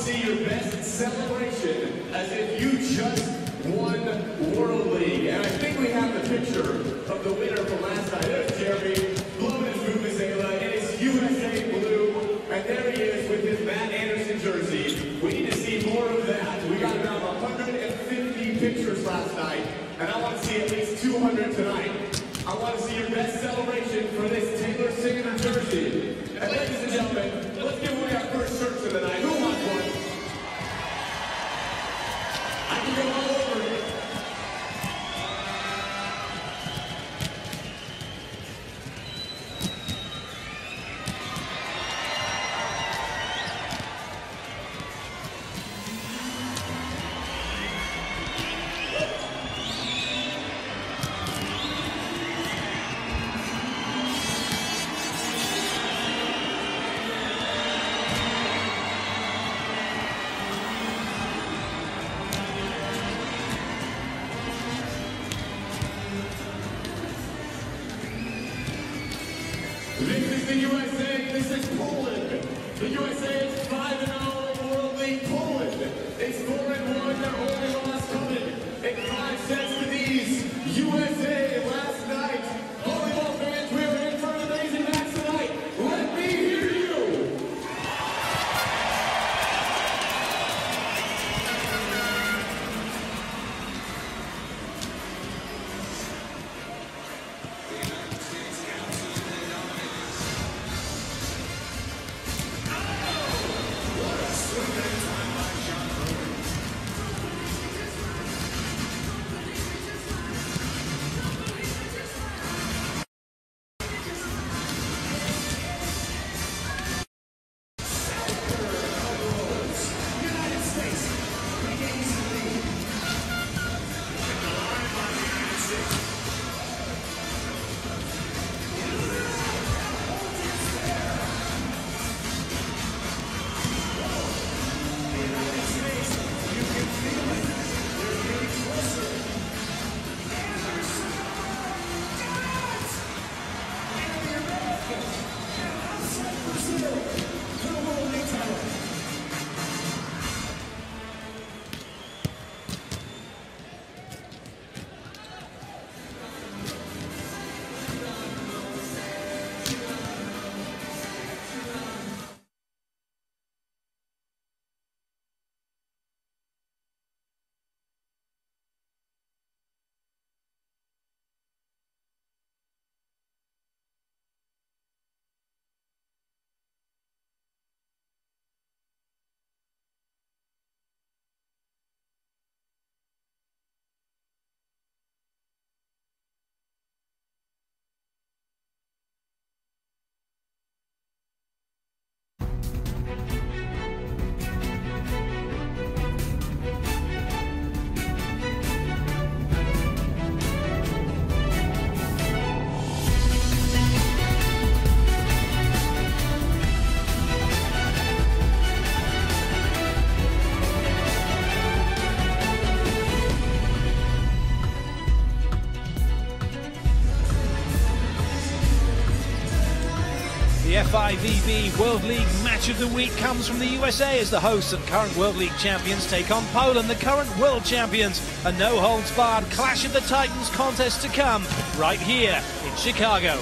see your best celebration as if you just won World League. And I think we have the picture of the winner from last night. There's Jeremy, blowing his vuvuzela in his USA blue. And there he is with his Matt Anderson jersey. We need to see more of that. We got about 150 pictures last night, and I want to see at least 200 tonight. I want to see your best celebration for this Taylor Singer jersey. And ladies and gentlemen, let's give away our first shirts of the night. Who wants one? I can go all over it. This is the USA, this is Poland. The USA is 5-0 in World League. Poland is 4-1, their only loss coming in 5 sets to these. USA last night. Volleyball fans, we are in for an amazing match tonight. Let me hear you. The FIVB World League Match of the Week comes from the USA as the hosts and current World League champions take on Poland, the current world champions. A no-holds-barred Clash of the Titans contest to come right here in Chicago.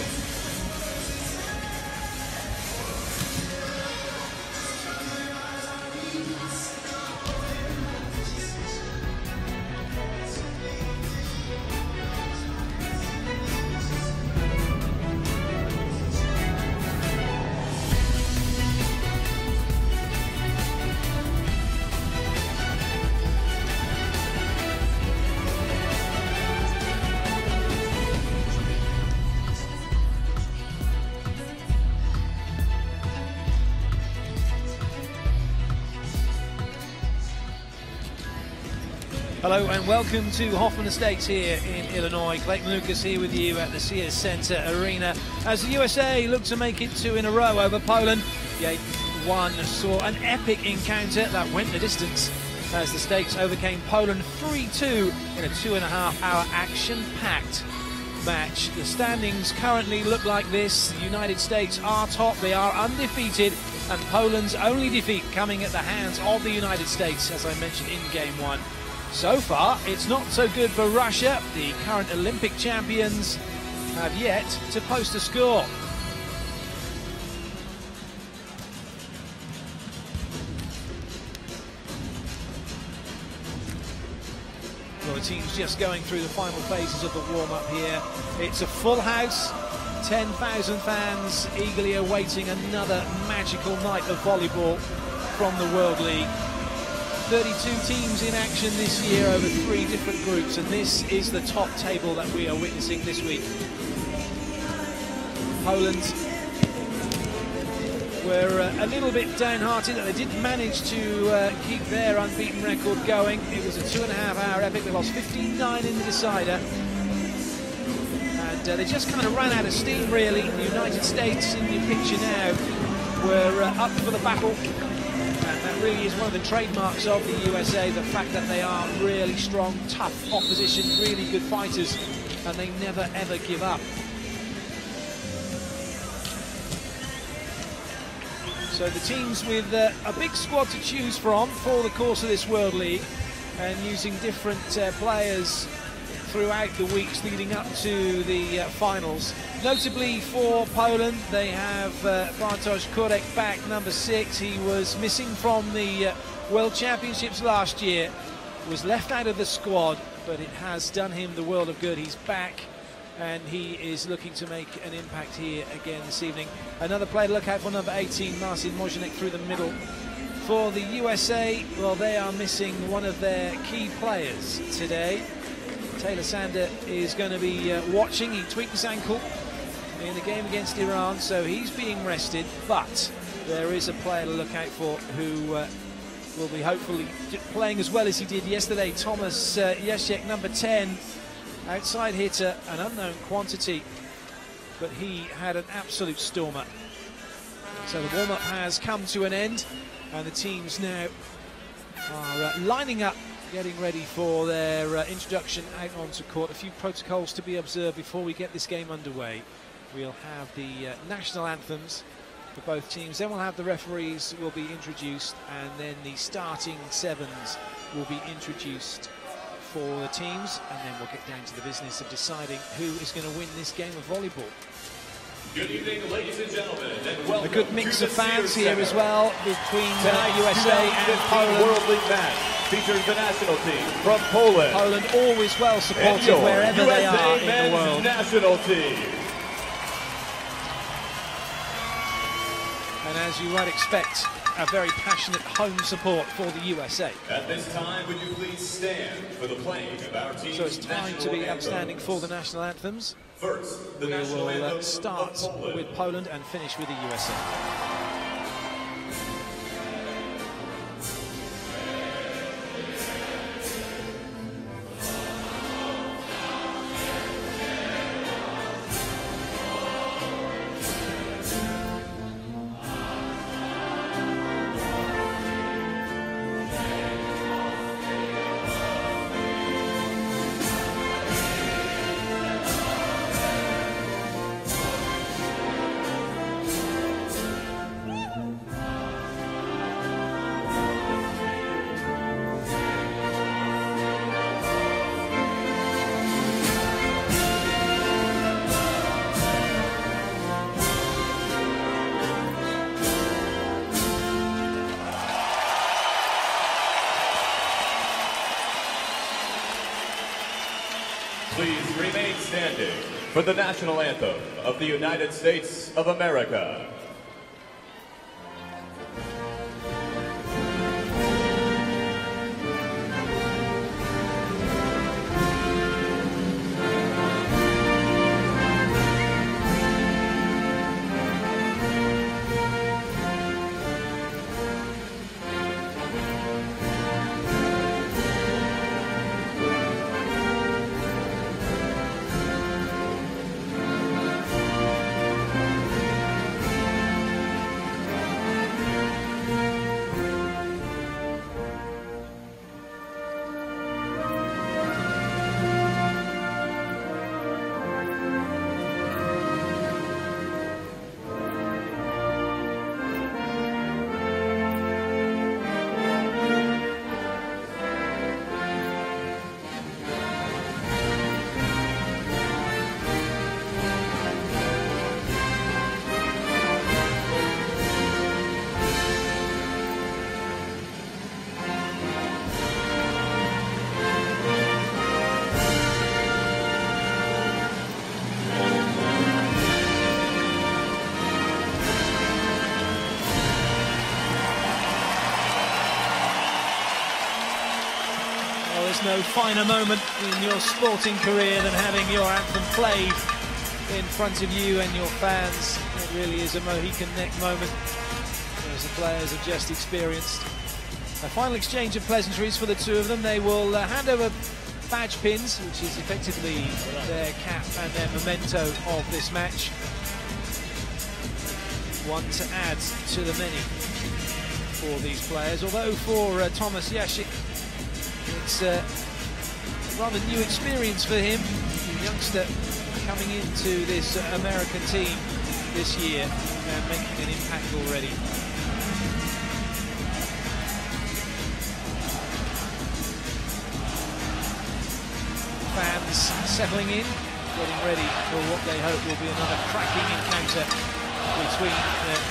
Hello and welcome to Hoffman Estates here in Illinois. Clayton Lucas here with you at the Sears Center Arena as the USA look to make it 2 in a row over Poland. Game 1 saw an epic encounter that went the distance as the States overcame Poland 3-2 in a 2.5-hour action-packed match. The standings currently look like this. The United States are top. They are undefeated and Poland's only defeat coming at the hands of the United States, as I mentioned in Game 1. So far, it's not so good for Russia. The current Olympic champions have yet to post a score. Well, the team's just going through the final phases of the warm-up here. It's a full house, 10,000 fans eagerly awaiting another magical night of volleyball from the World League. 32 teams in action this year over 3 different groups, and this is the top table that we are witnessing this week. Poland were a little bit downhearted that they didn't manage to keep their unbeaten record going. It was a 2.5-hour epic. They lost 59 in the decider, and they just kind of ran out of steam, really. The United States, in the picture now, were up for the battle, and that really is one of the trademarks of the USA, the fact that they are really strong, tough opposition, really good fighters, and they never ever give up. So the teams with a big squad to choose from for the course of this World League, and using different players throughout the weeks leading up to the finals. Notably for Poland, they have Bartosz Kurek back, number 6. He was missing from the World Championships last year, was left out of the squad, but it has done him the world of good. He's back, and he is looking to make an impact here again this evening. Another player to look out for, number 18, Marcin Mozinek through the middle. For the USA, well, they are missing one of their key players today. Taylor Sander is going to be watching. He tweaked his ankle in the game against Iran, so he's being rested, but there is a player to look out for who will be hopefully playing as well as he did yesterday. Thomas Jasiek, number 10. Outside hitter, an unknown quantity, but he had an absolute stormer. So the warm-up has come to an end, and the teams now are lining up, getting ready for their introduction out onto court. A few protocols to be observed before we get this game underway. We'll have the national anthems for both teams, then we'll have the referees will be introduced, and then the starting 7s will be introduced for the teams, and then we'll get down to the business of deciding who is going to win this game of volleyball. Good evening, ladies and gentlemen, and welcome. A good mix of fans here as well between USA and Poland. World League match features the national team from Poland. Poland always well supported wherever they are in the world. National team. And as you might expect, a very passionate home support for the USA. At this time, would you please stand for the playing of our team's So it's time to be upstanding for the national anthems. First, the we national anthem will start of Poland. with Poland and finish with the USA. Please remain standing for the national anthem of the United States of America. There's no finer moment in your sporting career than having your anthem played in front of you and your fans. It really is a Mohican neck moment, as the players have just experienced. A final exchange of pleasantries for the two of them. They will hand over badge pins, which is effectively their cap and their memento of this match. One to add to the many for these players. Although for Thomas Jasic, it's a rather new experience for him, a youngster coming into this American team this year and making an impact already. Fans settling in, getting ready for what they hope will be another cracking encounter between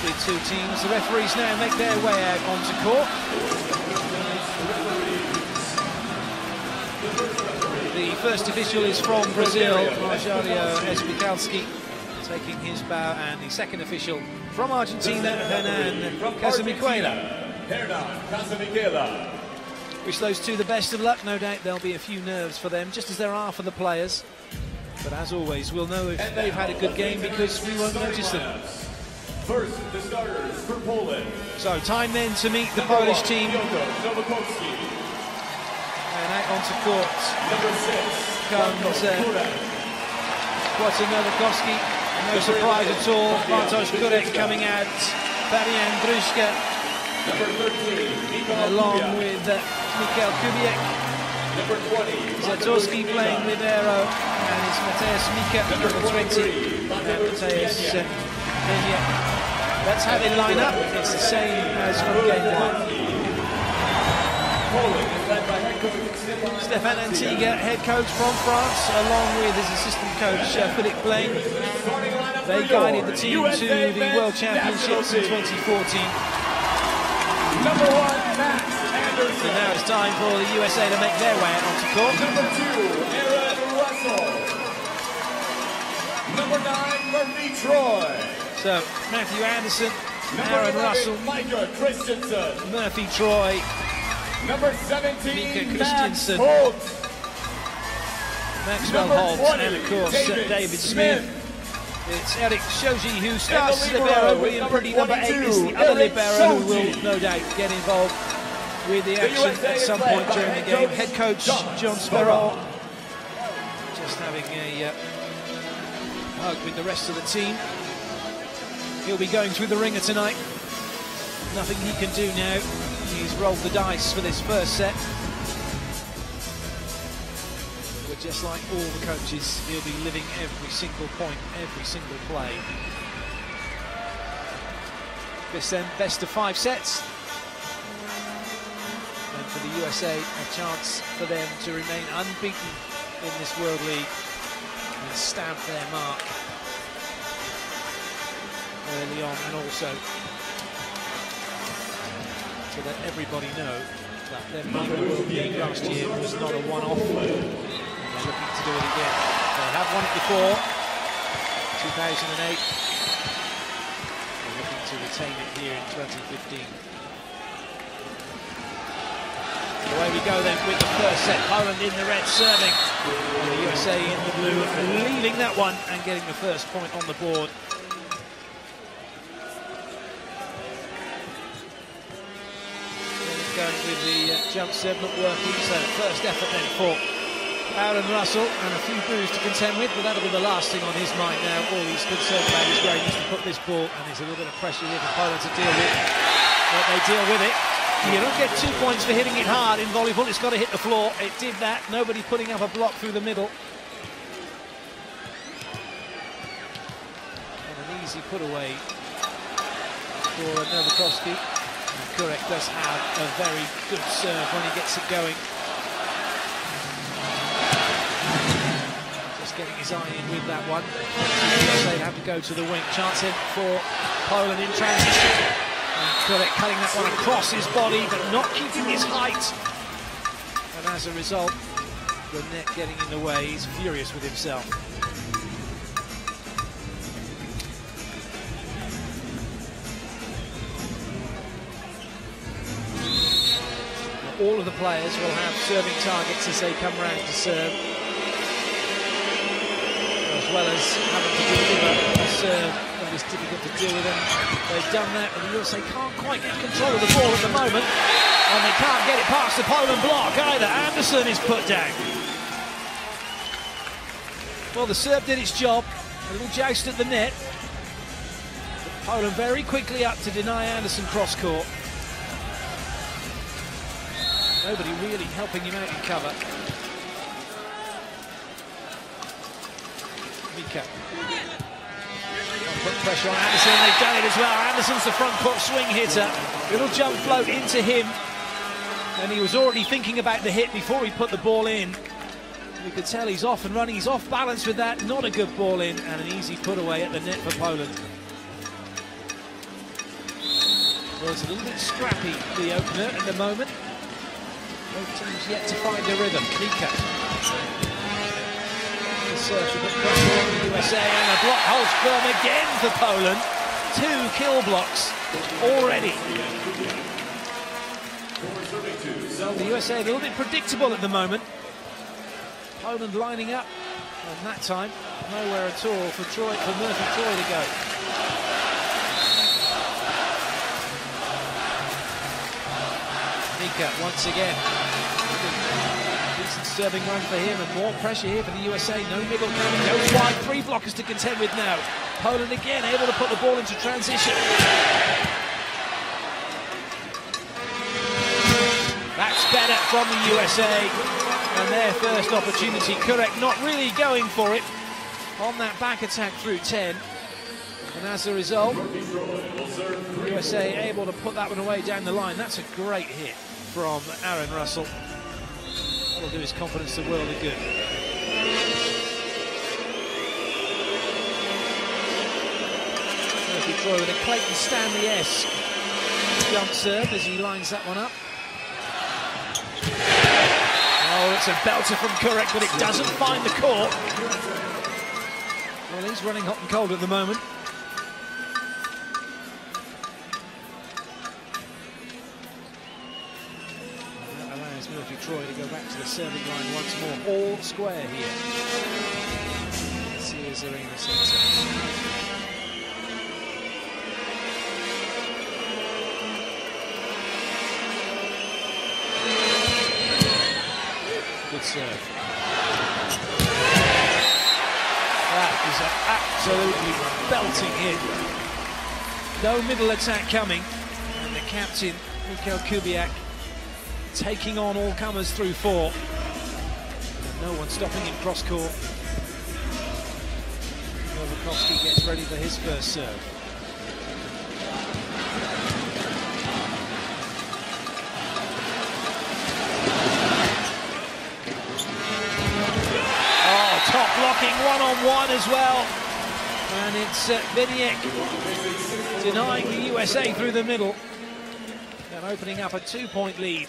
the two teams. The referees now make their way out onto court. The first official is from Brazil, Rogerio Espicalski, taking his bow, and the second official from Argentina, Hernan Casamiquela. Wish those two the best of luck. No doubt there'll be a few nerves for them, just as there are for the players. But as always, we'll know if they've had a good game because we won't notice them. First, the starters for Poland. So time then to meet the Polish team. And out onto court comes Wojciech Nowakowski. No surprise at all. Bartosz Kurek coming out. Fabian Gruszka along with Mikhail Kubiak. Zatorski playing libero, and it's Mateusz Mika, number 20, and Mateusz Mika. That's how they line up. It's the same as from game one. Stefan Antiga, head coach from France, along with his assistant coach Philippe Blaine. They guided the team to the World Championships in 2014. Number 1, Max Anderson. So now it's time for the USA to make their way out onto court. Number 2, Aaron Russell. Number 9, Murphy Troy. So Matthew Anderson, Aaron Russell, Micah Christensen. Murphy Troy, Number 17, Mika Max Christensen, Holt. Maxwell Number Holt, 20, and of course David Smith. It's Eric Shoji who starts libero libero. with William number Pretty, number 8, is the 22, other Eric libero who Shoji. will no doubt get involved with the action USA at some is led point by during the head game. coach Head coach John Sparrow just having a hug with the rest of the team. He'll be going through the ringer tonight. Nothing he can do now. He's rolled the dice for this first set. But just like all the coaches, he'll be living every single point, every single play. This then, best of 5 sets. And for the USA, a chance for them to remain unbeaten in this World League and stamp their mark early on, and also so that everybody know that their World League last year was not a one-off, and they're looking to do it again. They have won it before, 2008. They're looking to retain it here in 2015. Away we go then with the first set. Poland in the red serving, and the USA in the blue leading that one and getting the first point on the board. Going with the jump serve not working, so first effort then for Aaron Russell, and a few boos to contend with, but that'll be the last thing on his mind now. All he's concerned about is where he needs to put this ball, and there's a little bit of pressure here for Poland to deal with. But they deal with it. You don't get 2 points for hitting it hard in volleyball, it's got to hit the floor. It did that, nobody putting up a block through the middle. And an easy put away for Nowakowski. Kurek does have a very good serve when he gets it going. Just getting his eye in with that one. They have to go to the wing. Chance in for Poland in transition. And Kurek cutting that one across his body, but not keeping his height. And as a result, the net getting in the way. He's furious with himself. all of the players will have serving targets as they come round to serve, as well as having to deliver a serve that is difficult to do with them. They've done that, and the USA can't quite get control of the ball at the moment, and they can't get it past the Poland block either. Anderson is put down. Well, the serve did its job. A little joust at the net. But Poland very quickly up to deny Anderson cross-court. Nobody really helping him out in cover. Mika. Put pressure on Anderson, they've done it as well. Anderson's the front court swing hitter. Little jump float into him. And he was already thinking about the hit before he put the ball in. You could tell he's off and running, he's off balance with that. Not a good ball in, and an easy put away at the net for Poland. Well, it's a little bit scrappy, the opener at the moment. Both teams yet to find a rhythm. Mika. The serve to put pressure on the USA, and a block holds firm again for Poland. 2 kill blocks already. So the USA a little bit predictable at the moment. Poland lining up, and that time nowhere at all for Murphy Troy to go. Mika once again. Decent serving run for him, and more pressure here for the USA. No middle coming, no wide. 3 blockers to contend with now. Poland again able to put the ball into transition. That's better from the USA. And their first opportunity, correct, not really going for it on that back attack through 10. And as a result, USA able to put that one away down the line. That's a great hit from Aaron Russell. That'll do his confidence the world of good. Murphy Troy with a Clayton Stanley-esque jump serve as he lines that one up. Oh, it's a belter from Kurek, but it doesn't find the court. Well, he's running hot and cold at the moment. That allows Murphy Troy to go back to the serving line once more. All square here. Sears Arena Centre. Good serve. That is an absolutely belting hit. No middle attack coming. And the captain, Mikhail Kubiak, taking on all comers through 4. And no one stopping him cross court. Novakovsky gets ready for his first serve. Top blocking one-on-one as well. And it's Viniek denying the USA through the middle. And opening up a 2-point lead.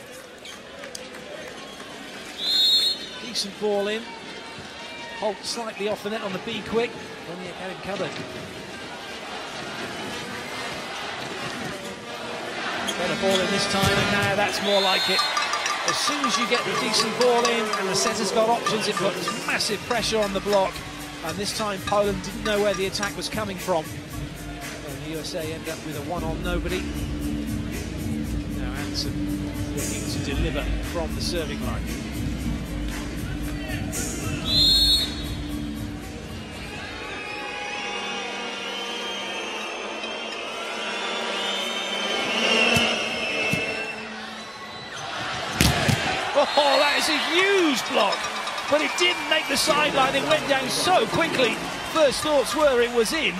Decent ball in. Holt slightly off the net on the B quick. Viniek had him covered. Better ball in this time, and now that's more like it. As soon as you get the decent ball in and the setter's got options, it puts massive pressure on the block. And this time Poland didn't know where the attack was coming from. And the USA end up with a 1-on-nobody. Now Anderson looking to deliver from the serving line. Oh, that is a huge block, but it didn't make the sideline. It went down so quickly. First thoughts were it was in.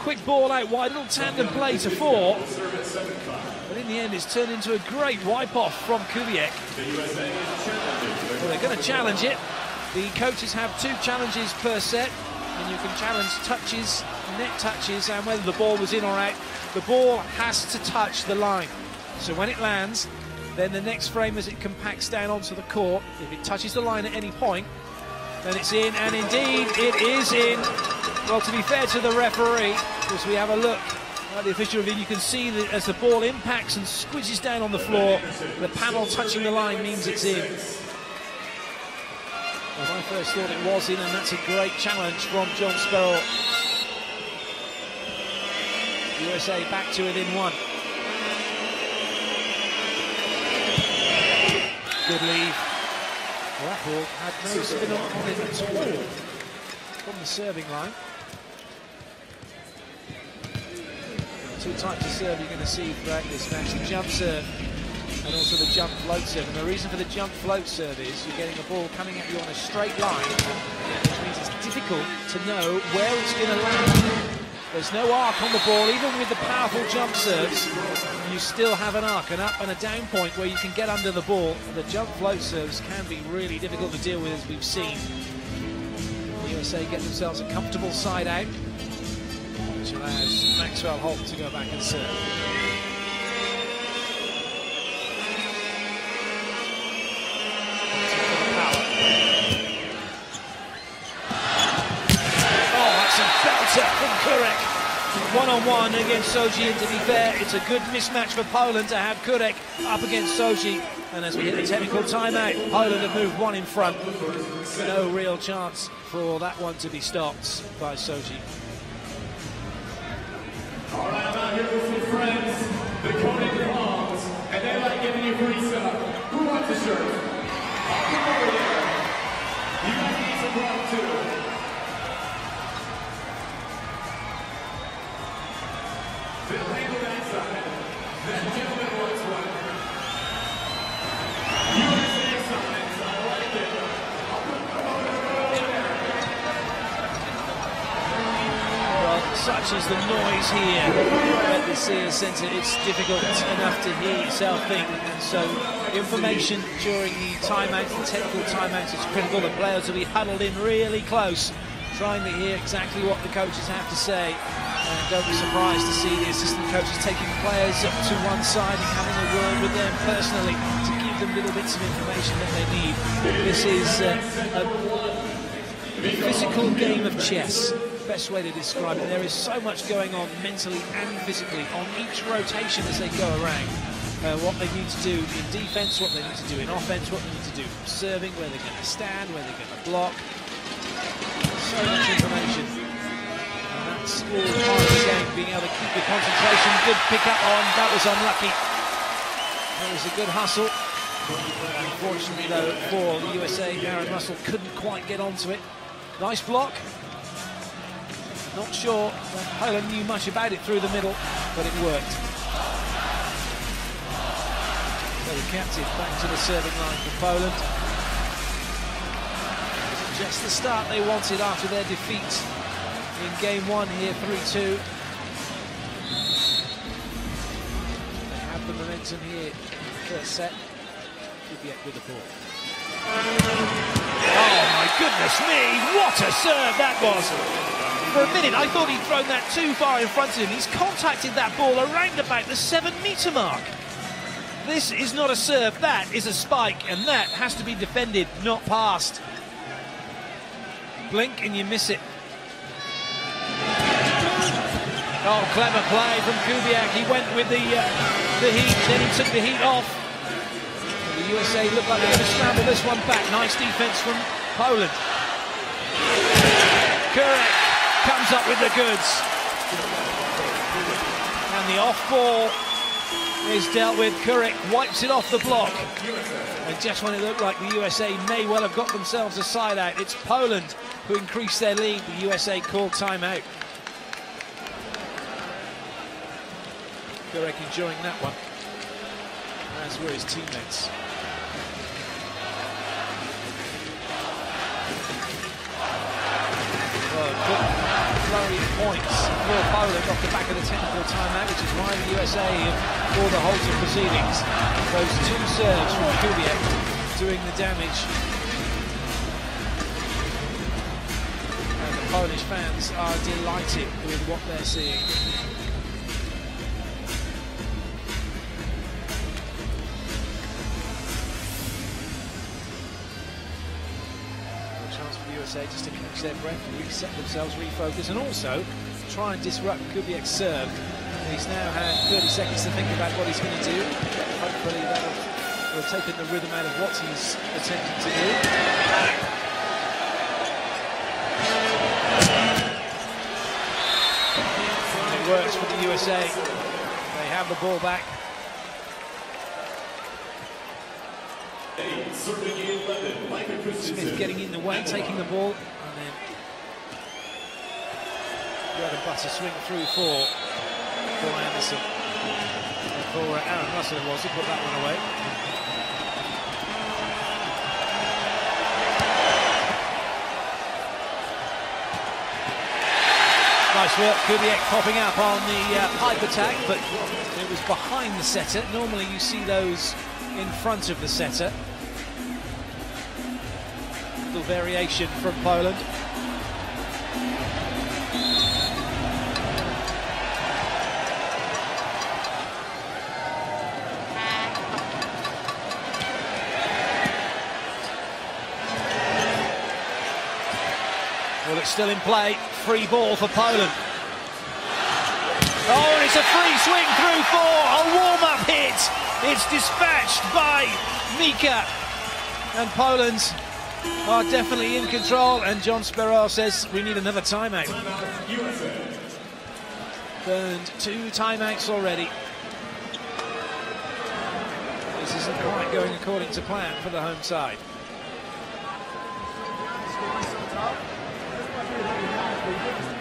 Quick ball out wide, little tandem play to 4. But in the end, it's turned into a great wipe-off from Kubiak. Well, they're going to challenge it. The coaches have 2 challenges per set, and you can challenge touches, net touches, and whether the ball was in or out. The ball has to touch the line. So when it lands, then the next frame as it compacts down onto the court, if it touches the line at any point, then it's in, and indeed it is in. Well, to be fair to the referee, as we have a look The official review, you can see that as the ball impacts and squidges down on the floor, the paddle touching the line means it's in. Well, I first thought it was in, and that's a great challenge from John Sparrow. USA back to within one. Good lead. Well, that ball had no spin on it at all from the serving line. Two types of serve you're going to see throughout this match: the jump serve and also the jump float serve. And the reason for the jump float serve is you're getting a ball coming at you on a straight line, which means it's difficult to know where it's going to land. There's no arc on the ball. Even with the powerful jump serves, you still have an arc, an up and a down point where you can get under the ball. The jump float serves can be really difficult to deal with, as we've seen. The USA get themselves a comfortable side out, which allows Maxwell Holt to go back and serve. Oh, that's a belter from Kurek. One-on-one against Soji, and to be fair, it's a good mismatch for Poland to have Kurek up against Soji. And as we hit the technical timeout, Poland have moved one in front. No real chance for that one to be stopped by Soji. All right, I'm out here with some friends, the Conan Palms, and they like giving you free stuff. Who wants a shirt? I'll come over there. You guys need some grub too. They'll handle that side. That gentleman wants one. USA signs, I like it. I'll put them over there. Well, such is the noise here at the Sears Centre, it's difficult enough to hear yourself think, and so information during the timeouts, the technical timeouts, is critical. The players will be huddled in really close, trying to hear exactly what the coaches have to say. And don't be surprised to see the assistant coaches taking players up to one side and having a word with them personally to give them little bits of information that they need. This is a physical game of chess, best way to describe it. There is so much going on mentally and physically on each rotation as they go around. What they need to do in defence, what they need to do in offence, what they need to do from serving, where they're going to stand, where they're going to block. So much information. That's all part of the game, being able to keep your concentration. Good pick up on, that was unlucky. There was a good hustle. Unfortunately though, for the USA, Aaron Russell couldn't quite get onto it. Nice block. Not sure that Poland knew much about it through the middle, but it worked. So the captain back to the serving line for Poland. Just the start they wanted after their defeat in game one here, 3-2. They have the momentum here in the first set. Kubiak with the ball. Oh my goodness me, what a serve that was! For a minute I thought he'd thrown that too far in front of him. He's contacted that ball around about the 7-metre mark. This is not a serve, that is a spike, and that has to be defended, not passed. Blink and you miss it. Oh, clever play from Kubiak. He went with the heat, then he took the heat off. And the USA looked like they're going to scramble this one back. Nice defence from Poland. Kurek comes up with the goods. And the off ball is dealt with. Kurek wipes it off the block. And just when it looked like the USA may well have got themselves a side out, it's Poland who increased their lead. The USA called timeout. Kurek enjoying that one, as were his teammates. Well, good flurry of points for Poland off the back of the technical timeout, which is why the USA have called the halt of proceedings. Those two serves from Kubiak doing the damage. And the Polish fans are delighted with what they're seeing. Just to catch their breath, reset themselves, refocus, and also try and disrupt Kubiak's serve He's now had 30 seconds to think about what he's going to do. Hopefully that will have taken the rhythm out of what he's attempting to do. And it works for the USA. They have the ball back. Smith getting in the way, taking the ball, and then bread and butter swing through for Anderson. For Aaron Russell it was, he put that one away. Nice work, Kubiak popping up on the pipe attack, but it was behind the setter. Normally you see those in front of the setter. Little variation from Poland. Well, it's still in play. Free ball for Poland. Oh, and it's a free swing through for a warm-up hit. It's dispatched by Mika. And Poland are definitely in control, and John Sperrell says we need another timeout. Burned 2 timeouts already. This isn't quite going according to plan for the home side.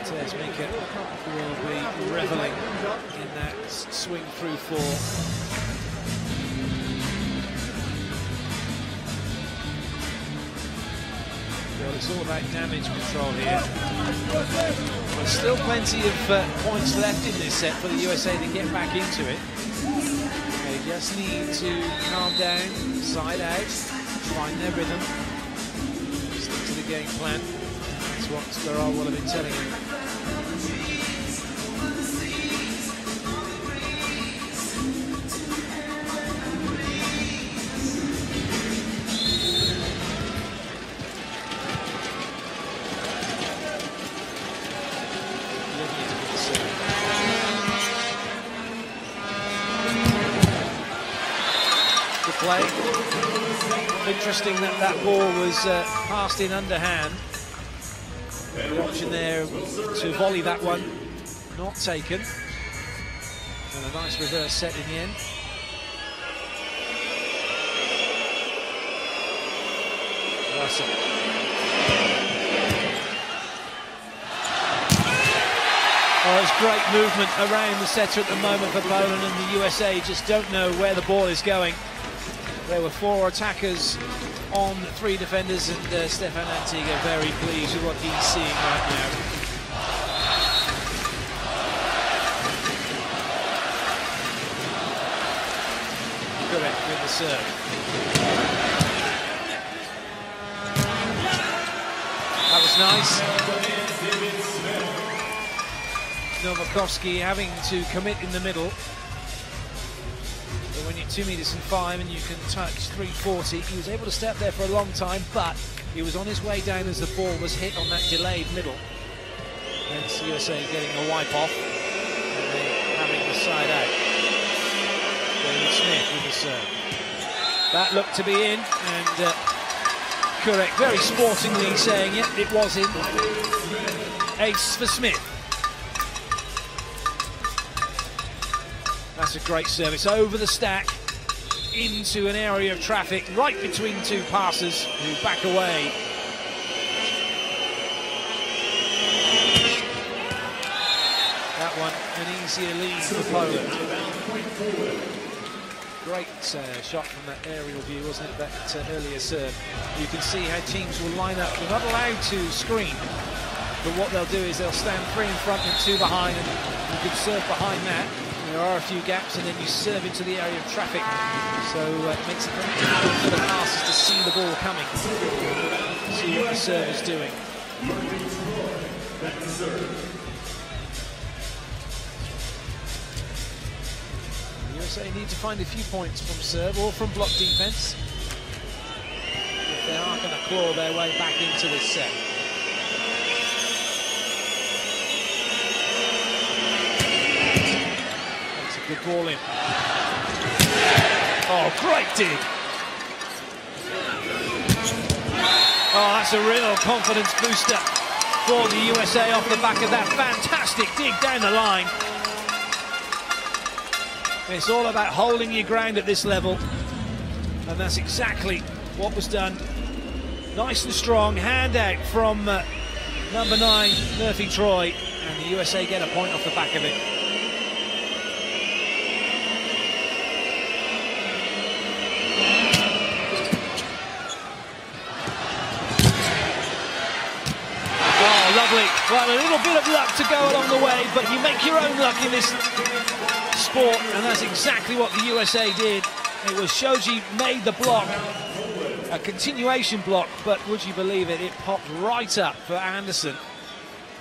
Tez Mika will be revelling in that swing through 4. Well, it's all about damage control here. There's still plenty of points left in this set for the USA to get back into it. They just need to calm down, side out, find their rhythm, stick to the game plan. That's what Sperrell will have been telling him. Play. Interesting that that ball was passed in underhand. The option there to volley that one, not taken. And a nice reverse set in the end. Russell. Oh, it's great movement around the setter at the moment for Poland, and the USA just don't know where the ball is going. There were 4 attackers on 3 defenders, and Stefan Antiga very pleased with what he's seeing right now. Correct with the serve. That was nice. Novakovsky having to commit in the middle. When you're 2 meters and 5 and you can touch 340, he was able to step there for a long time, but he was on his way down as the ball was hit on that delayed middle. Hence USA getting a wipe off and then having the side out. David Smith with the serve. That looked to be in, and correct, very sportingly saying it was in. Ace for Smith. That's a great service over the stack into an area of traffic right between 2 passers who back away. That one an easier lead for Poland. Great shot from that aerial view, wasn't it, that earlier serve. You can see how teams will line up. They're not allowed to screen, but what they'll do is they'll stand 3 in front and 2 behind, and you can serve behind that. There are a few gaps, and then you serve into the area of traffic, so it makes it very difficult for the passers to see the ball coming, see what the serve is doing. The USA need to find a few points from serve or from block defence if they are going to claw their way back into this set. Good ball in. Oh, great dig. Oh, that's a real confidence booster for the USA off the back of that fantastic dig down the line. It's all about holding your ground at this level, and that's exactly what was done. Nice and strong, hand out from number 9, Murphy Troy, and the USA get a point off the back of it. Oh, lovely. Well, a little bit of luck to go along the way, but you make your own luck in this sport, and that's exactly what the USA did. It was Shoji made the block, a continuation block, but would you believe it, it popped right up for Anderson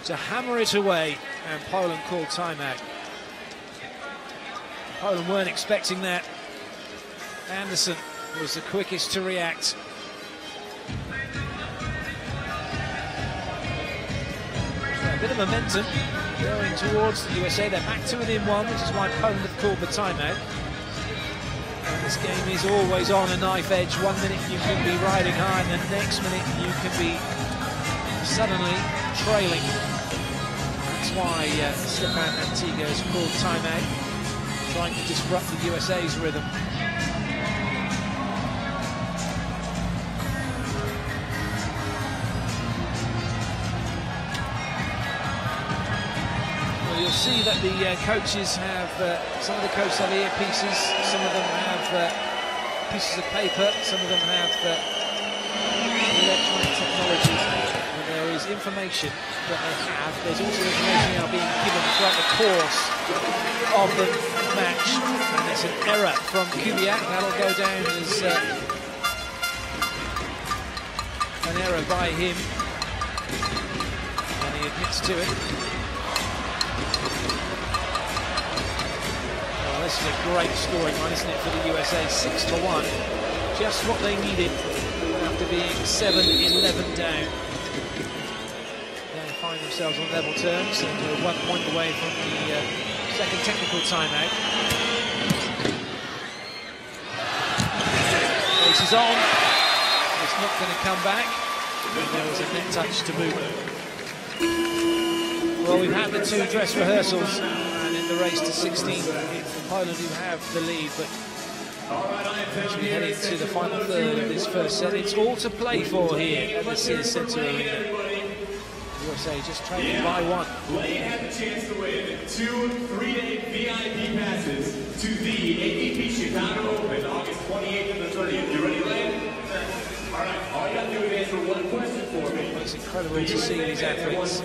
to hammer it away, and Poland called timeout. Poland weren't expecting that. Anderson was the quickest to react. A bit of momentum going towards the USA. They're back to within 1, which is why Poland have called the timeout. And this game is always on a knife edge. 1 minute you can be riding high, and the next minute you can be suddenly trailing. That's why Stepan Antiga has called timeout, trying to disrupt the USA's rhythm. You'll see that the coaches have, some of the coaches have earpieces, some of them have pieces of paper, some of them have electronic technologies, and there is information that they have. There's also information now being given throughout the course of the match, and it's an error from Kubiak. That'll go down as an error by him, and he admits to it. This is a great scoring run, isn't it, for the USA? 6-1, just what they needed after being 7-11 down. They find themselves on level terms, and they're 1 point away from the second technical timeout. Race is on. It's not going to come back. There was a net touch to move. Well, we've had the 2 dress rehearsals, and in the race to 16, it's Poland who have the lead, but as we head into the final third of this first set, it's all to play for here at the Sears Centre Arena. USA just trailing by 1. They have the chance to win 2 3-day VIP passes to the AVP Chicago Open, August 28th and the 30th. You ready, Lane? All right, all you gotta do is answer one question for me. It's incredible to see these athletes.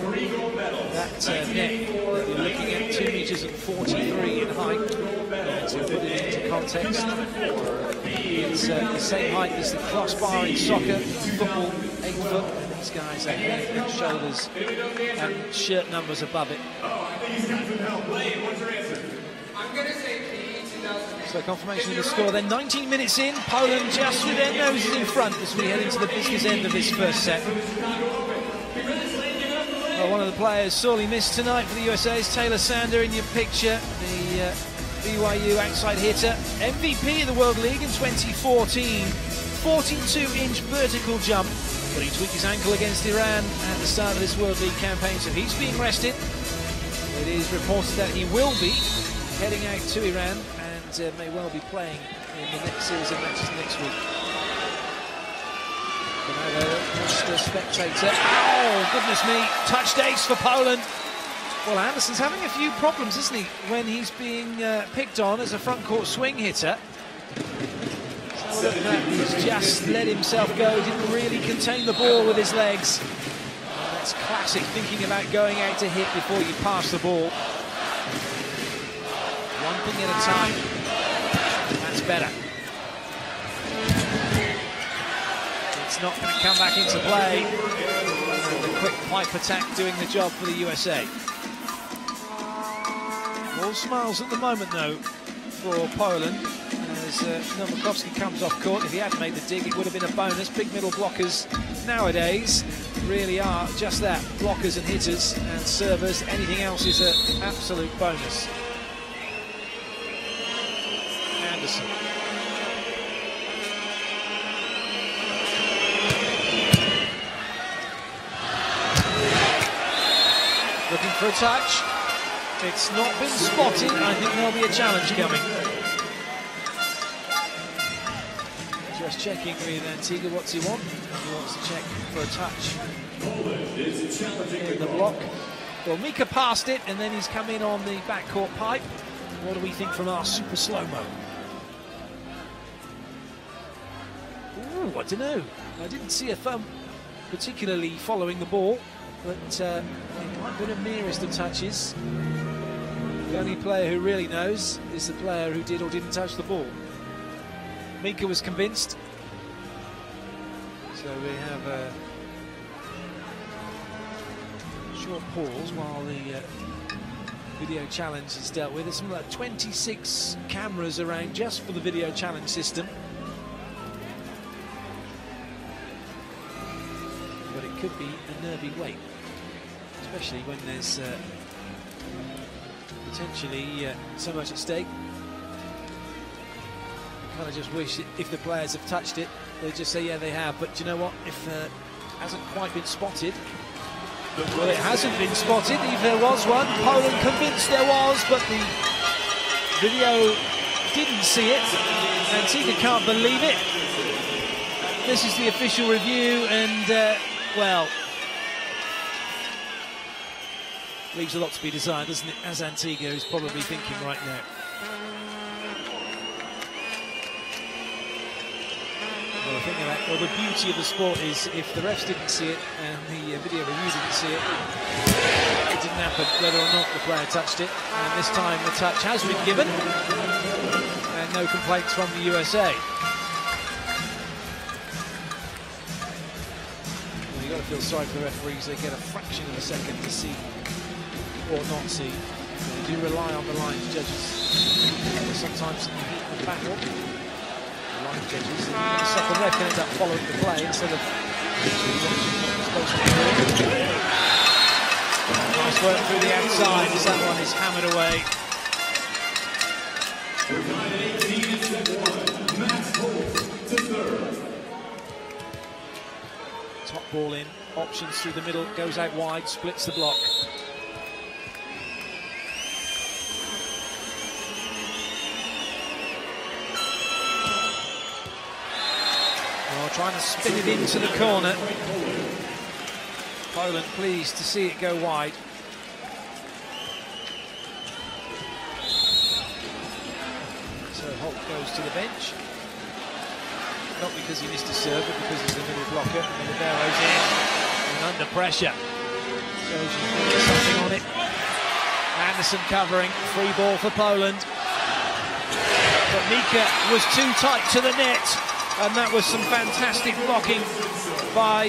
That net, you're looking at 2 meters and 43 in height. To put it into context, it's the same height as the crossbar in soccer, football, 8 foot. And these guys have head and shoulders and shirt numbers above it. Oh, I think he's got some help. Lane, what's your answer? I'm going to say P2000. So confirmation of the score then. 19 minutes in, Poland just with their noses in front as we head into the business end of this first set. Well, one of the players sorely missed tonight for the USA is Taylor Sander in your picture, the BYU outside hitter, MVP of the World League in 2014, 42-inch vertical jump, but he tweaked his ankle against Iran at the start of this World League campaign, so he's being rested. It is reported that he will be heading out to Iran and may well be playing in the next series of matches next week. Just a spectator. Oh, goodness me, touched ace for Poland. Well, Anderson's having a few problems, isn't he, when he's being picked on as a front court swing hitter. So look at that, he's just let himself go, didn't really contain the ball with his legs. And that's classic, thinking about going out to hit before you pass the ball. One thing at a time, that's better. It's not going to come back into play. The quick pipe attack doing the job for the USA. All smiles at the moment, though, for Poland, as Nowakowski comes off court. If he hadn't made the dig, it would have been a bonus. Big middle blockers nowadays really are just that, blockers and hitters and servers. Anything else is an absolute bonus. Anderson. Looking for a touch. It's not been spotted. I think there'll be a challenge coming. Just checking with Antigua, what's he want? He wants to check for a touch in the block. Well, Mika passed it, and then he's come in on the backcourt pipe. What do we think from our super slow-mo? Ooh, I don't know. I didn't see a thumb particularly following the ball, but it might have been a merest of touches. The only player who really knows is the player who did or didn't touch the ball. Mika was convinced. So we have a short pause while the video challenge is dealt with. There's something like 26 cameras around just for the video challenge system. But it could be a nervy wait, especially when there's potentially so much at stake. I kind of just wish if the players have touched it, they'd just say, yeah, they have. But do you know what? If it hasn't quite been spotted, well, it hasn't been spotted. If there was one, Poland convinced there was, but the video didn't see it. Antigua can't believe it. This is the official review, and, well, leaves a lot to be desired, doesn't it? As Antigua is probably thinking right now. Well, the thing about, well, the beauty of the sport is if the refs didn't see it and the video review didn't see it, it didn't happen, whether or not the player touched it. And this time the touch has been given, and no complaints from the USA. Well, you've got to feel sorry for the referees. They get a fraction of a second to see or not see. They do rely on the lines judges sometimes in the heat of the battle. Line judges, the second ref can end up following the play instead of supposed to do. Nice work through the outside as that one is hammered away. Top ball in, options through the middle, goes out wide, splits the block. Trying to spin it into the corner. Poland pleased to see it go wide. So Holt goes to the bench. Not because he missed a serve, but because he's the middle blocker. And Libero's in and under pressure. So she puts something on it. Anderson covering. Free ball for Poland. But Mika was too tight to the net. And that was some fantastic blocking by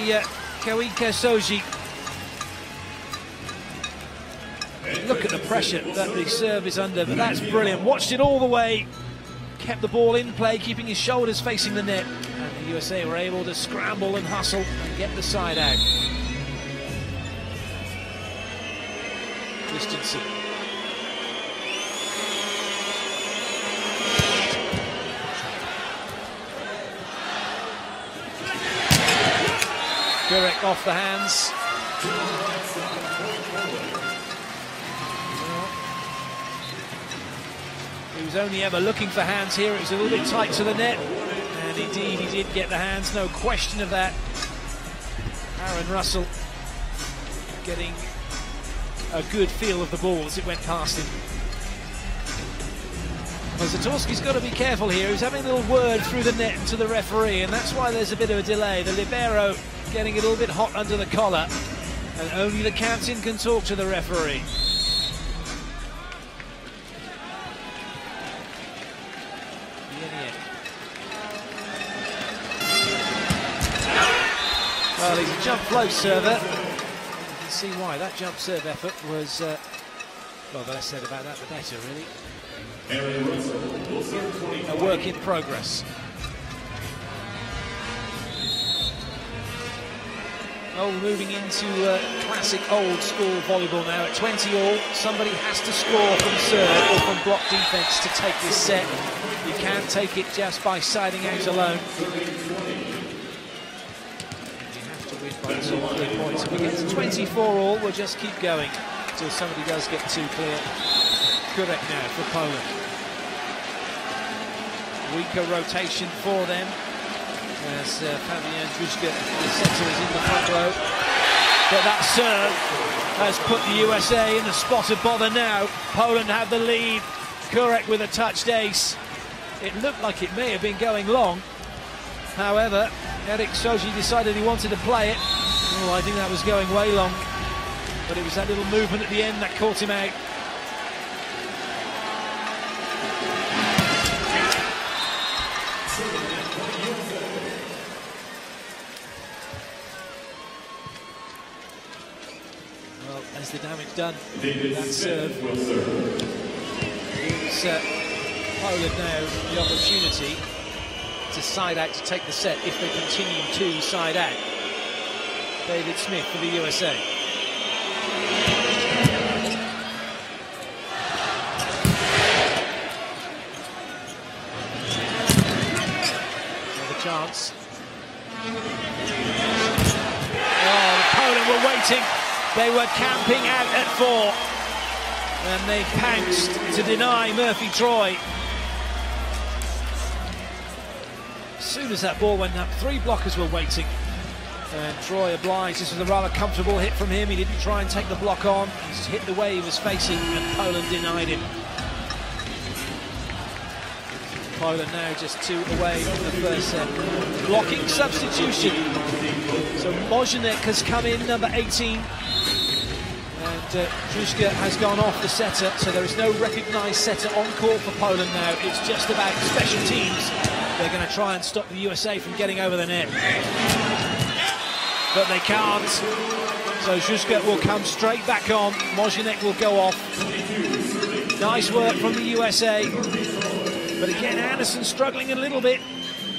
Kawika Soji. Look at the pressure that the serve is under, but that's brilliant. Watched it all the way, kept the ball in play, keeping his shoulders facing the net. And the USA were able to scramble and hustle and get the side out. Christensen. Gurek off the hands. He was only ever looking for hands here. It was a little bit tight to the net. And indeed, he did get the hands, no question of that. Aaron Russell getting a good feel of the ball as it went past him. Well, Zatorski's got to be careful here. He's having a little word through the net to the referee, and that's why there's a bit of a delay. The libero getting a little bit hot under the collar, and only the captain can talk to the referee. Well, he's a jump float server. You can see why that jump serve effort was, well, the less said about that, the better, really. A work in progress. Oh, moving into classic old school volleyball now. At 20 all, somebody has to score from serve or from block defense to take this set. You can't take it just by siding out alone. You have to win by 2 or 3 points. If we get to 24 all, we'll just keep going until somebody does get too clear. Correct now for Poland. Weaker rotation for them. As Fabian Druska, the centre, is in the front row. But that serve has put the USA in the spot of bother now. Poland have the lead. Kurek with a touched ace. It looked like it may have been going long. However, Erik Soji decided he wanted to play it. Oh, I think that was going way long. But it was that little movement at the end that caught him out. As the damage done, that serve gives Poland now the opportunity to side out to take the set if they continue to side out. David Smith for the USA. Another chance. Oh, Poland were waiting. They were camping out at 4, and they pounced to deny Murphy Troy. As soon as that ball went up, 3 blockers were waiting, and Troy obliged. This was a rather comfortable hit from him. He didn't try and take the block on. He just hit the way he was facing, and Poland denied him. Poland now just 2 away from the first set. Blocking substitution. So Mojenek has come in, number 18. And Druska has gone off the setter, so there is no recognised setter on court for Poland now. It's just about special teams. They're going to try and stop the USA from getting over the net. But they can't. So Druska will come straight back on. Mojenek will go off. Nice work from the USA. But again, Anderson struggling a little bit,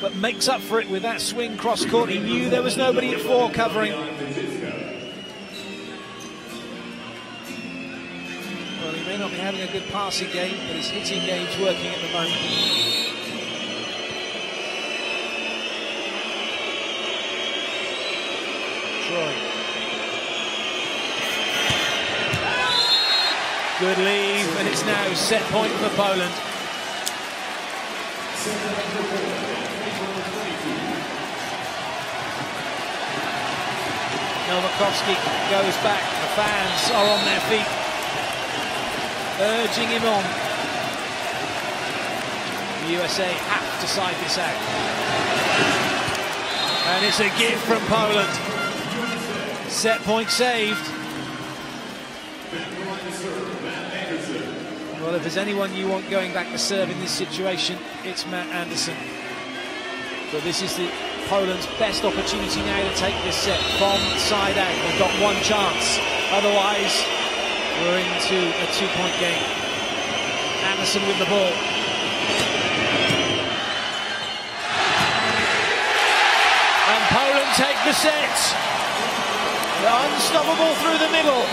but makes up for it with that swing cross court. He knew there was nobody at 4 covering. Well, he may not be having a good passing game, but his hitting game's working at the moment. Troy. Good leave, and it's now set point for Poland. Nowakovski goes back. The fans are on their feet, urging him on. The USA have to side this out. And it's a gift from Poland. Set point saved. Well, if there's anyone you want going back to serve in this situation, it's Matt Anderson. But this is Poland's best opportunity now to take this set from side out. They've got 1 chance. Otherwise, we're into a 2-point game. Anderson with the ball. And Poland take the set. They're unstoppable through the middle.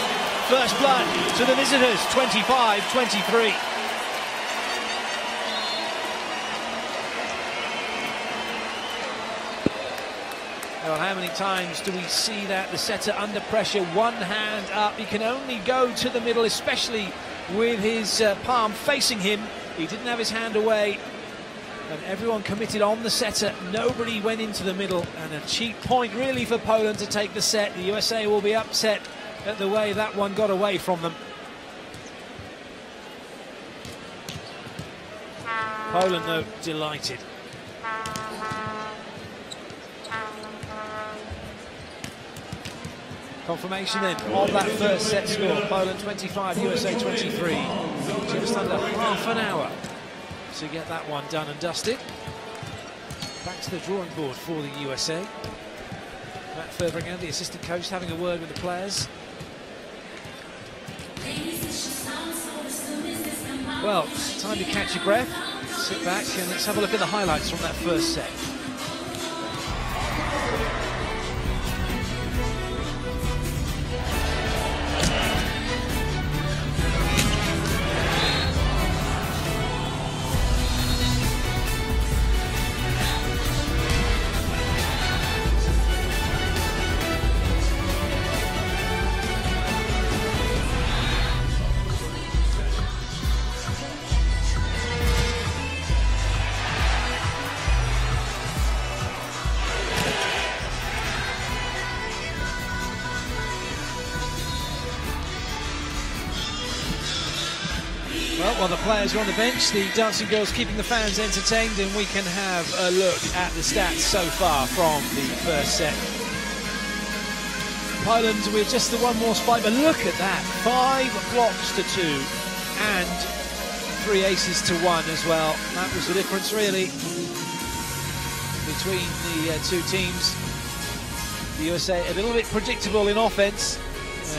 First blood to the visitors, 25-23. Well, how many times do we see that? The setter under pressure, 1 hand up. He can only go to the middle, especially with his palm facing him. He didn't have his hand away. And everyone committed on the setter. Nobody went into the middle. And a cheap point, really, for Poland to take the set. The USA will be upset at the way that one got away from them. Poland, though, delighted. Confirmation then of that first set score. Poland 25, USA 23. Just under half an hour to get that one done and dusted. Back to the drawing board for the USA. Matt Furbringer, the assistant coach, having a word with the players. Well, time to catch your breath, sit back, and let's have a look at the highlights from that first set. While the players are on the bench, the dancing girls keeping the fans entertained, and we can have a look at the stats so far from the first set. Poland with just the one more spike, but look at that, 5 blocks to 2 and 3 aces to 1 as well. That was the difference really between the two teams. The USA a little bit predictable in offense,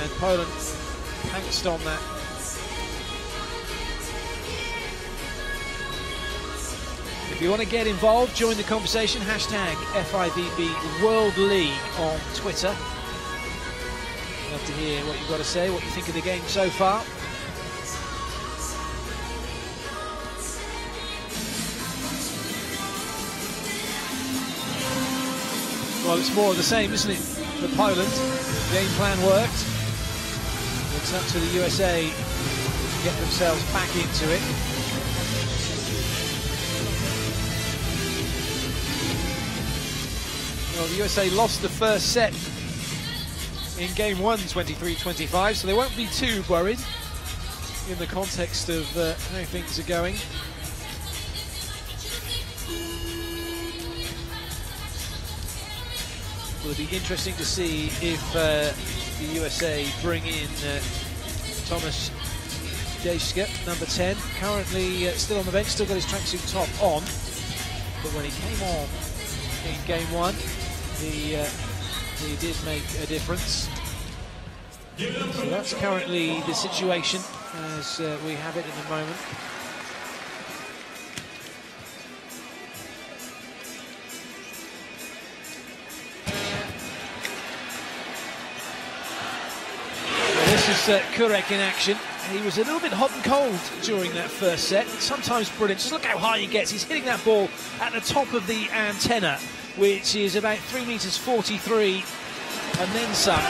and Poland pounced on that. If you want to get involved, join the conversation, hashtag FIVB World League on Twitter. Love to hear what you've got to say, what you think of the game so far. Well, it's more of the same, isn't it, for Poland? Game plan worked. It's up to the USA to get themselves back into it. Well, the USA lost the first set in game 1, 23-25, so they won't be too worried in the context of how things are going. Well, it'll be interesting to see if the USA bring in Thomas Dejska, number 10, currently still on the bench, still got his tracksuit top on, but when he came on in game 1, he did make a difference. So that's currently the situation as we have it at the moment. Well, this is Kurek in action. He was a little bit hot and cold during that first set. Sometimes brilliant. Just look how high he gets. He's hitting that ball at the top of the antenna, which is about 3 meters 43 and then some.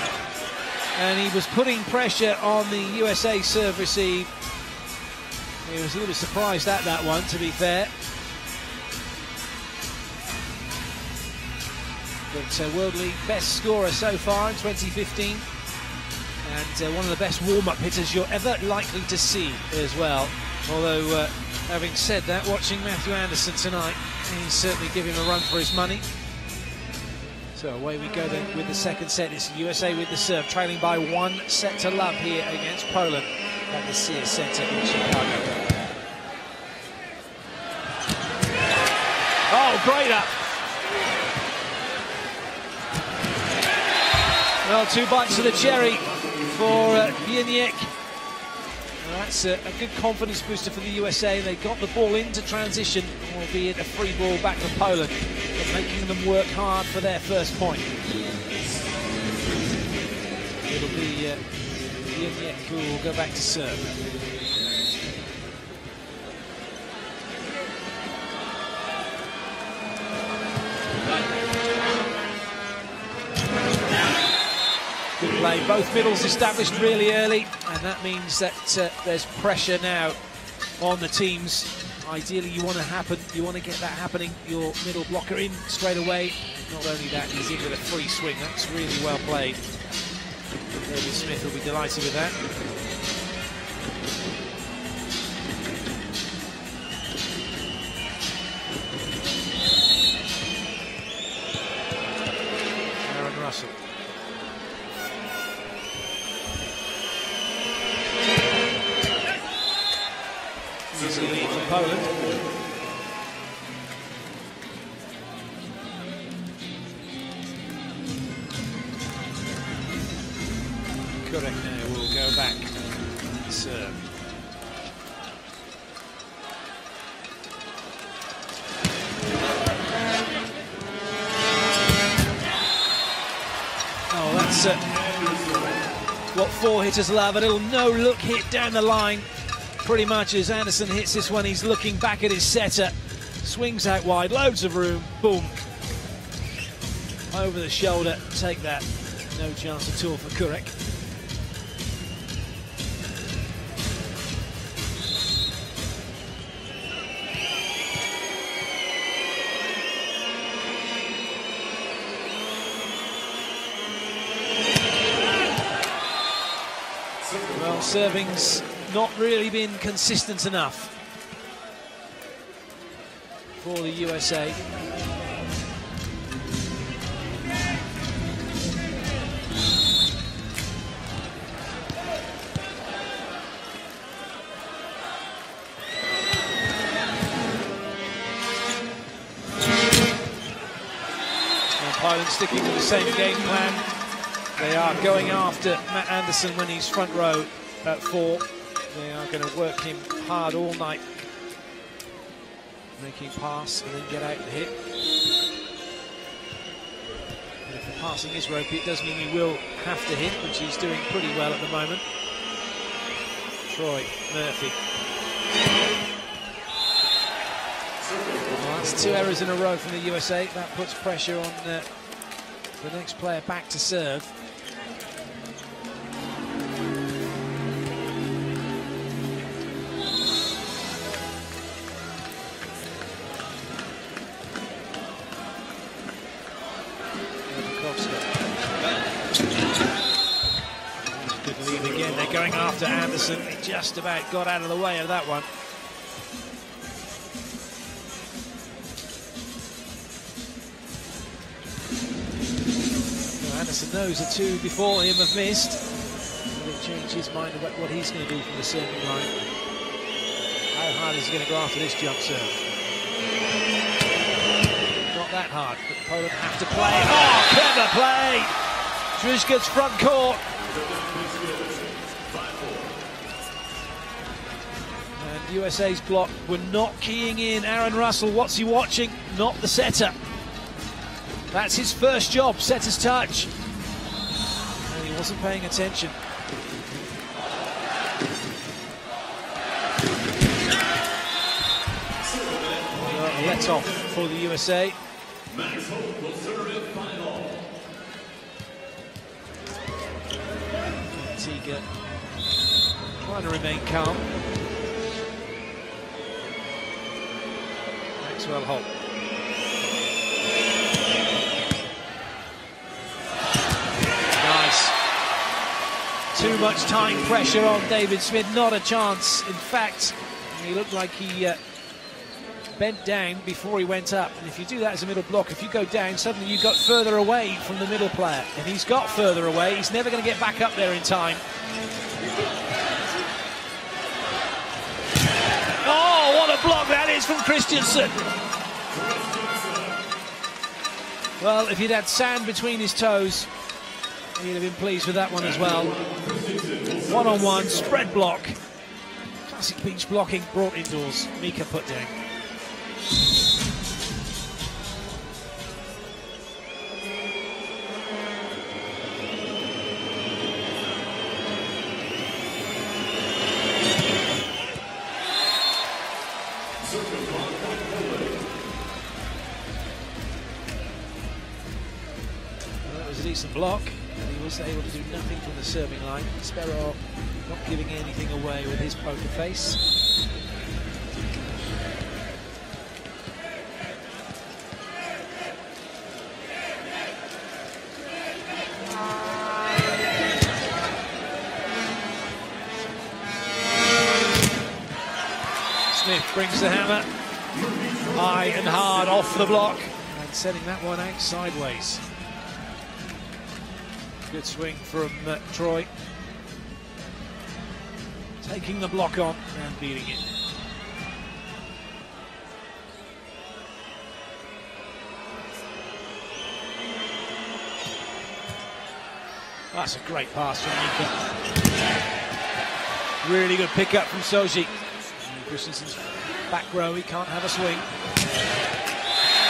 And he was putting pressure on the USA serve receive. He was a little bit surprised at that one, to be fair. But World League best scorer so far in 2015. And one of the best warm-up hitters you're ever likely to see as well. Although, having said that, watching Matthew Anderson tonight, he's certainly giving him a run for his money. So away we go then with the second set. It's the USA with the serve, trailing by 1 set to love here against Poland at the Sears Center in Chicago. Oh, great up! Well, 2 bites of the cherry for Bieniek. That's a good confidence booster for the USA. They got the ball into transition, albeit a free ball back to Poland, but making them work hard for their first point. It'll be Bieniek who will go back to serve. Good play, both middles established really early, and that means that there's pressure now on the teams. Ideally, you want to get that happening, your middle blocker in straight away. Not only that, he's in with a free swing. That's really well played. David Smith will be delighted with that. Aaron Russell. Easy lead for Poland. Kurek now will go back and serve. Oh, that's what 4 hitters love, a little no-look hit down the line. Pretty much as Anderson hits this one, he's looking back at his setter, swings out wide, loads of room, boom. Over the shoulder, take that. No chance at all for Kurek. Well, serving's not really been consistent enough for the USA. Poland sticking with the same game plan. They are going after Matt Anderson when he's front row at 4. They are going to work him hard all night. Make him pass and then get out and hit. And if the passing is ropey, it does mean he will have to hit, which he's doing pretty well at the moment. Troy Murphy. Well, that's 2 errors in a row from the USA. That puts pressure on the next player back to serve. Good lead again. They're going after Anderson. He just about got out of the way of that one. Anderson knows the 2 before him have missed. Will it change his mind about what he's going to do from the serving line? How hard is he going to go after this jump serve? Not that hard, but Poland have to play. Oh, clever play! Druzga's front court. And USA's block were not keying in. Aaron Russell, what's he watching? Not the setter. That's his first job, setter's touch. And he wasn't paying attention. Well, let off for the USA. Tiga trying to remain calm. Maxwell Holt. Too much time pressure on David Smith, not a chance. In fact, he looked like he bent down before he went up. And if you do that as a middle block, if you go down, suddenly you got further away from the middle player. And he's got further away. He's never going to get back up there in time. Oh, what a block that is from Christensen. Well, if he'd had sand between his toes, he'd have been pleased with that one as well. One-on-one, spread block. Classic beach blocking brought indoors. Mika put down. Well, that was a decent block. He was able to do nothing from the serving line. Sparrow not giving anything away with his poker face. Smith brings the hammer high and hard off the block and setting that one out sideways. Good swing from Troy. Taking the block on and beating it. That's a great pass from Mika. Really good pickup from Soji. Christensen's back row, he can't have a swing.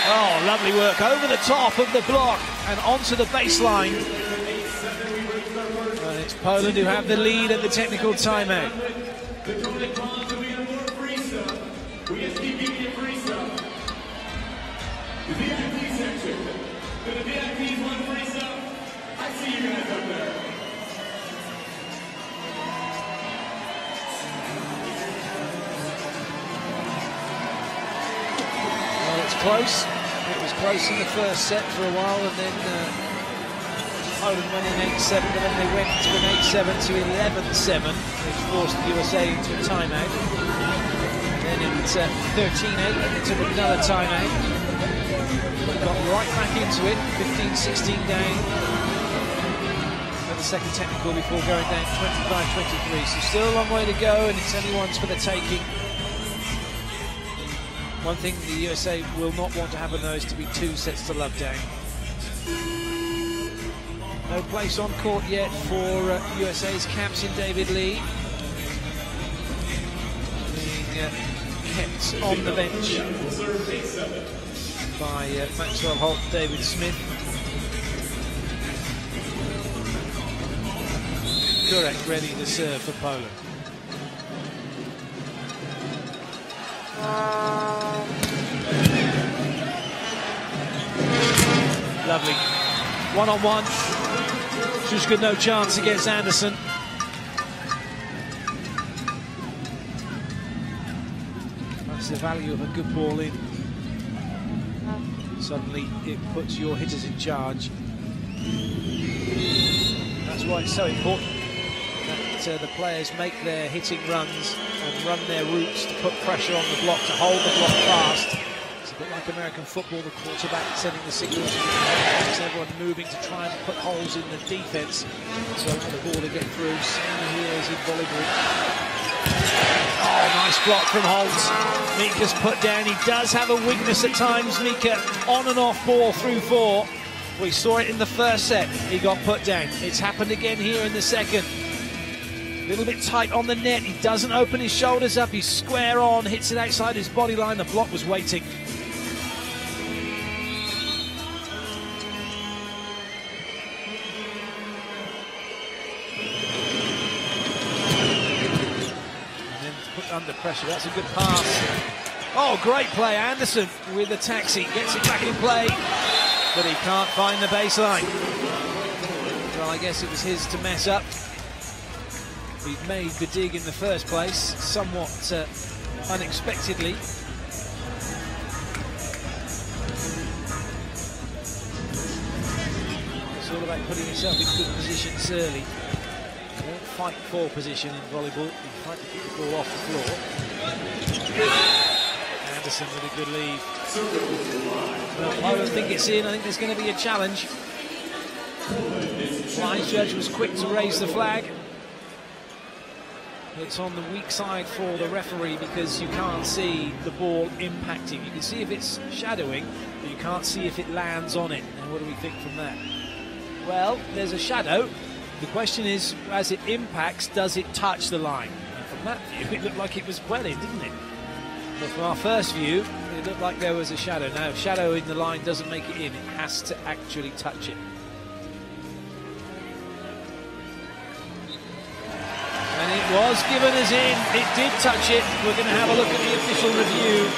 Oh, lovely work over the top of the block and onto the baseline. And it's Poland who have the lead at the technical timeout. Well, it's close. It was close in the first set for a while, and then Poland went in 8-7, but then they went to an 8-7 to 11-7, which forced the USA into a timeout. Then at 13-8, they took another timeout. Got right back into it, 15-16 down. And the second technical before going down 25-23. So still a long way to go, and it's only once for the taking. One thing the USA will not want to happen, though, is to be 2 sets to love down. No place on court yet for USA's captain David Lee. Being kept on the bench by Maxwell Holt and David Smith. Correct, ready to serve for Poland. Lovely. One-on-one. Shushka no chance against Anderson. That's the value of a good ball in. Suddenly it puts your hitters in charge. That's why it's so important that the players make their hitting runs and run their routes to put pressure on the block, to hold the block fast. It's a bit like American football, the quarterback sending the signals, everyone moving to try and put holes in the defense so for the ball to get through. Same here as in volleyball. Oh, nice block from Holt. Mika's put down. He does have a weakness at times, Mika, on and off ball through 4. We saw it in the first set. He got put down. It's happened again here in the second. A little bit tight on the net. He doesn't open his shoulders up. He's square on, hits it outside his body line. The block was waiting. Under pressure, that's a good pass. Oh, great play, Anderson with the taxi, gets it back in play, but he can't find the baseline. Well, I guess it was his to mess up. He made the dig in the first place, somewhat unexpectedly. It's all about putting yourself in good positions early. You don't fight for position in volleyball, you fight to keep the ball off the floor. Anderson with a good lead. Well, I don't think it's in, I think there's going to be a challenge. Line judge was quick to raise the flag. It's on the weak side for the referee because you can't see the ball impacting. You can see if it's shadowing, but you can't see if it lands on it. And what do we think from that? Well, there's a shadow. The question is, as it impacts, does it touch the line? And from that view, it looked like it was well in, didn't it? But from our first view, it looked like there was a shadow. Now, shadow in the line doesn't make it in. It has to actually touch it. And it was given as in. It did touch it. We're going to have a look at the official review.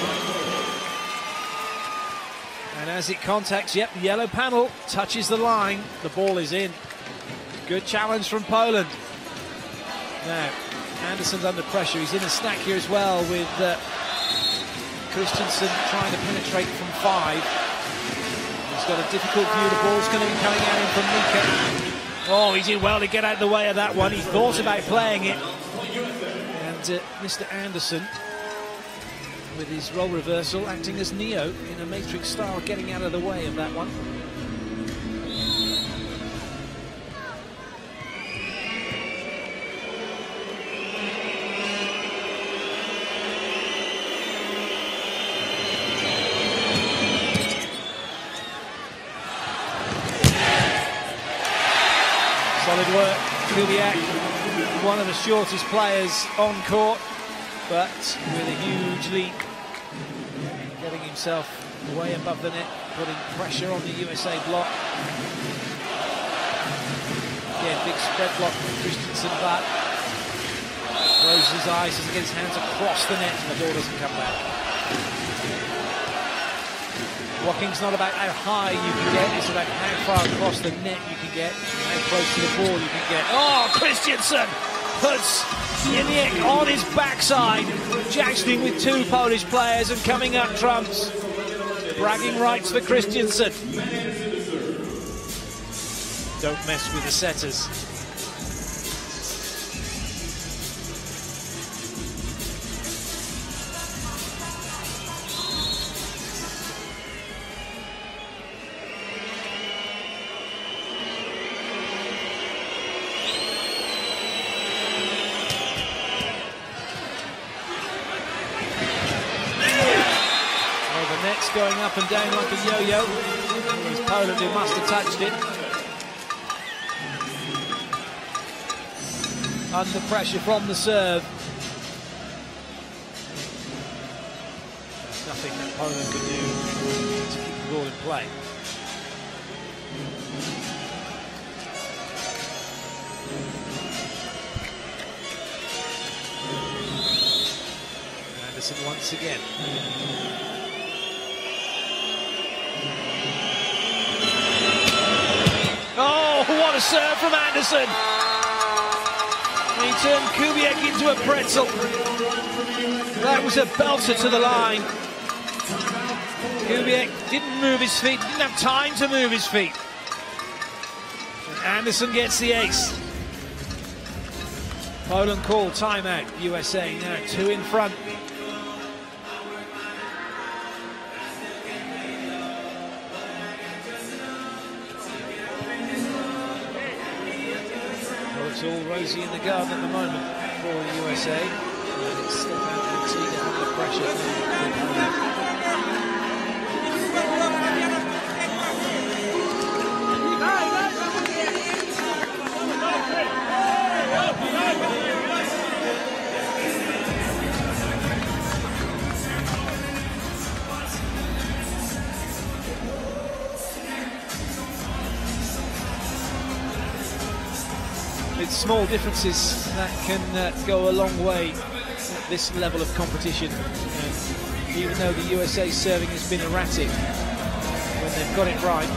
And as it contacts, yep, the yellow panel touches the line. The ball is in. Good challenge from Poland. Now, Anderson's under pressure. He's in a stack here as well with Christensen trying to penetrate from 5. He's got a difficult view. The ball's going to be coming at him from Mika. Oh, he did well to get out of the way of that one. He thought about playing it. And Mr. Anderson, with his role reversal, acting as Neo in a Matrix style, getting out of the way of that one. Solid work, Kubiak, one of the shortest players on court, but with a huge leap, getting himself way above the net, putting pressure on the USA block. Again, big spread block from Christensen, but closes his eyes as he gets his hands across the net and the ball doesn't come back. Blocking's not about how high you can get, it's about how far across the net you can get, how close to the ball you can get. Oh, Christensen puts Siatkówka on his backside, jousting with 2 Polish players and coming up trumps. Bragging rights for Christensen. Don't mess with the setters. Going up and down like a yo-yo. It was Poland who must have touched it. Under pressure from the serve. There's nothing that Poland could do to keep the ball in play. Anderson once again. Oh, what a serve from Anderson! He turned Kubiak into a pretzel. That was a belter to the line. Kubiak didn't move his feet, didn't have time to move his feet. And Anderson gets the ace. Poland call timeout. USA now 2 in front. It's all rosy in the garden at the moment for the USA. It's step out Antigua under pressure. It's small differences that can go a long way at this level of competition. Even though the USA serving has been erratic, when they've got it right,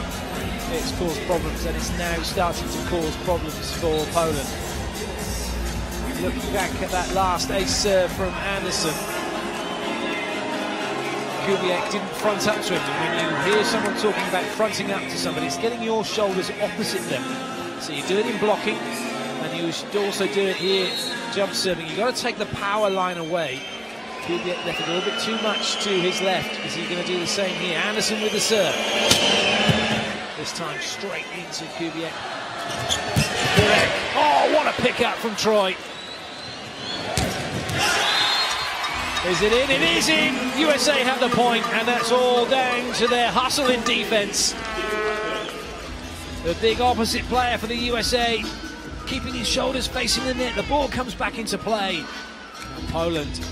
it's caused problems, and it's now starting to cause problems for Poland. Looking back at that last ace serve from Anderson, Kubiak didn't front up to him. And when you hear someone talking about fronting up to somebody, it's getting your shoulders opposite them. So you do it in blocking, and you should also do it here, jump serving. You've got to take the power line away. Kubiak left it a little bit too much to his left. Is he going to do the same here? Anderson with the serve. This time straight into Kubiak. Oh, what a pick up from Troy. Is it in? It is in. USA have the point, and that's all down to their hustle in defense. The big opposite player for the USA, keeping his shoulders facing the net. The ball comes back into play. And Poland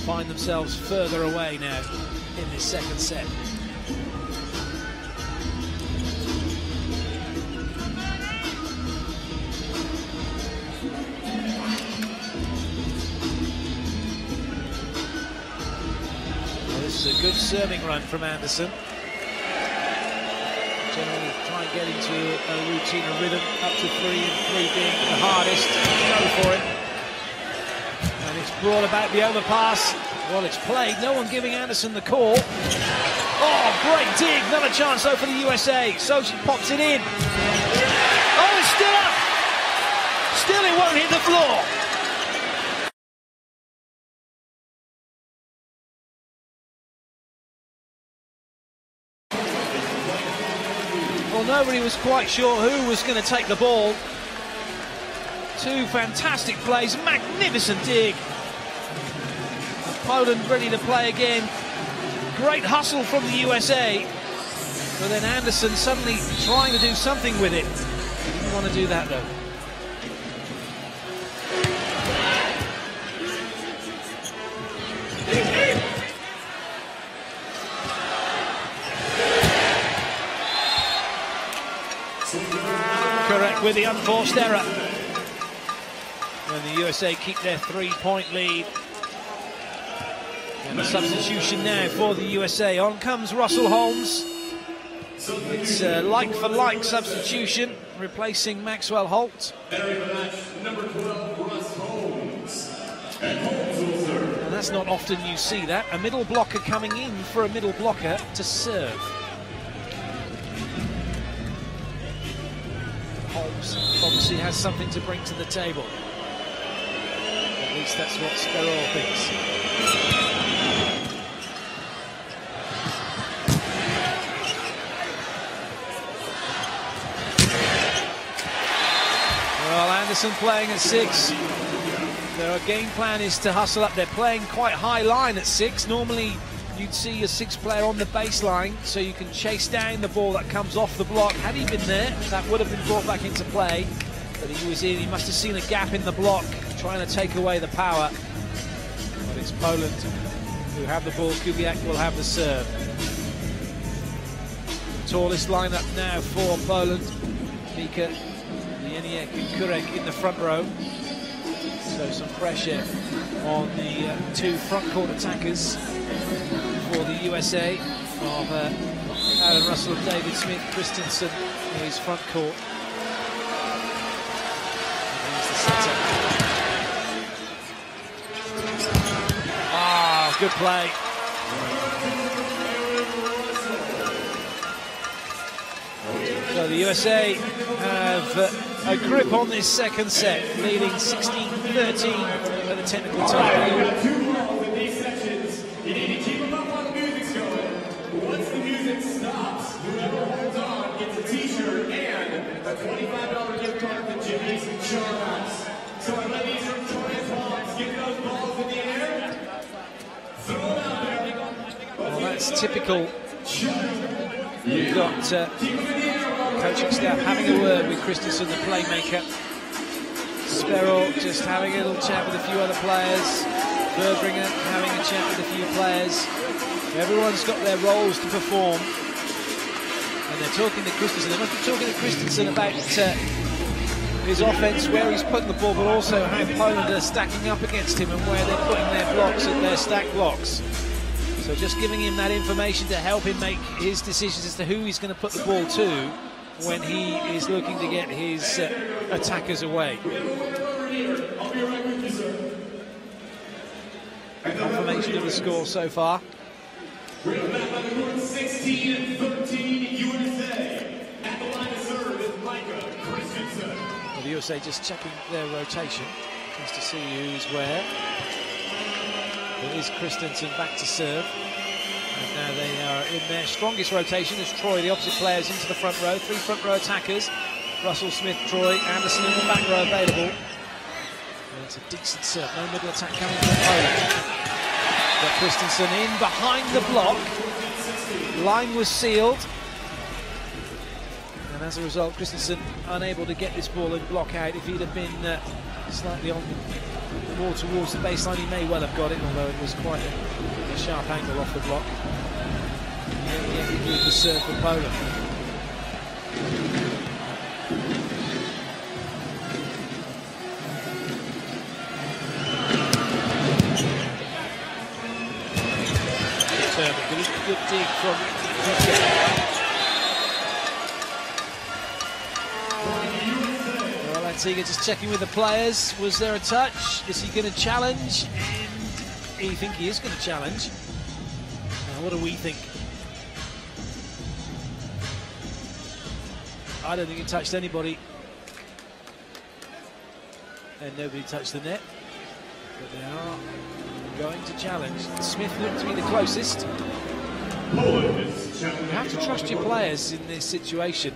find themselves further away now in this second set. Well, this is a good serving run from Anderson. Generally try and get into a routine, a rhythm, up to 3 and 3 being the hardest. Go for it. And it's brought about the overpass. Well, it's played. No one giving Anderson the call. Oh, great dig. Another chance though for the USA. So she pops it in. Oh, it's still up. Still it won't hit the floor. Well, nobody was quite sure who was going to take the ball. Two fantastic plays, magnificent dig. Poland ready to play again. Great hustle from the USA. But then Anderson suddenly trying to do something with it. He didn't want to do that though. Correct with the unforced error. When the USA keep their 3-point lead. And the substitution now for the USA. On comes Russell Holmes. It's a like-for-like substitution, replacing Maxwell Holt. Number 12, Russ Holmes. And Holmes will serve. And that's not often you see that. A middle blocker coming in for a middle blocker to serve. Hobbs obviously has something to bring to the table. At least that's what Sperol thinks. Well, Anderson playing at 6. Their game plan is to hustle up. They're playing quite high line at 6. Normally, you'd see a 6 player on the baseline so you can chase down the ball that comes off the block. Had he been there, that would have been brought back into play. But he was in. He must have seen a gap in the block, trying to take away the power. But it's Poland who have the ball. Kubiak will have the serve. The tallest lineup now for Poland. Mika, Lieniek and Kurek in the front row. So some pressure on the 2 front court attackers for the USA of Aaron Russell and David Smith. Christensen in his front court. And here's the setter. Ah, good play. So the USA have a grip on this second set, leading 16-13 at the technical time. You have 2 balls in these sections. You need to keep them up while the music's going. Once the music stops, whoever holds on gets a t-shirt and a $25 gift card to Jimmy's Char House. So our ladies from Troy's Hogs, get those balls in the air. Throw them out there. Well, that's typical. You've got coaching staff having a word with Christensen, the playmaker. Sperol just having a little chat with a few other players. Berbringer having a chat with a few players. Everyone's got their roles to perform. And they're talking to Christensen. They must be talking to Christensen about his offense, where he's putting the ball, but also how Poland are stacking up against him and where they're putting their blocks and their stack blocks. So just giving him that information to help him make his decisions as to who he's going to put the ball to when he is looking to get his attackers away. Confirmation of the score so far. We're back on the court, 16-13 USA. At the line of serve is Micah Christensen. Well, the USA just checking their rotation just to see who's where. It is Christensen back to serve. And now they are in their strongest rotation as Troy, the opposite players, into the front row. 3 front row attackers. Russell, Smith, Troy, Anderson in the back row available. And it's a decent serve. No middle attack coming from Poland. But Christensen in behind the block. Line was sealed. And as a result, Christensen unable to get this ball and block out. If he'd have been slightly on more towards the baseline, he may well have got it, although it was quite a sharp angle off the block. Yeah, he gave the serve for Poland. Good dig from well, Antigua just checking with the players. Was there a touch? Is he going to challenge? And you think he is going to challenge. What do we think? I don't think he touched anybody. And nobody touched the net. But they are going to challenge. Smith looked to be the closest. You have to trust your players in this situation.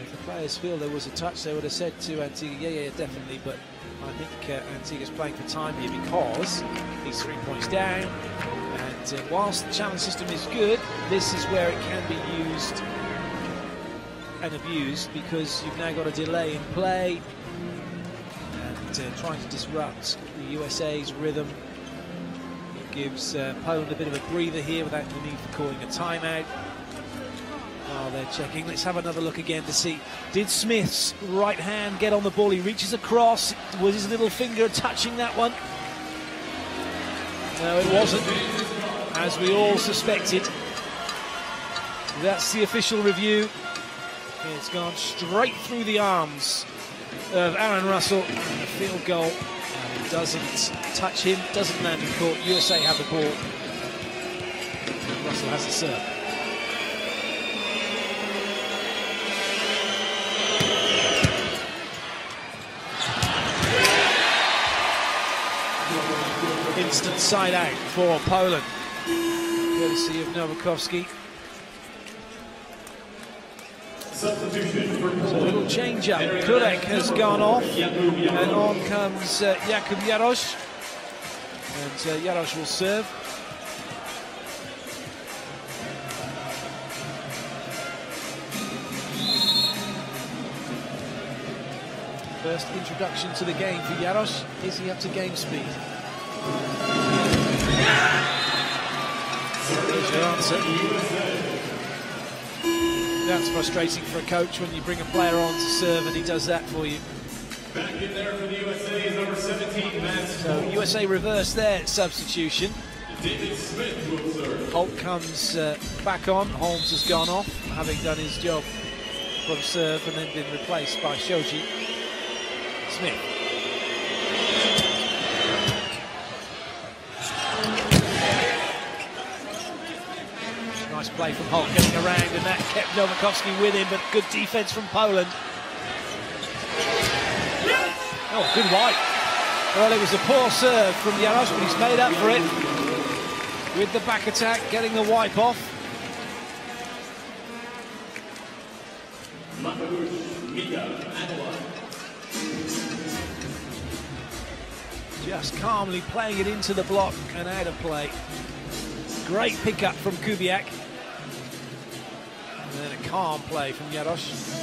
If the players feel there was a touch, they would have said to Antigua, yeah, definitely. But I think Antigua's playing for time here because he's 3 points down. And whilst the challenge system is good, this is where it can be used and abused, because you've now got a delay in play and trying to disrupt the USA's rhythm. It gives Poland a bit of a breather here without the need for calling a timeout. While they're checking, let's have another look again to see, did Smith's right hand get on the ball? He reaches across. Was his little finger touching that one? No, it wasn't, as we all suspected. That's the official review. It's gone straight through the arms of Aaron Russell, and a field goal. And it doesn't touch him, doesn't land in court. USA have the ball. And Russell has the serve. instant side out for Poland, courtesy of Nowakowski. Substitution for So a little change up. Kurek has gone off, and on comes Jakub Jarosz, and Jarosz will serve. First introduction to the game for Jarosz. Is he up to game speed? Here's your answer. That's frustrating for a coach when you bring a player on to serve and he does that for you. back in there for the USA is number 17, Matt. So USA reverse their substitution. David Smith will serve. Holt comes back on. Holmes has gone off, having done his job from serve and then been replaced by Shoji. Smith. Nice play from Holt getting around, and that kept Nowakowski with him, but good defence from Poland. Oh, good wipe. Well, it was a poor serve from Jarosz, but he's made up for it with the back attack, getting the wipe off. Just calmly playing it into the block and out of play. Great pickup from Kubiak. And then a calm play from Jarosz.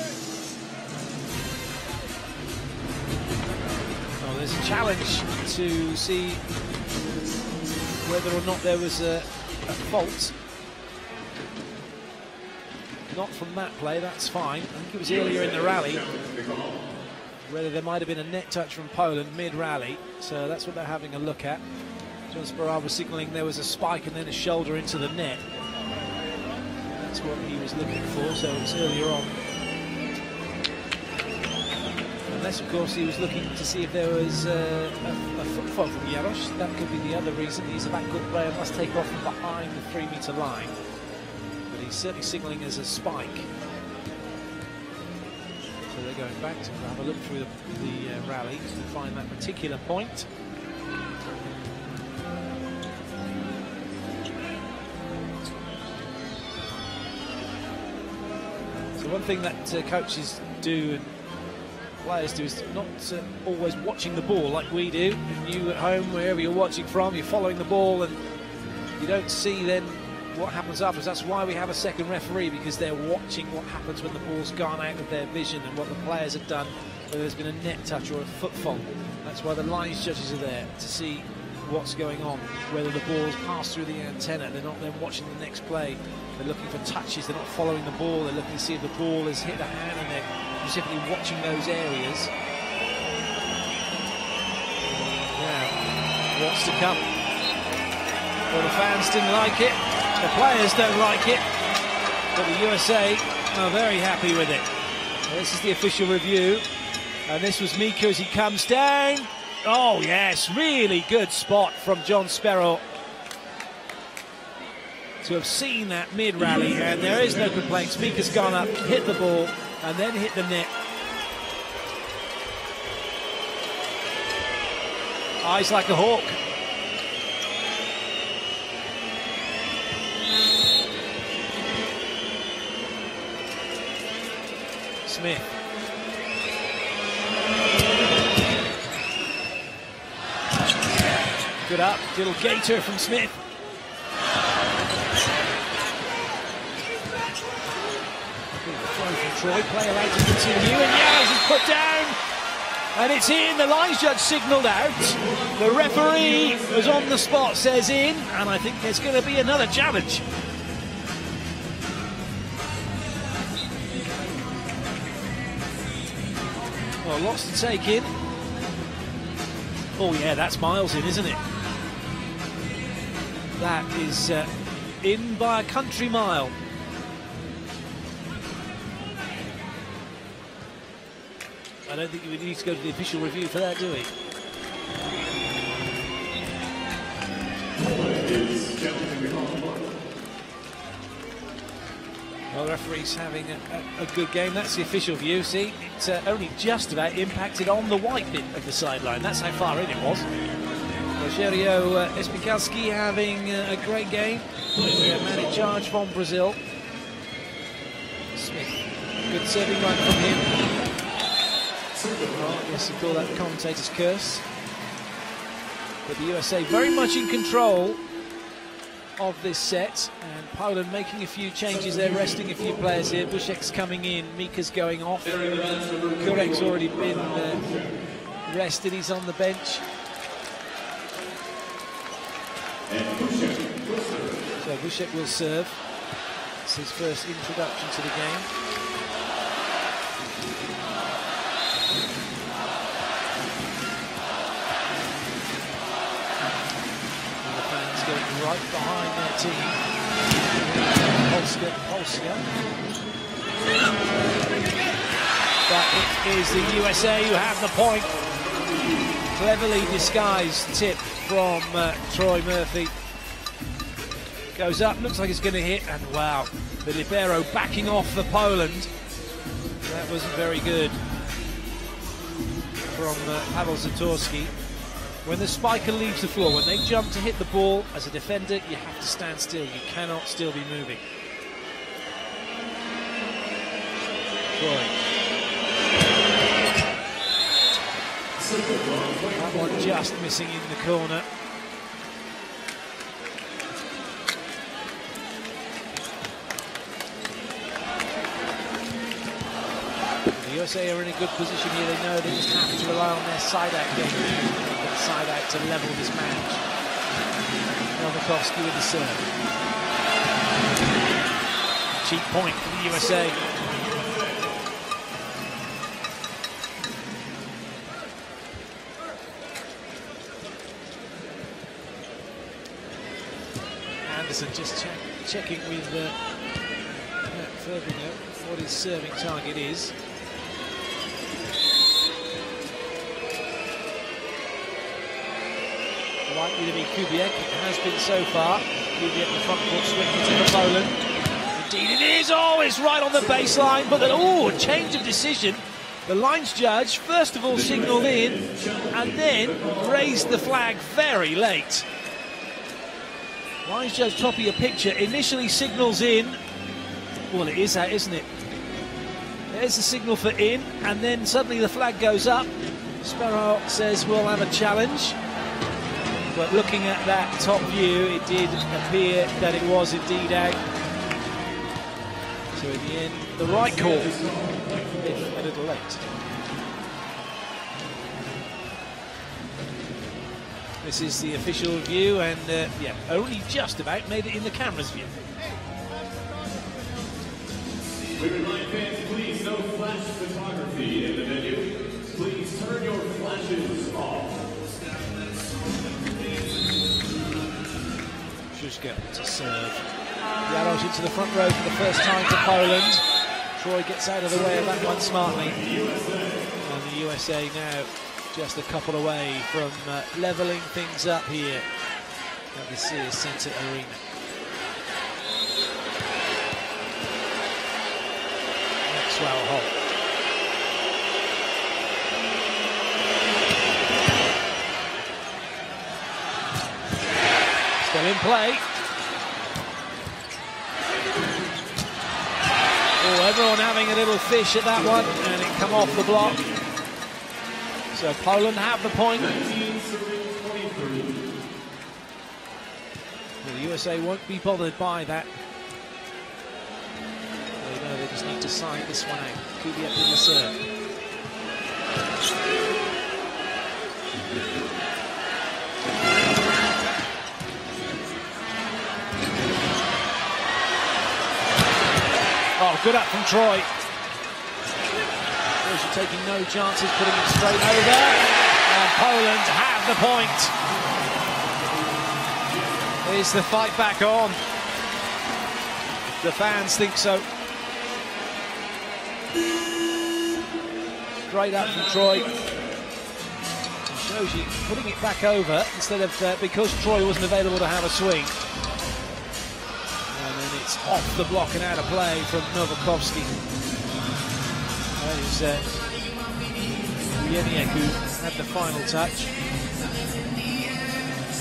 Oh, there's a challenge to see whether or not there was a fault. Not from that play, that's fine. I think it was earlier in the rally. Whether there might have been a net touch from Poland mid-rally. So that's what they're having a look at. John Sparrow was signalling there was a spike and then a shoulder into the net. That's what he was looking for, so it's earlier on. Unless, of course, he was looking to see if there was a foot fault from Jarosz. That could be the other reason. He's a back good player, must take off from behind the 3-metre line. But he's certainly signalling as a spike. So they're going back to have a look through the rally to find that particular point. So one thing that coaches do and players do is not always watching the ball like we do. And you at home, wherever you're watching from, you're following the ball and you don't see then what happens afterwards. That's why we have a second referee, because they're watching what happens when the ball's gone out of their vision and what the players have done, whether there's been a net touch or a foot fault. That's why the lines judges are there, to see what's going on, whether the ball's passed through the antenna. They're not then watching the next play. They're looking for touches. They're not following the ball. They're looking to see if the ball has hit the hand, and they're specifically watching those areas. Now, what's to come? Well, the fans didn't like it. The players don't like it, but the USA are very happy with it. This is the official review, and this was Mika as he comes down. Oh yes, really good spot from John Sparrow to have seen that mid-rally, and there is no complaints. Mika's gone up, hit the ball, and then hit the net. Eyes like a hawk. Smith. Good up, little gator from Smith. Throw from Troy, play allowed to continue, and Jarosz is put down, and it's in. The lines judge signalled out. The referee was on the spot, says in, and I think there's going to be another challenge. Well, lots to take in. Oh yeah, that's miles in, isn't it? That is in by a country mile. I don't think we need to go to the official review for that, do we? Well, the referee's having a good game. That's the official view. See, it's only just about impacted on the white bit of the sideline. That's how far in it was. Rogerio Espicalski having a great game. Man in charge from Brazil. Smith, good serving run from him. Oh, yes, you call that the commentator's curse. But the USA very much in control of this set, and Poland making a few changes. They're resting a few players here. Buszek's coming in, Mika's going off. Kurek's already been rested, he's on the bench. So Buszek will serve. It's his first introduction to the game. Going right behind their team. Polska. But it is the USA who have the point. Cleverly disguised tip from Troy Murphy. Goes up, looks like it's going to hit, and wow, the libero backing off for Poland. That wasn't very good from Paweł Zatorski. When the spiker leaves the floor, when they jump to hit the ball, as a defender, you have to stand still. You cannot still be moving. Troy. That one just missing in the corner. The USA are in a good position here. They know they just have to rely on their side-out game. Side-out to level this match. Novakovsky with the serve. Cheap point for the USA. Anderson just checking with Ferdinand what his serving target is. Likely to be Kubiak, it has been so far. Kubiak, the front foot swinging to the Poland. Indeed it is, oh, it's right on the baseline, but then, oh, a change of decision. The lines judge, first of all, signalled in, and then raised the flag very late. Lines judge, top of your picture, initially signals in. Well, it is that, isn't it? There's the signal for in, and then suddenly the flag goes up. Sparrow says we'll have a challenge. But looking at that top view, it did appear that it was indeed out. So in the end, the right call, if a little late. This is the official view, and yeah, only just about made it in the camera's view. We remind fans, please, no flash photography in the venue. Please turn your flashes off. Szuszka to serve. Jarosz into the front row for the first time for Poland. Troy gets out of the way of that one smartly. And the USA now just a couple away from levelling things up here at the Sears Centre Arena. Maxwell Holt. Still in play. Oh, everyone having a little fish at that one, and it come off the block. So Poland have the point. Well, the USA won't be bothered by that. They know they just need to side this one out. Kubiak in the serve. Oh, good up from Troy. Troy's taking no chances, putting it straight over. And Poland have the point. Is the fight back on? The fans think so. Straight up from Troy. It shows you putting it back over instead of because Troy wasn't available to have a swing. And then it's off the block and out of play from Novakovsky. That is Wieniek who had the final touch.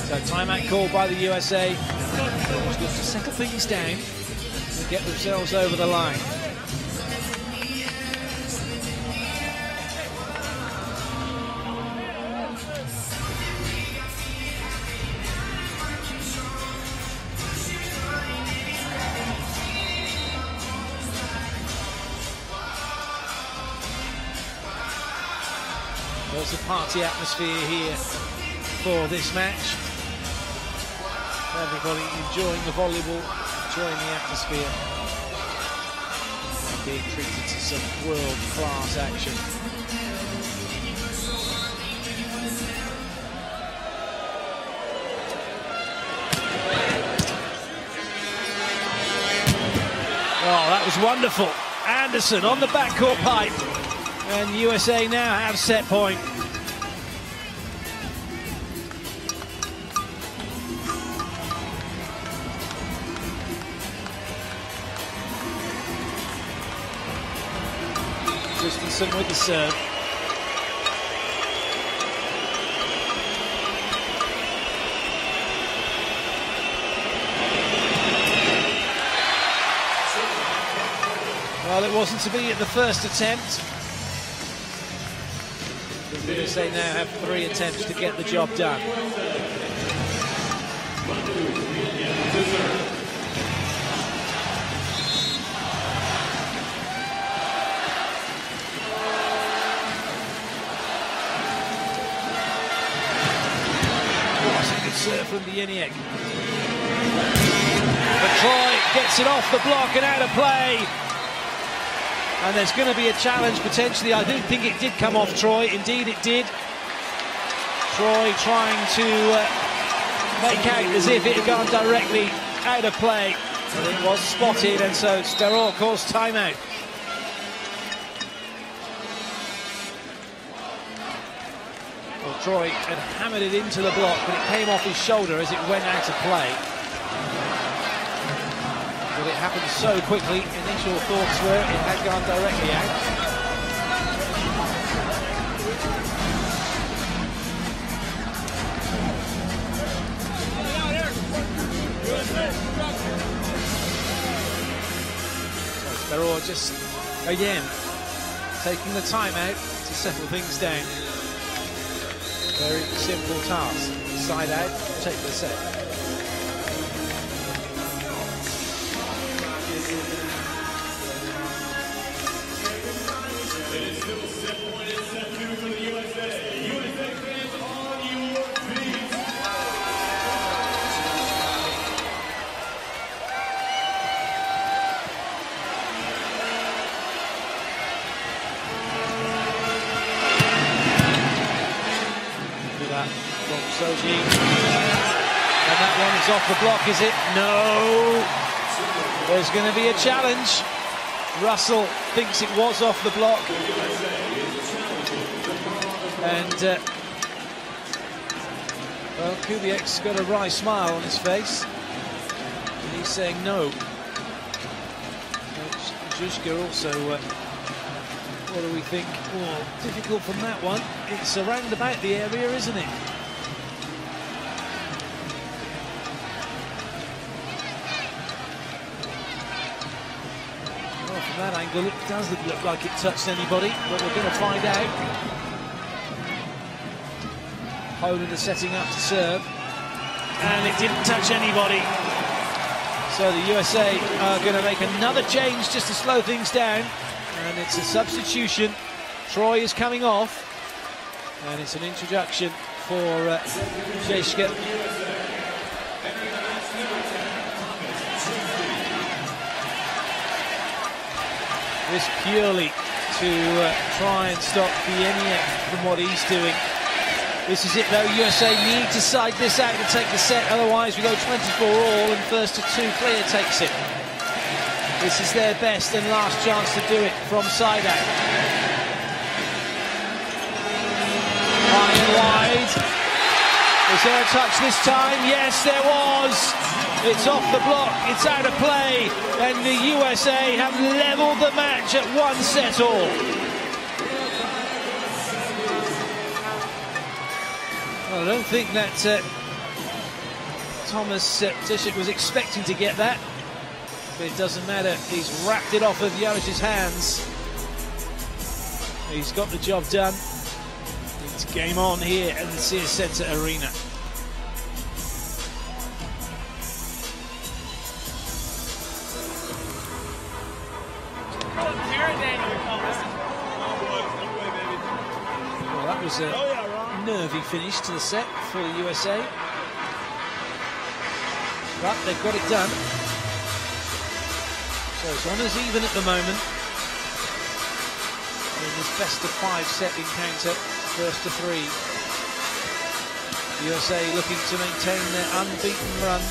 So timeout called by the USA. Just look to settle things down and get themselves over the line. There's a party atmosphere here for this match. Everybody enjoying the volleyball, enjoying the atmosphere, and being treated to some world-class action. Oh, that was wonderful. Anderson on the backcourt pipe. And USA now have set point. Christensen with the serve. Well, it wasn't to be at the first attempt. The USA now have 3 attempts to get the job done. Serve from Bieniek. But Troy gets it off the block and out of play. And there's going to be a challenge potentially. I do think it did come off Troy. Indeed it did. Troy trying to make out as if it had gone directly out of play. But it was spotted, and so Sparrow calls timeout. Well, Troy had hammered it into the block, but it came off his shoulder as it went out of play. But it happened so quickly, initial thoughts were it had gone directly out. So Sparrow just, again, taking the time out to settle things down. Very simple task. Side out, take the set. It is still set point and set 2 for the USA. USA fans on your feet. From Soji. And that one is off the block, is it? No. There's going to be a challenge. Russell thinks it was off the block. And, well, Kubiak's got a wry smile on his face. And he's saying no. Zuzka also, what do we think? Oh, difficult from that one. It's around about the area, isn't it? Well, from that angle, it doesn't look like it touched anybody, but we're going to find out. Poland are setting up to serve, and it didn't touch anybody. So the USA are going to make another change just to slow things down, and it's a substitution. Troy is coming off, and it's an introduction for Zuzka. This purely to try and stop Bieniek from what he's doing. This is it though, USA need to side this out to take the set, otherwise we go 24 all and first to 2 clear takes it. This is their best and last chance to do it from side out. High and wide. Is there a touch this time? Yes, there was. It's off the block, it's out of play, and the USA have levelled the match at 1 set all. Well, I don't think that Thomas Tuchek was expecting to get that, but it doesn't matter. He's wrapped it off of Jaric's hands. He's got the job done. It's game on here at the Sears Centre Arena. Well, that was a nervy finish to the set for the USA. But they've got it done. So it's on as even at the moment in this best-of-5 set encounter, first to 3. USA looking to maintain their unbeaten run.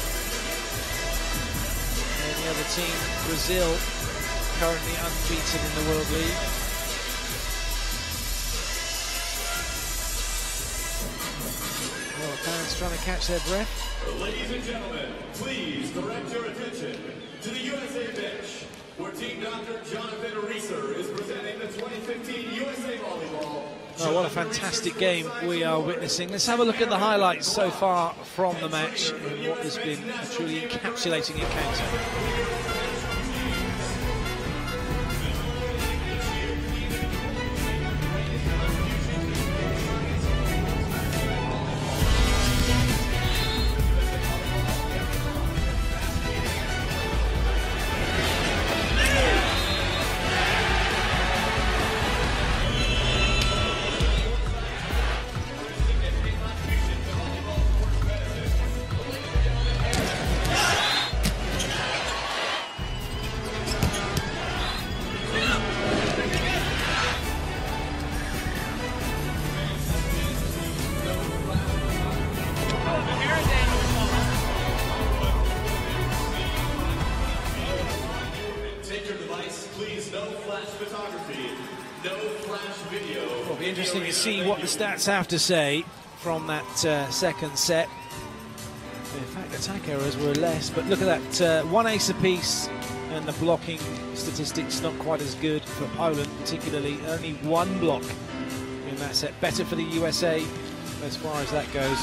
And the other team, Brazil, currently unbeaten in the World League. Well, fans trying to catch their breath. Ladies and gentlemen, please direct your attention to the USA bench, where Team Dr. Jonathan Reeser is presenting the 2015 USA Volleyball. Oh, what a fantastic game we are witnessing. Let's have a look at the highlights so far from the match and what has been a truly encapsulating encounter. It'll be interesting to see what the stats have to say from that second set. In fact, attack errors were less, but look at that, one ace apiece, and the blocking statistics not quite as good for Poland, particularly only one block in that set. Better for the USA as far as that goes.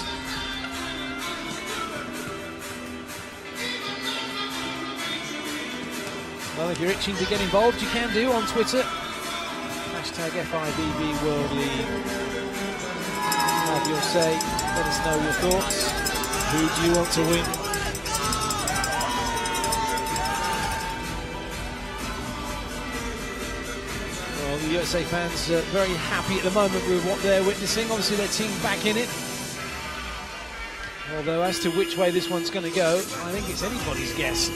Well, if you're itching to get involved, you can do on Twitter. Hashtag FIVB World League. Have your say. Let us know your thoughts. Who do you want to win? Well, the USA fans are very happy at the moment with what they're witnessing. Obviously, their team back in it. Although, as to which way this one's going to go, I think it's anybody's guess.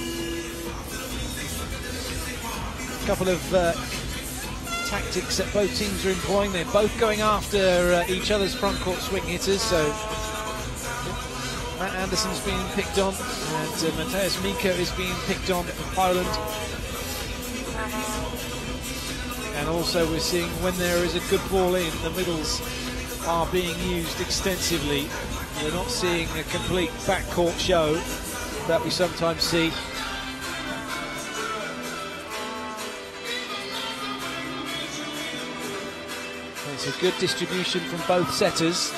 A couple of tactics that both teams are employing. They're both going after each other's front court swing hitters. So Matt Anderson's being picked on, and Mateusz Miko is being picked on for Poland. And also we're seeing when there is a good ball in, the middles are being used extensively. We're not seeing a complete backcourt show that we sometimes see. It's a good distribution from both setters,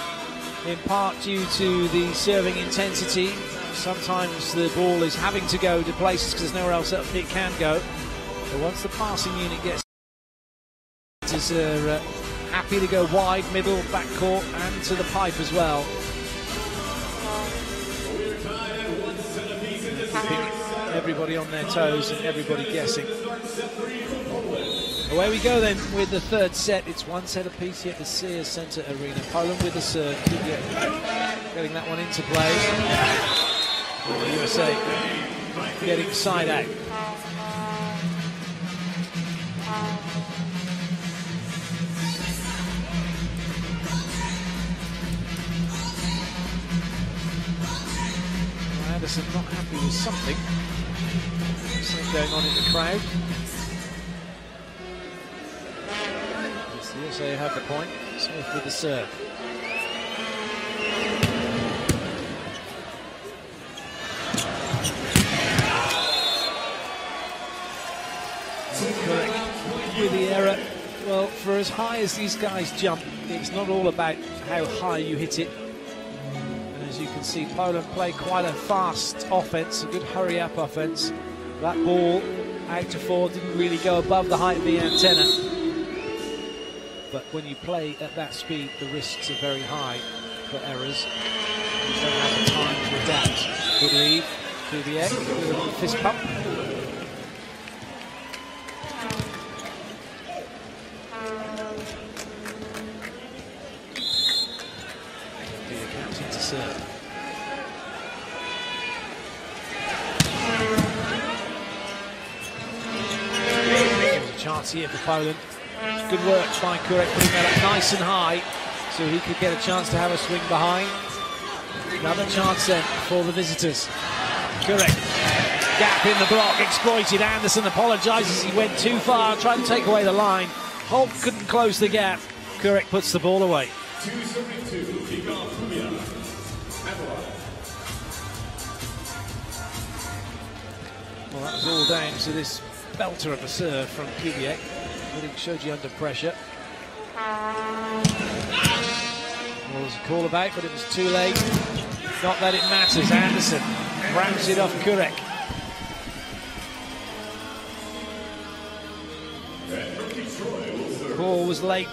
in part due to the serving intensity. Sometimes the ball is having to go to places because there's nowhere else that it can go. But once the passing unit gets, setters are happy to go wide, middle, backcourt, and to the pipe as well. Keeping everybody on their toes and everybody guessing. Away we go then with the third set. It's one set apiece here at the Sears Centre Arena. Poland with the serve, getting that one into play. And the USA getting side out. Anderson not happy with something going on in the crowd. The USA have the point. Smith with the serve. With the error. Well, for as high as these guys jump, it's not all about how high you hit it. And as you can can see Poland play quite a fast offense, a good hurry-up offense. That ball out to forward didn't really go above the height of the antenna. But when you play at that speed, the risks are very high for errors. You don't have the time to adapt. Good lead, Kubiak with a little fist pump. Attempting to serve. There's a chance here for Poland. Good work by Kurek, putting that up nice and high so he could get a chance to have a swing behind. Another chance then for the visitors. Kurek, gap in the block, exploited. Anderson apologises, he went too far, tried to take away the line. Holt couldn't close the gap. Kurek puts the ball away. Well, that was all down to this belter of a serve from Kubiak. Putting Shoji under pressure. Well, there's a call about, but it was too late. Not that it matters. Anderson ramps it off Kurek. Ball was late,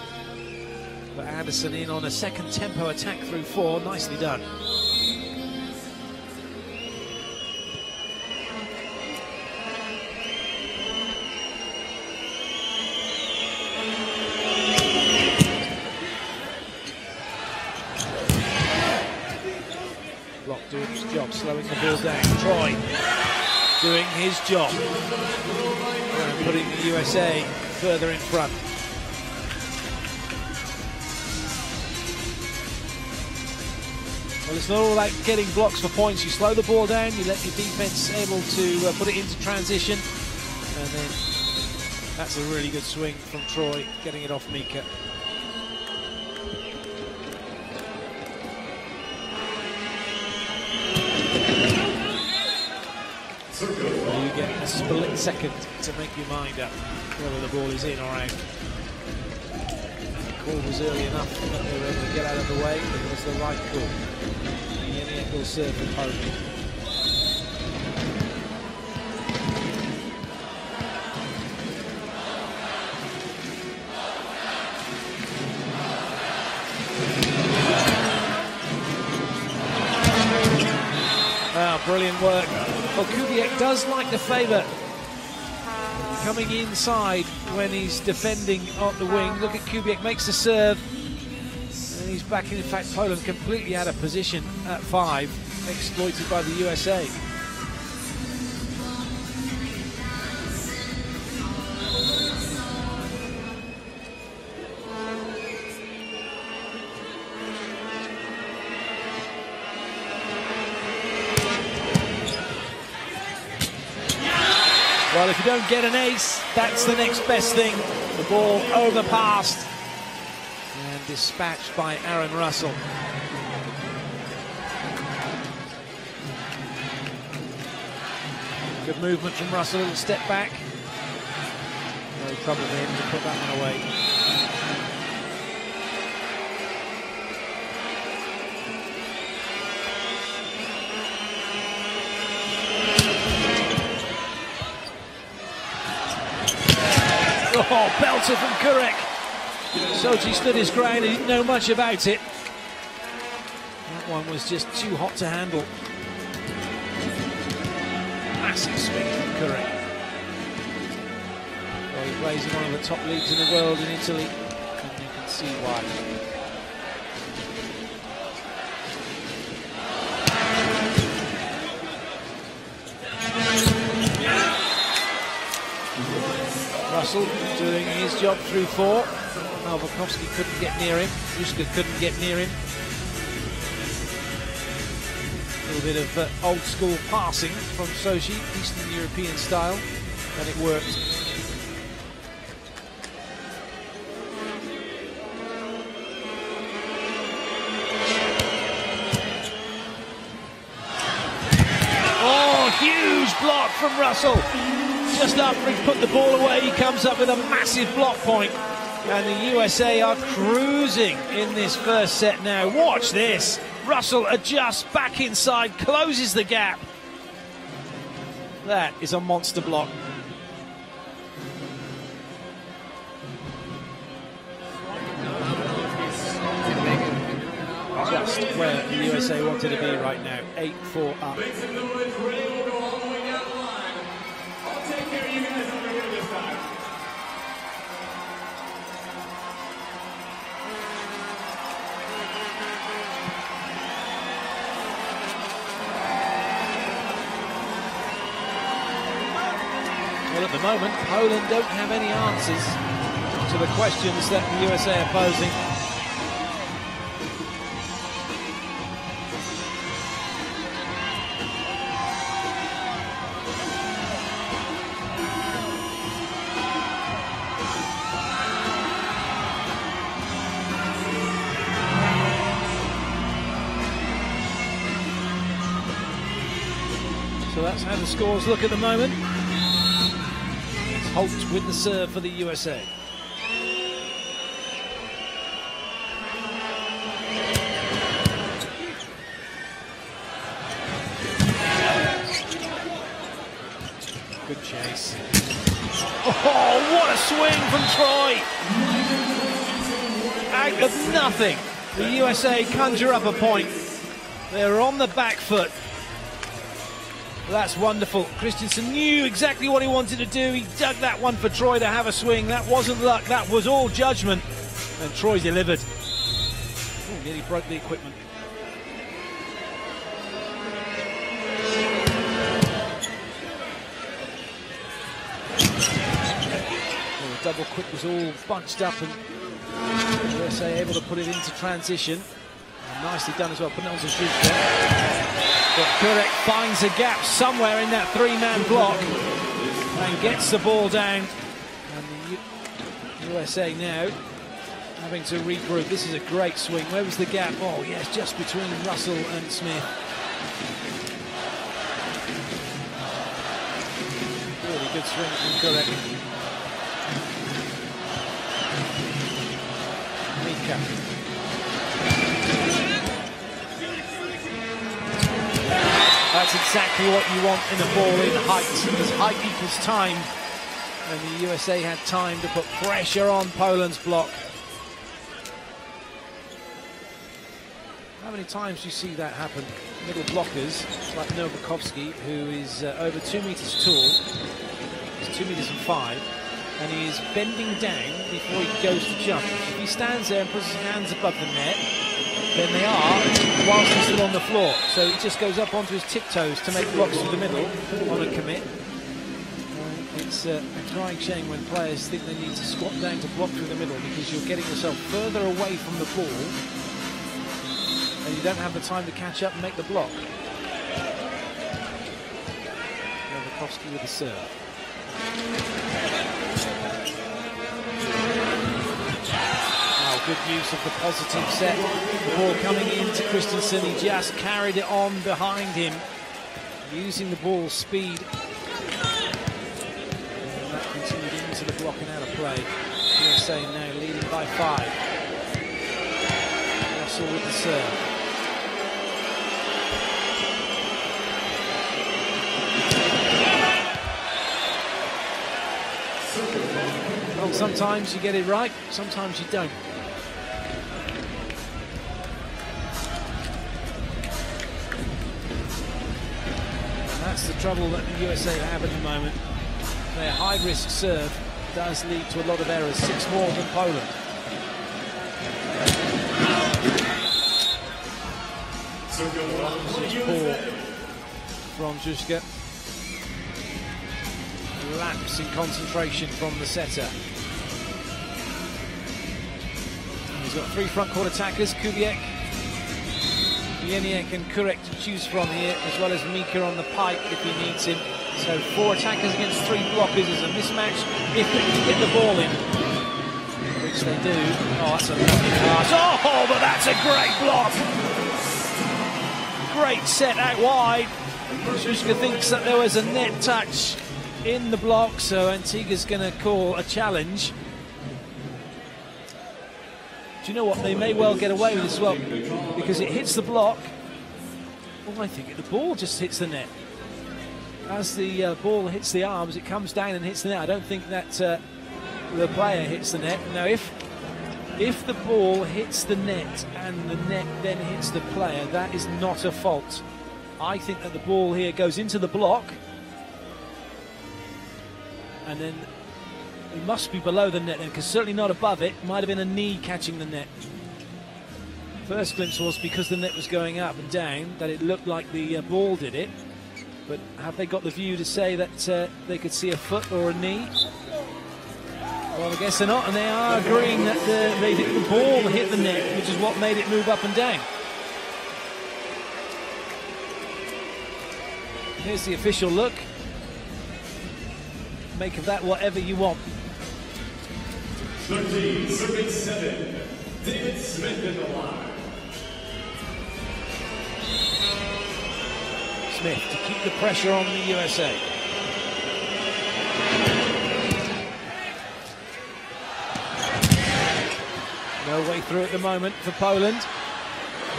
but Anderson in on a second tempo attack through 4. Nicely done. Block doing his job, slowing the ball down. Troy doing his job and putting the USA further in front. Well, it's not all about getting blocks for points. You slow the ball down, you let your defense able to put it into transition, and then that's a really good swing from Troy, getting it off Mika. You get a split second to make your mind up whether the ball is in or out. The call was early enough that they were able to get out of the way, but it was the right call. Yeniek will serve for Poland. Wow, brilliant work. Well, Kubiak does like the favour coming inside when he's defending on the wing. Look at Kubiak, makes the serve, and he's back in. In fact, Poland completely out of position at 5, exploited by the USA. Well, if you don't get an ace, that's the next best thing. The ball overpassed and dispatched by Aaron Russell. Good movement from Russell, a little step back. No trouble for him to put that one away. Oh, belter from Kurek. Sochi stood his ground, he didn't know much about it. That one was just too hot to handle. Massive swing from Kurek. Well, he plays in one of the top leagues in the world in Italy, and you can see why. Russell doing his job through 4. Malvakovsky couldn't get near him. Juska couldn't get near him. A little bit of old school passing from Sochi, Eastern European style, and it worked. Oh, huge block from Russell. Just after he put the ball away, he comes up with a massive block point, and the USA are cruising in this first set now. Watch this. Russell adjusts back inside, closes the gap. That is a monster block. Just where the USA wanted to be right now. 8-4 up. Make some noise. Ray will go all the way down the line. I'll take care of you guys over here this time. Well, at the moment, Poland don't have any answers to the questions that the USA are posing. So that's how the scores look at the moment. It's Holt with the serve for the USA. Good chase. Oh, what a swing from Troy! Out of nothing, the USA conjure up a point. They're on the back foot. That's wonderful. Christensen knew exactly what he wanted to do. He dug that one for Troy to have a swing. That wasn't luck, that was all judgment. And Troy delivered. Oh, nearly broke the equipment. Oh, the double quick was all bunched up and USA able to put it into transition. And nicely done as well, putting it onto Zuzka. But Kurek finds a gap somewhere in that three-man block and gets the ball down. And the USA now having to regroup. This is a great swing. Where was the gap? Oh, yes, just between Russell and Smith. Really good swing from Kurek. Mika. That's exactly what you want in a ball in height, because height equals time. And the USA had time to put pressure on Poland's block. How many times do you see that happen? Middle blockers, like Novakovsky, who is over 2 meters tall. He's 2 meters and 5. And he is bending down before he goes to jump. If he stands there and puts his hands above the net, then they are, whilst he's still on the floor. So he just goes up onto his tiptoes to make blocks through the middle on a commit. It's a crying shame when players think they need to squat down to block through the middle, because you're getting yourself further away from the ball and you don't have the time to catch up and make the block. Novakovsky with the serve. Good use of the positive set. The ball coming into Christensen. He just carried it on behind him, using the ball's speed. And that continued into the block and out of play. USA now leading by 5. Russell with the serve. Well, sometimes you get it right, sometimes you don't. That's the trouble that the USA have at the moment. Their high-risk serve does lead to a lot of errors, 6 more than Poland. Just poor from Zuzka. Lapse in concentration from the setter. He's got 3 front court attackers, Kubiak, Jeniek and Kurek to choose from here, as well as Mika on the pipe if he needs him. So 4 attackers against 3 blockers is a mismatch if they can get the ball in, which they do. Oh, that's a lovely pass. Oh, but that's a great block. Great set out wide. Zuzka thinks that there was a net touch in the block, so Antigua's going to call a challenge. you know what? They may well get away with this as well, because it hits the block. Well, I think the ball just hits the net. As the ball hits the arms, it comes down and hits the net. I don't think that the player hits the net. Now, if the ball hits the net and the net then hits the player, that is not a fault. I think that the ball here goes into the block, and then it must be below the net then, because certainly not above it. Might have been a knee catching the net. First glimpse was because the net was going up and down that it looked like the ball did it. But have they got the view to say that they could see a foot or a knee? Well, I guess they're not, and they are agreeing that the ball hit the net, which is what made it move up and down. Here's the official look. Make of that whatever you want. 13, serving 7, David Smith in the line. Smith to keep the pressure on the USA. No way through at the moment for Poland.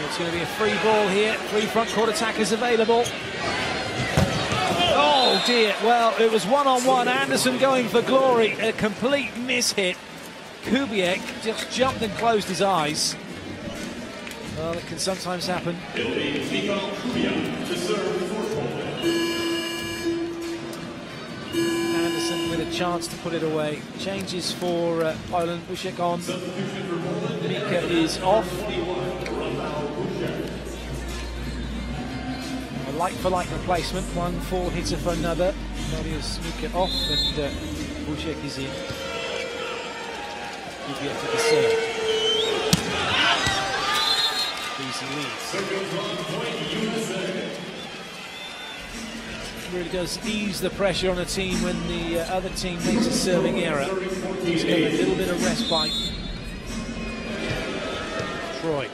It's going to be a free ball here. 3 front court attackers available. Oh dear, well, it was one-on-one. Anderson going for glory. A complete mishit. Kubiak just jumped and closed his eyes. Well, it can sometimes happen. It'll be Miko Kubiak to serve for Poland. Anderson with a chance to put it away. Changes for Poland. Busiek on. Mika is off. A like-for-like replacement. One full hitter for another. Mariusz Mika off and Busiek is in. Kubiak to the serve. Easy lead. Really does ease the pressure on a team when the other team makes a serving error. He's got a little bit of respite. Troy.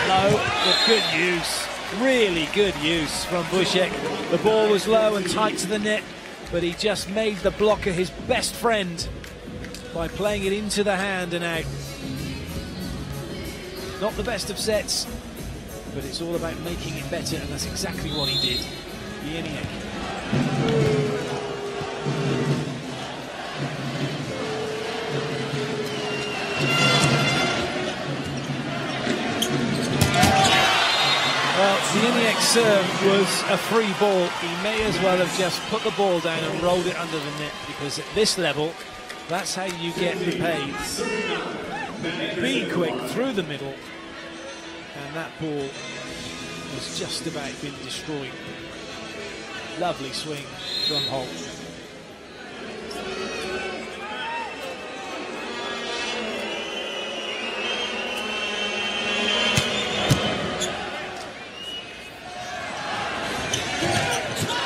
Low, but good use. Really good use from Busiek. The ball was low and tight to the net, but he just made the blocker his best friend by playing it into the hand and out. Not the best of sets, but it's all about making it better, and that's exactly what he did. Janiak. Well, Janiak's serve was a free ball. He may as well have just put the ball down and rolled it under the net, because at this level, that's how you get repaid. Be quick through the middle, and that ball has just about been destroyed. Lovely swing from Holt.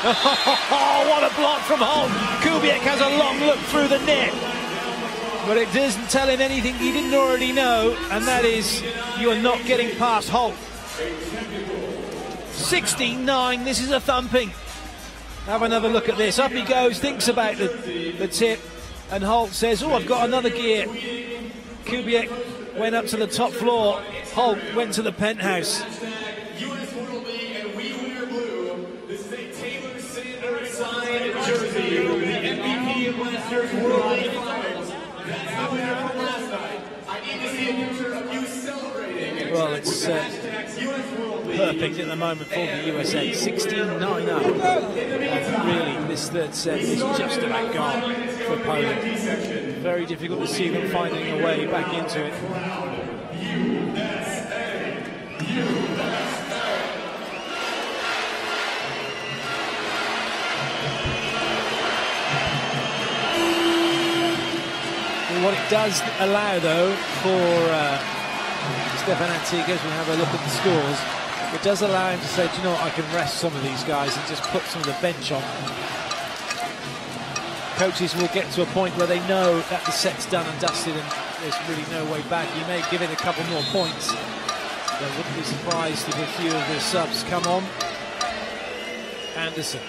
Oh, what a block from Holt. Kubiak has a long look through the net, but it doesn't tell him anything he didn't already know, and that is you are not getting past Holt. 16-9, this is a thumping. Have another look at this. Up he goes, thinks about the tip, and Holt says, oh, I've got another gear. Kubiak went up to the top floor. Holt went to the penthouse. Jersey, the MVP of last year's World League Finals. That's the winner from last night. I need to see a picture of you celebrating. Well, it's perfect at the moment for the USA. 16-9 up. Really, this third set is just about gone for Poland. Very difficult to see them finding a way back into it. What it does allow, though, for Stefan Antigas, we'll have a look at the scores, it does allow him to say, do you know what, I can rest some of these guys and just put some of the bench on. Coaches will get to a point where they know that the set's done and dusted and there's really no way back. You may give it a couple more points. I wouldn't be surprised if a few of the subs come on. Anderson.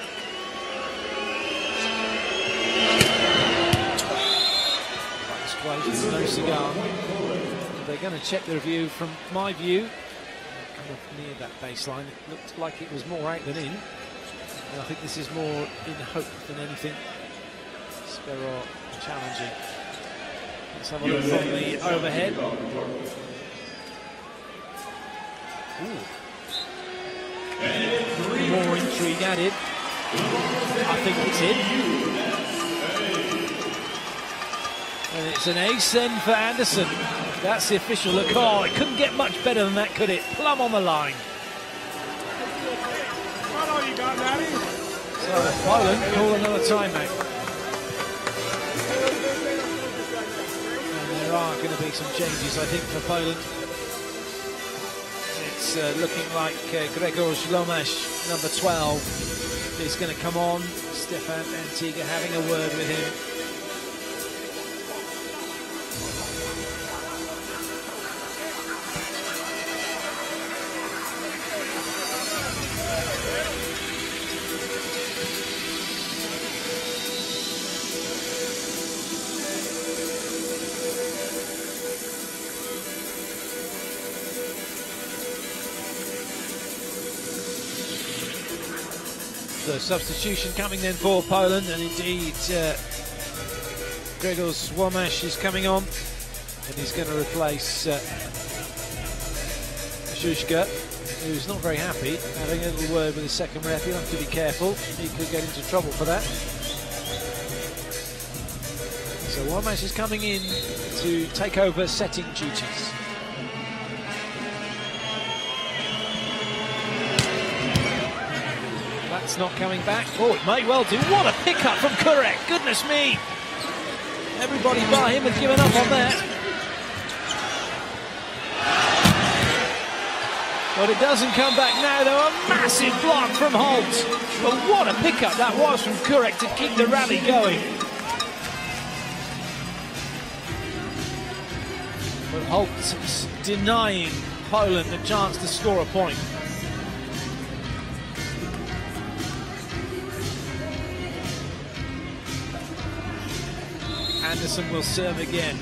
Explosions, no cigar. They're going to check the review. From my view, kind of near that baseline, it looked like it was more out than in. And I think this is more in hope than anything. Sparrow challenging. Let's have a look from the overhead. Ooh. More intrigue added. I think it's in. And it's an ace then for Anderson. That's the official look. Oh, it couldn't get much better than that, could it? Plumb on the line. So Poland call another timeout. And there are going to be some changes, I think, for Poland. It's looking like Grzegorz Lomasz, number 12, is going to come on. Stefan Antiga having a word with him. The substitution coming then for Poland, and indeed Grzegorz Lomasz is coming on, and he's going to replace Szuszka, who's not very happy, having a little word with his second ref. He'll have to be careful, he could get into trouble for that. So Lomasz is coming in to take over setting duties. It's not coming back. Oh, it may well do. What a pickup from Kurek. Goodness me. Everybody by him has given up on that. But it doesn't come back now, though. A massive block from Holt. But what a pickup that was from Kurek to keep the rally going. But Holt denying Poland a chance to score a point. Anderson will serve again.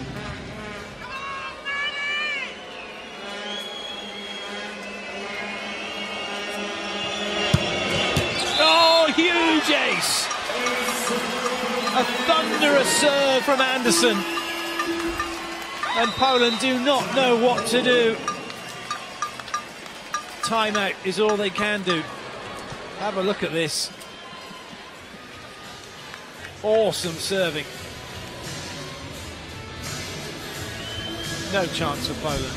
Oh, huge ace! A thunderous serve from Anderson. And Poland do not know what to do. Timeout is all they can do. Have a look at this. Awesome serving. No chance for Poland.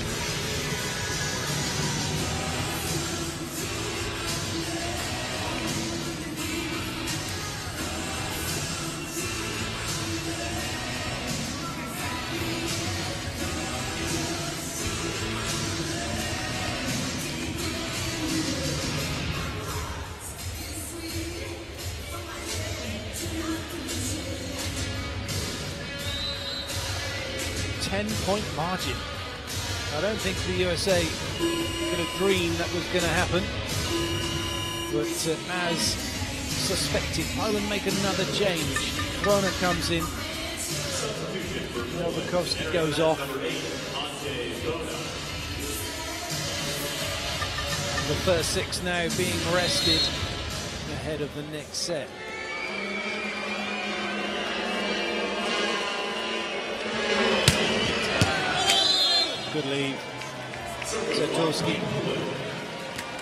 Ten-point margin. I don't think the USA could have dreamed that was going to happen. But as suspected, Poland make another change. Krona comes in. Nowakowski goes off. And the first six now being rested ahead of the next set. Good lead. Siatkówka.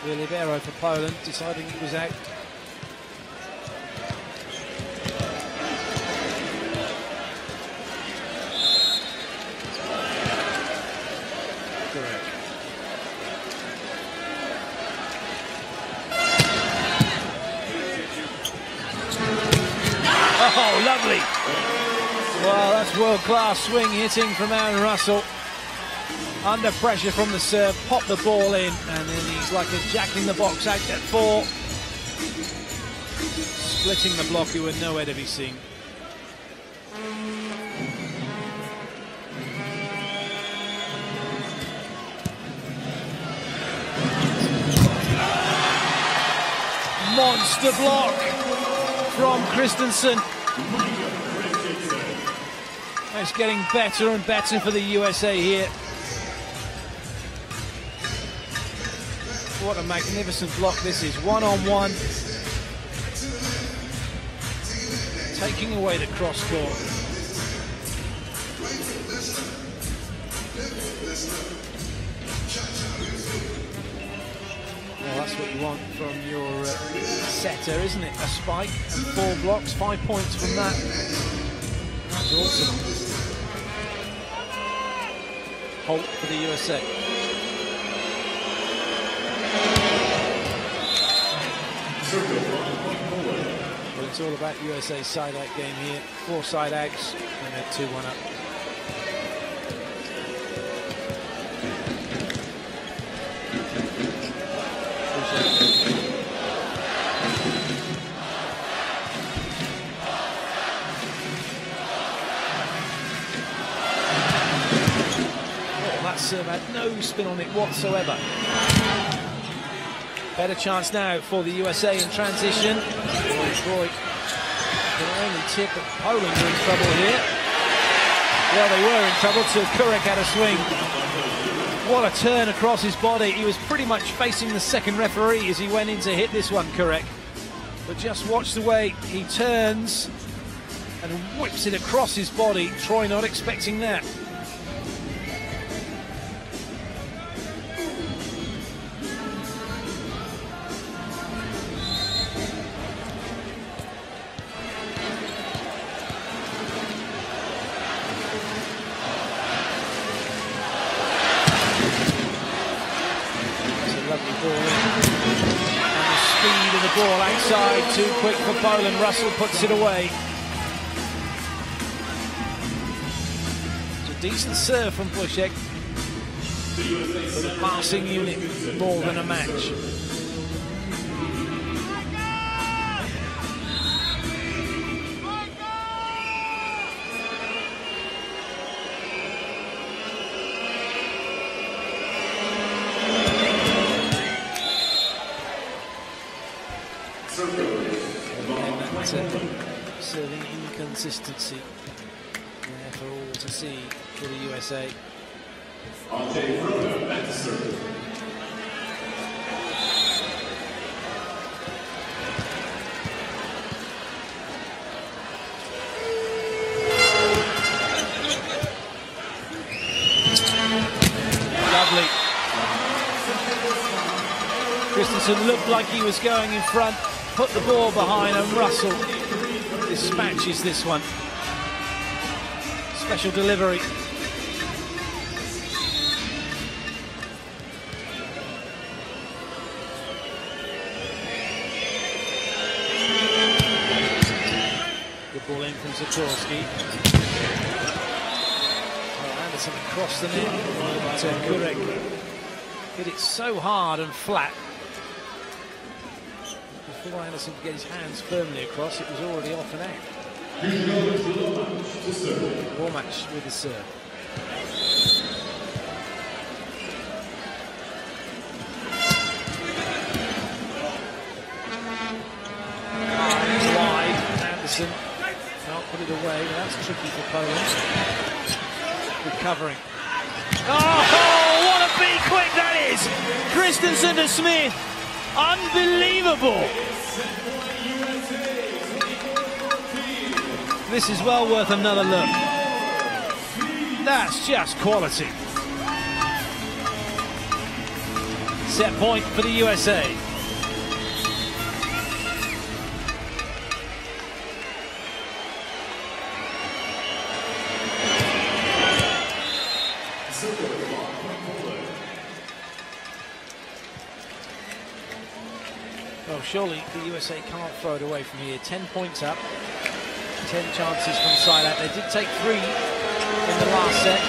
The libero for Poland, deciding it was out. Correct. Oh, lovely. Well, that's world-class swing hitting from Aaron Russell. Under pressure from the serve, popped the ball in, and then he's like a jack-in-the-box out at 4. Splitting the block, who were nowhere to be seen. monster block from Christensen. It's getting better and better for the USA here. What a magnificent block this is. One-on-one. Taking away the cross court. Well, that's what you want from your setter, isn't it? A spike and 4 blocks, 5 points from that. That's awesome. Holt for the USA. Well, it's all about USA's side-out game here. 4 side-outs, and they're 2-1 up. That serve had no spin on it whatsoever. Better chance now for the USA in transition. Detroit can only tip, but Poland were in trouble here. Well, they were in trouble till Kurek had a swing. What a turn across his body. He was pretty much facing the second referee as he went in to hit this one, Kurek. But just watch the way he turns and whips it across his body. Troy not expecting that. Ball outside, too quick for Poland. Russell puts it away. It's a decent serve from Bushek, but a passing unit more than a match. Serving inconsistency there for all to see for the USA. Lovely. Christensen looked like he was going in front, put the ball behind, and Russell dispatches this one. Special delivery. Good ball in from Siatkówka. Oh, Anderson across the net. But Kurek hit it so hard and flat. Before Anderson could get his hands firmly across, it was already off and out. War match with the serve. Wide, Anderson can't put it away, but that's tricky for Poland. Recovering. Oh, what a big quick that is! Christensen to Smith. Unbelievable! This is well worth another look. That's just quality. Set point for the USA. Well, surely the USA can't throw it away from here. 10 points up, 10 chances from side out. They did take 3 in the last set.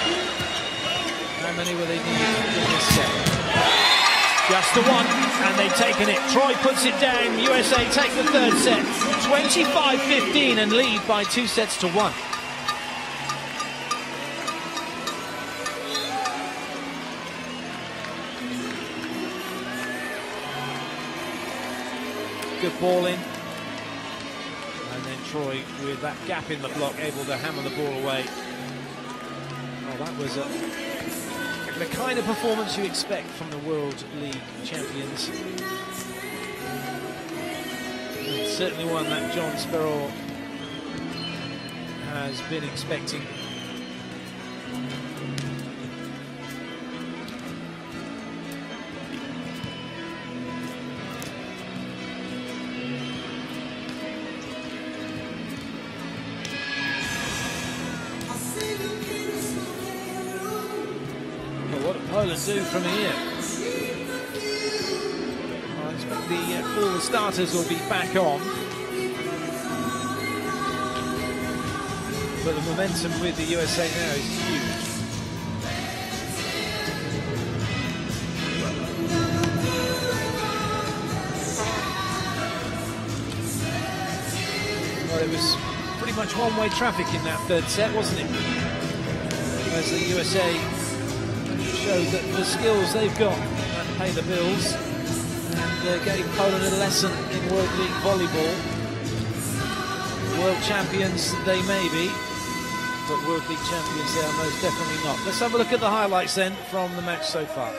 How many were they needed in this set? Just the one, and they've taken it. Troy puts it down. USA take the third set. 25-15 and lead by 2 sets to 1. good ball in. And then Troy, with that gap in the block, able to hammer the ball away. Oh, that was the kind of performance you expect from the World League champions. And certainly one that John Sparrow has been expecting. Poland do from here. I expect all the starters will be back on, but the momentum with the USA now is huge. Well, it was pretty much one-way traffic in that third set, wasn't it? As the USA showed that the skills they've got pay the bills, and gave Poland a lesson in World League volleyball. World champions they may be, but World League champions they are most definitely not. Let's have a look at the highlights then from the match so far.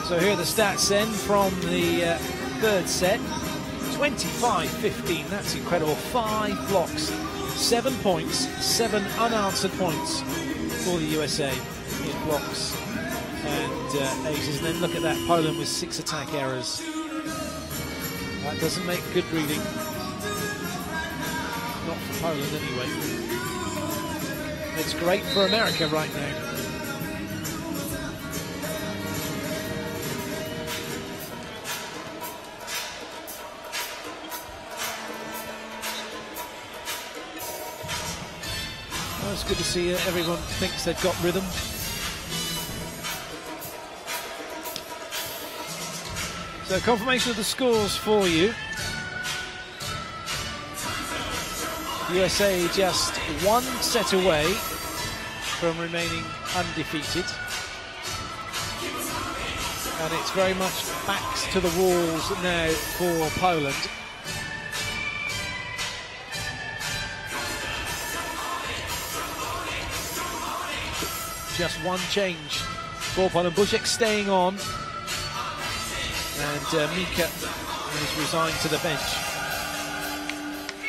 So here are the stats then from the third set. 25-15, that's incredible. 5 blocks, 7 points, 7 unanswered points for the USA in blocks and aces. And then look at that, Poland with 6 attack errors. That doesn't make good reading. Not for Poland anyway. It's great for America right now. It's good to see everyone thinks they've got rhythm. So confirmation of the scores for you. USA just 1 set away from remaining undefeated. And it's very much backs to the walls now for Poland. Just 1 change for Poland. Busiek staying on, and Mika is resigned to the bench.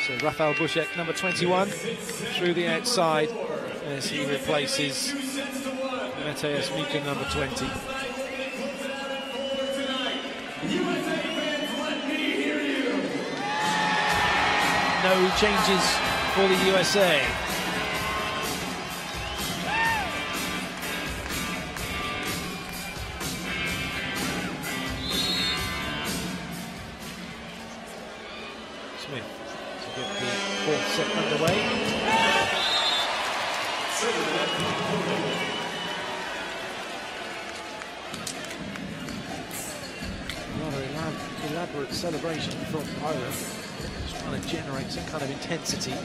So Rafał Busiek, number 21, through the outside as he replaces Mateusz Mika, number 20. No changes for the USA. Set underway. Rather elaborate celebration from Poland. Just trying to generate some kind of intensity.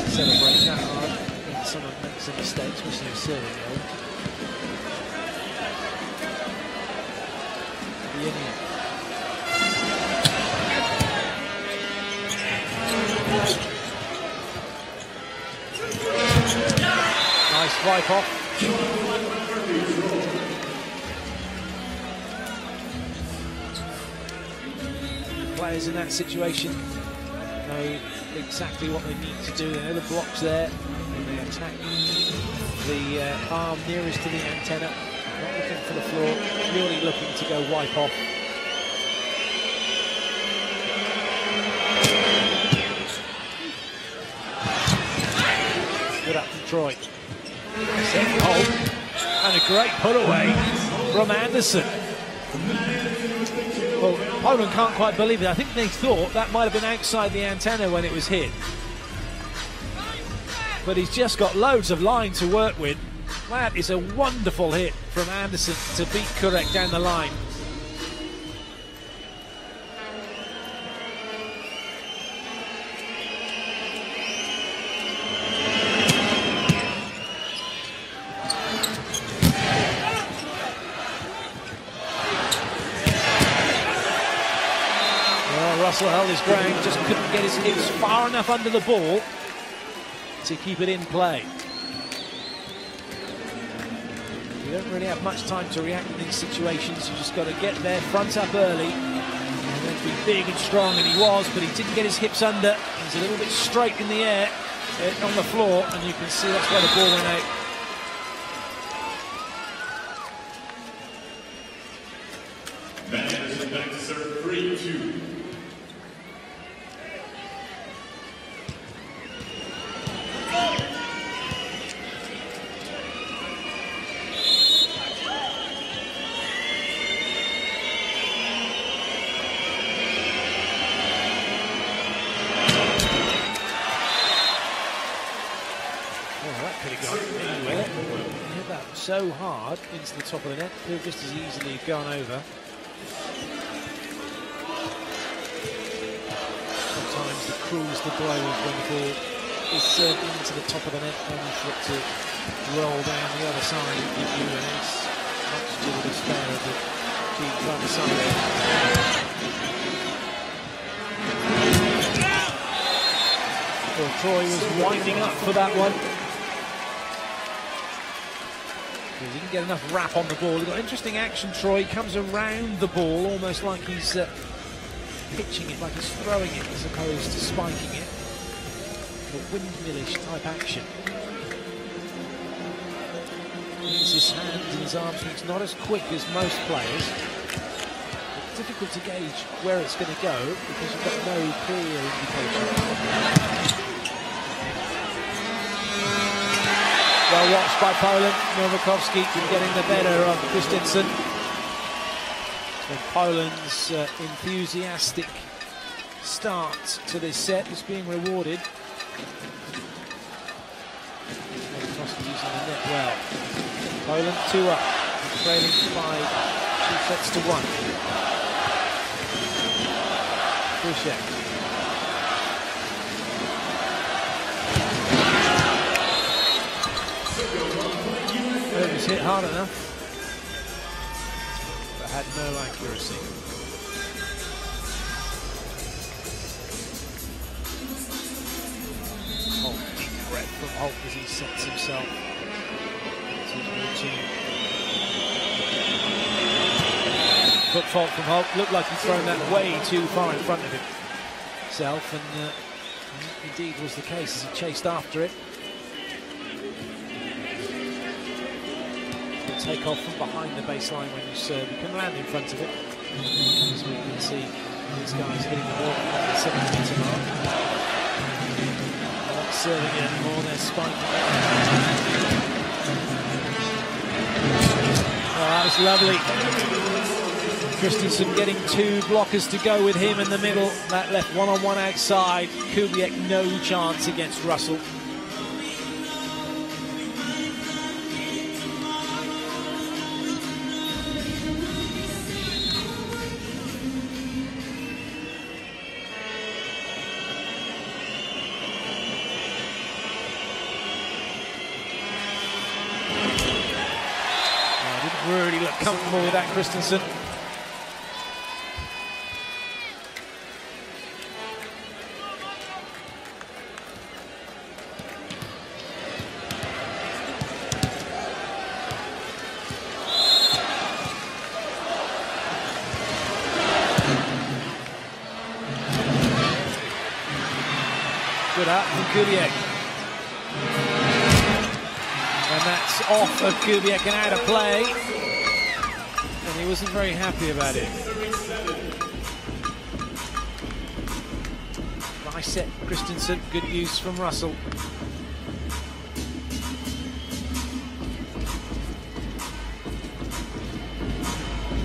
Celebrate that hard. Someone makes some mistakes, which they're serving though. Nice wipe off. Players in that situation know exactly what they need to do. They know the block's there, and they attack the arm nearest to the antenna. Not looking for the floor, purely looking to go wipe off. Good up from Troy. And a great put away from Anderson. Well, Poland can't quite believe it. I think they thought that might have been outside the antenna when it was hit. But he's just got loads of line to work with. That is a wonderful hit from Anderson to beat Kurek down the line. Russell held his ground, just couldn't get his hips far enough under the ball to keep it in play. You don't really have much time to react in these situations. You just got to get there, front up early, and then be big and strong, and he was, but he didn't get his hips under. He's a little bit straight in the air, on the floor, and you can see that's where the ball went out. Anderson back to serve 3-2. So hard into the top of the net, could have just as easily gone over. Sometimes the cruise the blow when the ball is served into the top of the net, only for it to roll down the other side and give you an ace, much to the despair of the team on the side. Well, Troy was winding up for that one. He didn't get enough wrap on the ball. He got interesting action, Troy. Comes around the ball almost like he's pitching it, like he's throwing it as opposed to spiking it. A windmillish type action. His hand and his arm swing's not as quick as most players. It's difficult to gauge where it's going to go because you've got no clear indication. Well watched by Poland. Nowakovski getting the better of Christensen. And Poland's enthusiastic start to this set is being rewarded. Nowakovski using the net well. Poland 2 up, trailing by 2 sets to 1. Krzyszek. It was hit hard enough, but had no accuracy. Holt, deep breath from Holt as he sets himself to his routine. Foot fault from Holt. Looked like he'd thrown that way too far in front of himself, and indeed was the case as he chased after it. Take off from behind the baseline when you serve. You can land in front of it. As we can see, these guys hitting the ball at the 7-meter mark. They're not serving it anymore, they're spiking it. Oh, that was lovely. Christensen getting 2 blockers to go with him in the middle. That left one-on-one outside. Kubiak no chance against Russell. Really look comfortable with that, Christensen. Good up from Kubiak. And that's off of Kubiak and out of play. And he wasn't very happy about it. Nice set, Christensen. Good use from Russell.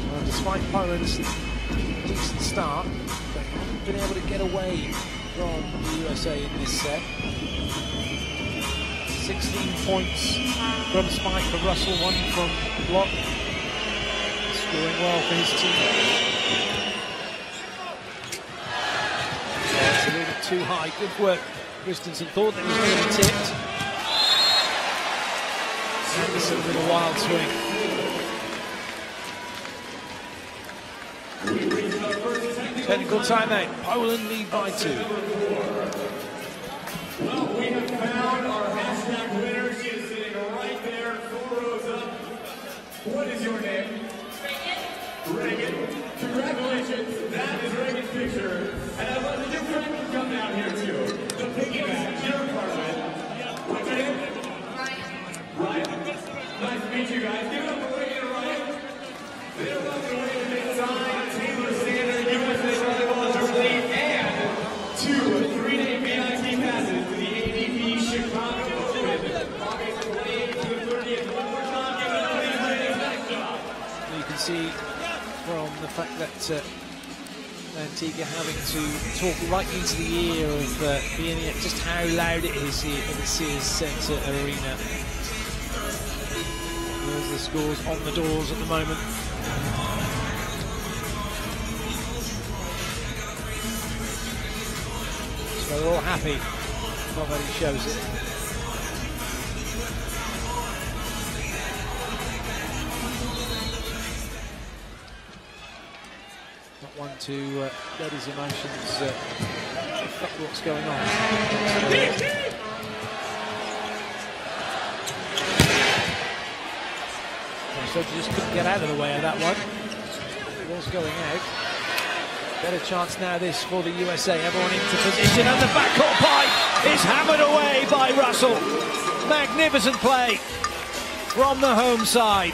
Well, despite Poland's decent start, they haven't been able to get away from the USA in this set. 16 points from Spike for Russell, 1 from block. Scoring well for his team. It's a little bit too high. Good work. Christensen thought that he was going to be tipped. Anderson with a wild swing. Technical timeout. Poland lead by 2. Well, we have found our hashtag winner. She is sitting right there, 4 rows up. What is your name? Reagan. Congratulations. That is Reagan's picture. And I'd love to your friend to come down here too. The piggyback, you're a part of it. What's your name? Ryan. Nice to meet you guys. Give it up for Reagan and Ryan. They're walking away with a sign, Taylor Standard, USA Volleyball Tour League, and 2 3-day VIP passes to the ADP Chicago Open. August 28th to the 30th. One more time, give it up for these ladies. Nice job. You can see from the fact that Antigua having to talk right into the ear of Bieniek just how loud it is here at the Sears Centre Arena. There's the scores on the doors at the moment. So they're all happy. Nobody shows it. Not one to let his emotions affect what's going on. So just couldn't get out of the way of that one. It was going out. Better chance now this for the USA. Everyone into position and the backcourt pipe is hammered away by Russell. Magnificent play from the home side.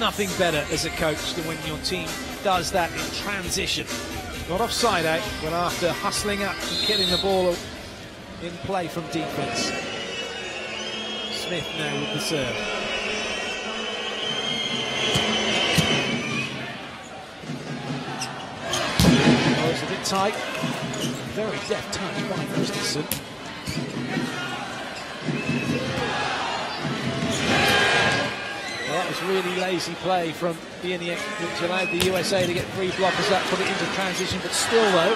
Nothing better as a coach than when your team does that in transition. Not offside out, but after hustling up and getting the ball in play from defense. Smith now with the serve. Oh, it's a bit tight. Very deft touch by Christensen. Well, that was really lazy play from Bieniek, which allowed the USA to get 3 blockers up, put it into transition, but still though,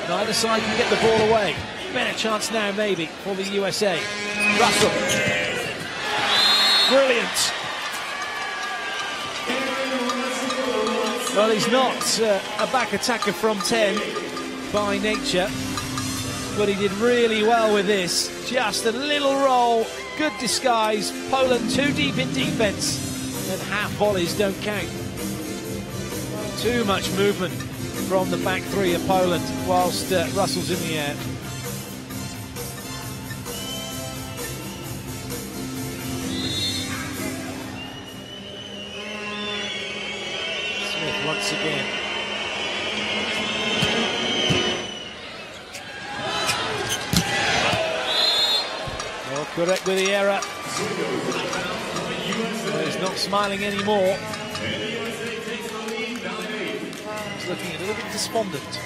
neither side can get the ball away. Better chance now maybe for the USA. Russell. Brilliant. Well, he's not a back attacker from 10 by nature, but he did really well with this. Just a little roll, good disguise. Poland too deep in defense, and half volleys don't count. Too much movement from the back 3 of Poland whilst Russell's in the air. Once again. Well, correct with the error. Well, he's not smiling anymore. He's looking a little bit despondent.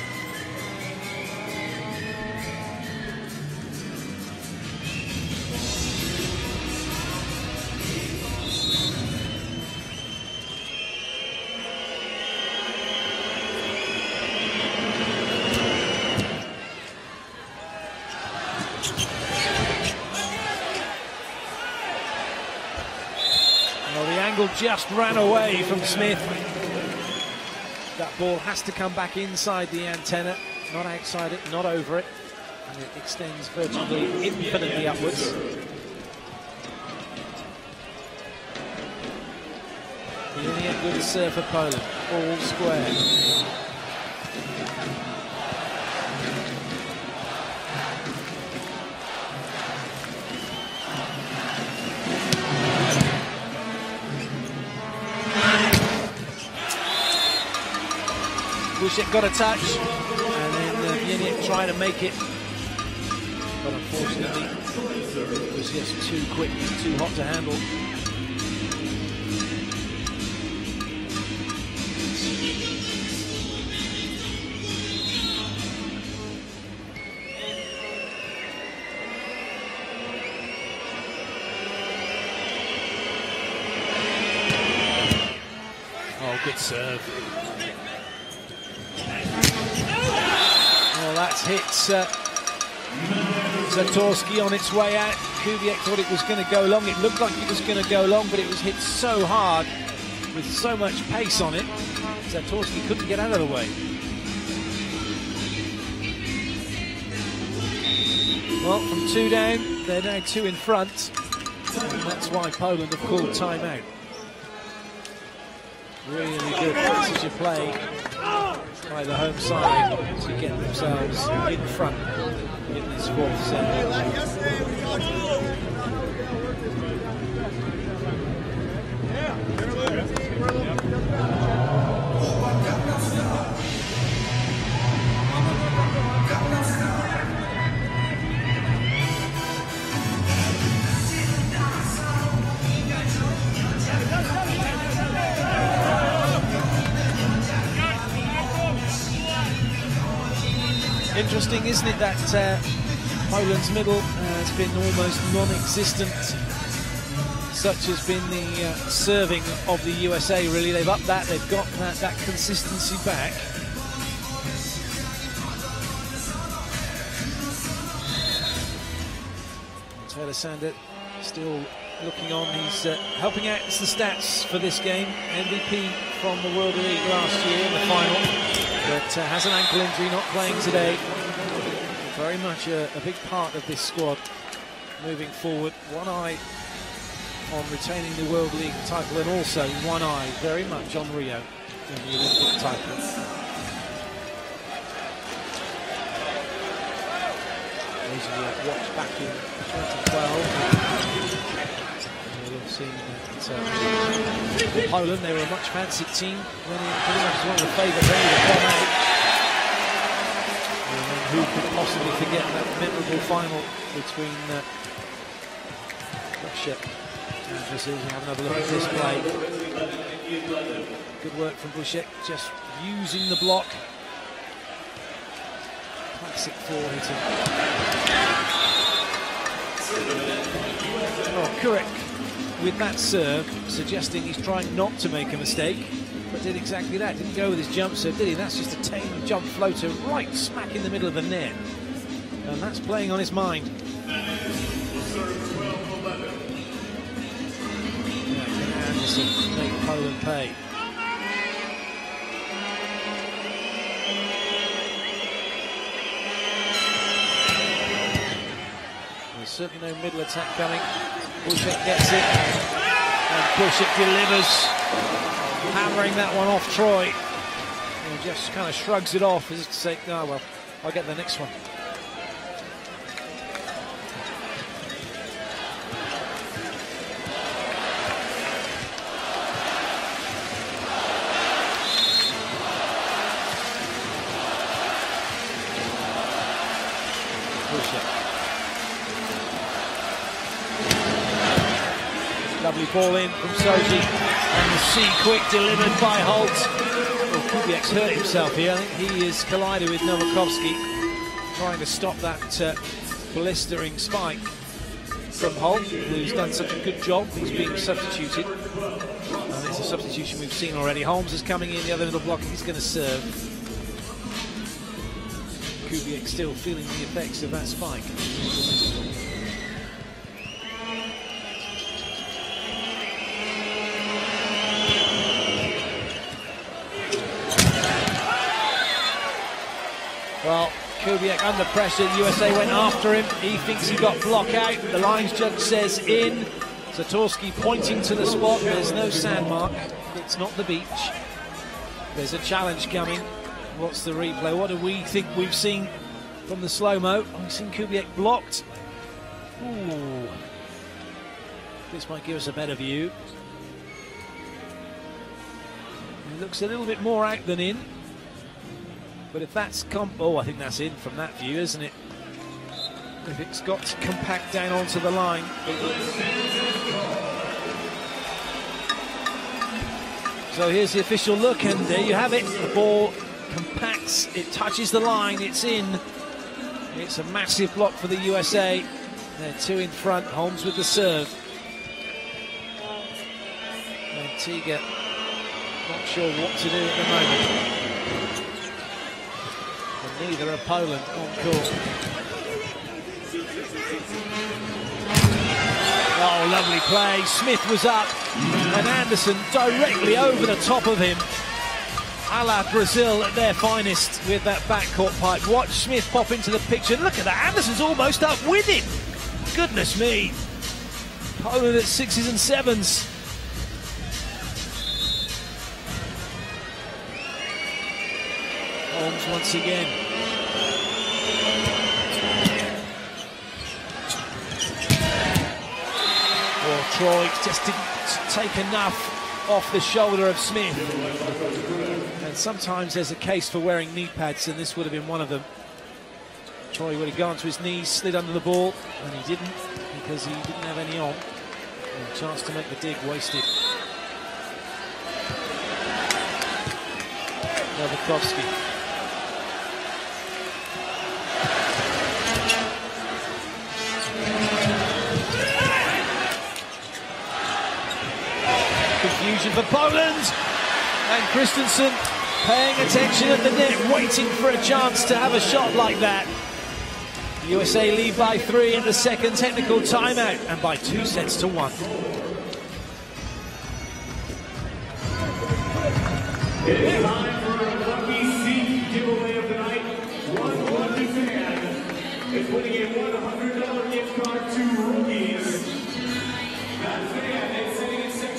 Just ran away from Smith. That ball has to come back inside the antenna, not outside it, not over it, and it extends virtually infinitely upwards. The Junior with a serve for Poland, all square. Busiek got a touch, and then Junior trying to make it, but unfortunately it was just too quick, too hot to handle. Oh, good serve. Well, that's hit Siatkówka on its way out. Kubiak thought it was going to go long. It looked like it was going to go long, but it was hit so hard with so much pace on it. Siatkówka couldn't get out of the way. Well, from 2 down, they're now 2 in front, and that's why Poland have called timeout. Really good passage of play by the home side to get themselves in front in this 4th set. Interesting, isn't it, that Poland's middle has been almost non-existent. Such has been the serving of the USA, really. They've upped that, they've got that consistency back. Taylor Sander still looking on. He's helping out the stats for this game. MVP from the World League last year in the final, but has an ankle injury, not playing today. Very much a big part of this squad moving forward. One eye on retaining the World League title, and also one eye very much on Rio in the Olympic title. Those of you who watched back in 2012, you'll have seen that Poland, they were a much fancied team, winning pretty much one of the favourites to come out. Who could possibly forget that memorable final between Russia and Brazil? We'll have another look at this play. Good work from Busiek, just using the block. Classic forward hitting. Oh, Kurek with that serve, suggesting he's trying not to make a mistake, but did exactly that. Didn't go with his jump serve, did he? That's just a tame jump floater right smack in the middle of the net. And that's playing on his mind. Yeah, can Anderson make Poland pay? There's certainly no middle attack coming. Busiek gets it, and Busiek delivers, hammering that one off Troy. He just kind of shrugs it off as if to say, oh well, I'll get the next one. Lovely ball in from Soji, and the C quick delivered by Holt. Well, Kubiak's hurt himself here. I think he is collided with Novakovsky, trying to stop that blistering spike from Holt, who's done such a good job. He's being substituted, and it's a substitution we've seen already. Holmes is coming in the other middle block, and he's going to serve. Kubiak still feeling the effects of that spike. Well, Kubiak under pressure, the USA went after him, he thinks he got block out, the lines judge says in. Siatkówka pointing to the spot, there's no sand mark, It's not the beach. There's a challenge coming. What's the replay? What do we think we've seen from the slow-mo? We've seen Kubiak blocked. Ooh. This might give us a better view. It looks a little bit more out than in. But if that's oh, I think that's in from that view, isn't it? If it's got to compact down onto the line. So here's the official look, and there you have it. The ball compacts, it touches the line, it's in. It's a massive block for the USA. They're two in front, Holmes with the serve. Antigua not sure what to do at the moment. And neither are Poland on court. Oh, lovely play. Smith was up, and Anderson directly over the top of him. A la Brazil at their finest with that backcourt pipe. Watch Smith pop into the picture. Look at that. Anderson's almost up with him. Goodness me. Poland at 6s and 7s. Holmes once again. Troy just didn't take enough off the shoulder of Smith. And sometimes there's a case for wearing knee pads, and this would have been one of them. Troy would have gone to his knees, slid under the ball, and he didn't because he didn't have any on. And a chance to make the dig wasted. Novakovsky. Confusion for Poland, and Christensen paying attention at the net, waiting for a chance to have a shot like that. The USA lead by 3 in the second technical timeout, and by 2 sets to 1. It is time for a lucky seat giveaway of the night. One lucky fan is winning a $100 gift card to Rookies.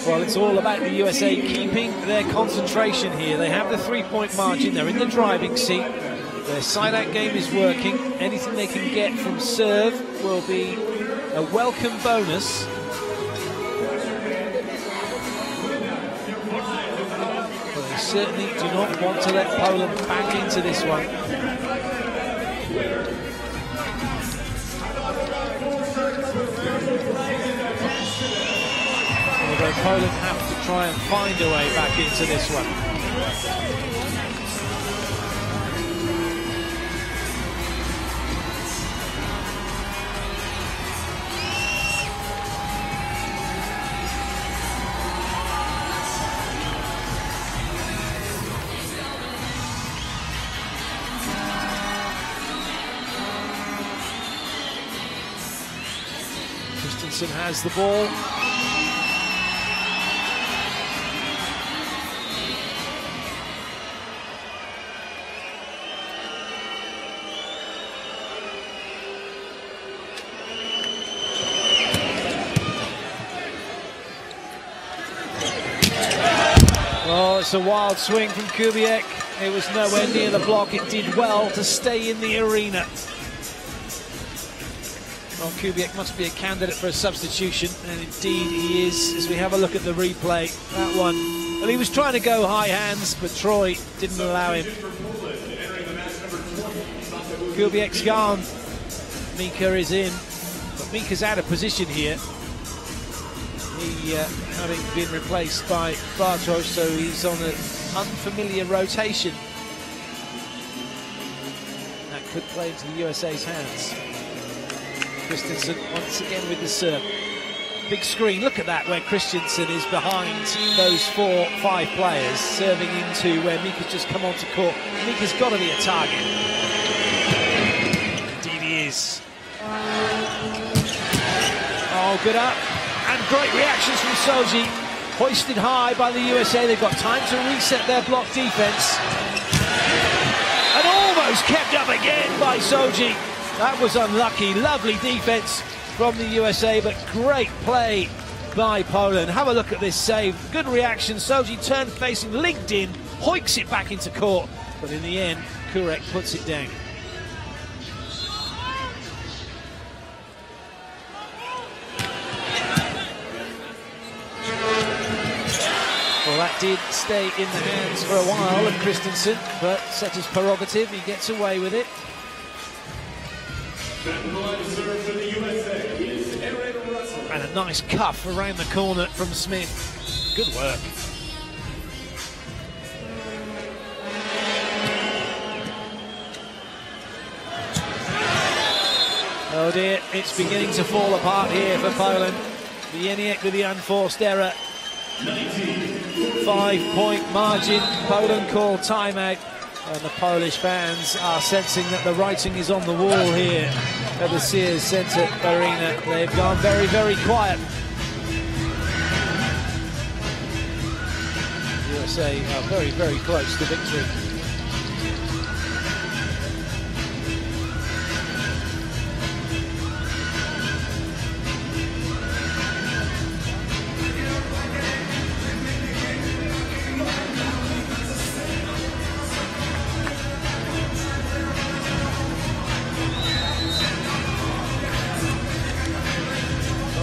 Well, it's all about the USA keeping their concentration here. They have the 3-point margin. They're in the driving seat. Their side-out game is working. Anything they can get from serve will be a welcome bonus. But they certainly do not want to let Poland back into this one. Although Poland have to try and find a way back into this one. Christensen has the ball. Oh, it's a wild swing from Kubiak. It was nowhere near the block. It did well to stay in the arena. Well, Kubiak must be a candidate for a substitution, and indeed he is, as we have a look at the replay. That one, well, he was trying to go high hands, but Troy didn't allow him. Kubiak's gone. Mika is in, but Mika's out of position here. He having been replaced by Bartosz, so he's on an unfamiliar rotation. That could play into the USA's hands. Christensen once again with the serve. Big screen, look at that, where Christensen is behind those 4-5 players, serving into where Mika's just come onto court. Mika's got to be a target. Indeed he is. Oh, good up. And great reactions from Soji. Hoisted high by the USA. They've got time to reset their block defense. And almost kept up again by Soji. That was unlucky. Lovely defense from the USA, but great play by Poland. Have a look at this save. Good reaction. Soji turned facing, linked in, hoiks it back into court. But in the end, Kurek puts it down. Well, that did stay in the hands for a while of Christensen, but setter's prerogative, he gets away with it. And a nice cuff around the corner from Smith. Good work. Oh dear, it's beginning to fall apart here for Poland. Wieniek with the unforced error. 5-point margin. Poland call timeout. And the Polish fans are sensing that the writing is on the wall here at the Sears Centre Arena. They've gone very, very quiet. USA are very, very close to victory.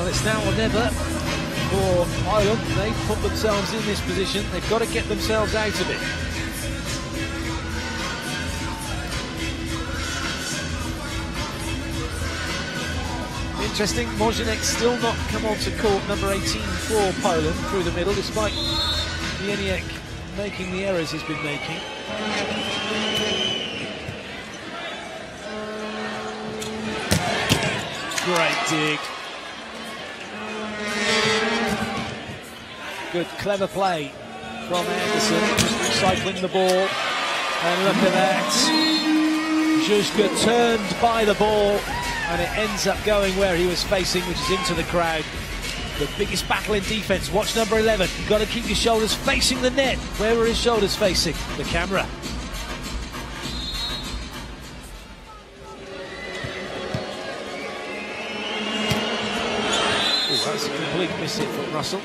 It's now or never for Ireland. They've put themselves in this position. They've got to get themselves out of it. Interesting, Mojenek still not come onto court, number 18 for Poland, through the middle, despite Wieniek making the errors he's been making. Great dig. Good, clever play from Anderson, just recycling the ball. And look at that. Zuzka turned by the ball, and it ends up going where he was facing, which is into the crowd. The biggest battle in defence. Watch number 11. You've got to keep your shoulders facing the net. Where were his shoulders facing? The camera. Oh, that's a complete miss hit from Russell.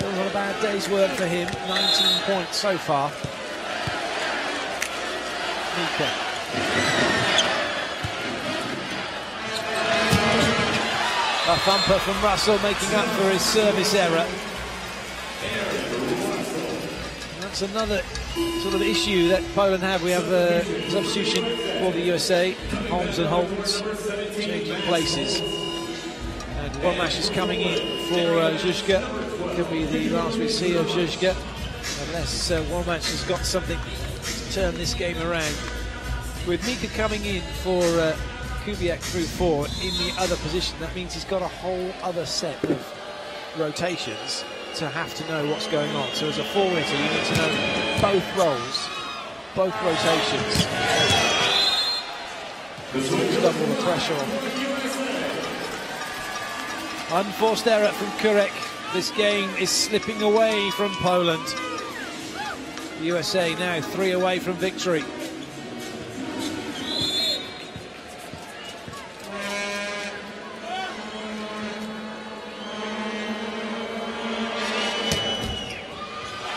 Not a bad day's work for him. 19 points so far. Mika. A thumper from Russell, making up for his service error. That's another sort of issue that Poland have. We have a substitution for the USA. Holmes and Holmes changing places. And Womash is coming in for Zuzka. Could be the last we see of Zuzka, unless Womash has got something to turn this game around. With Mika coming in for Kubiak through 4 in the other position, that means he's got a whole other set of rotations to have to know what's going on. So as a forwarder, you need to know both roles, both rotations. Double the pressure on. Unforced error from Kurek. This game is slipping away from Poland. The USA now 3 away from victory.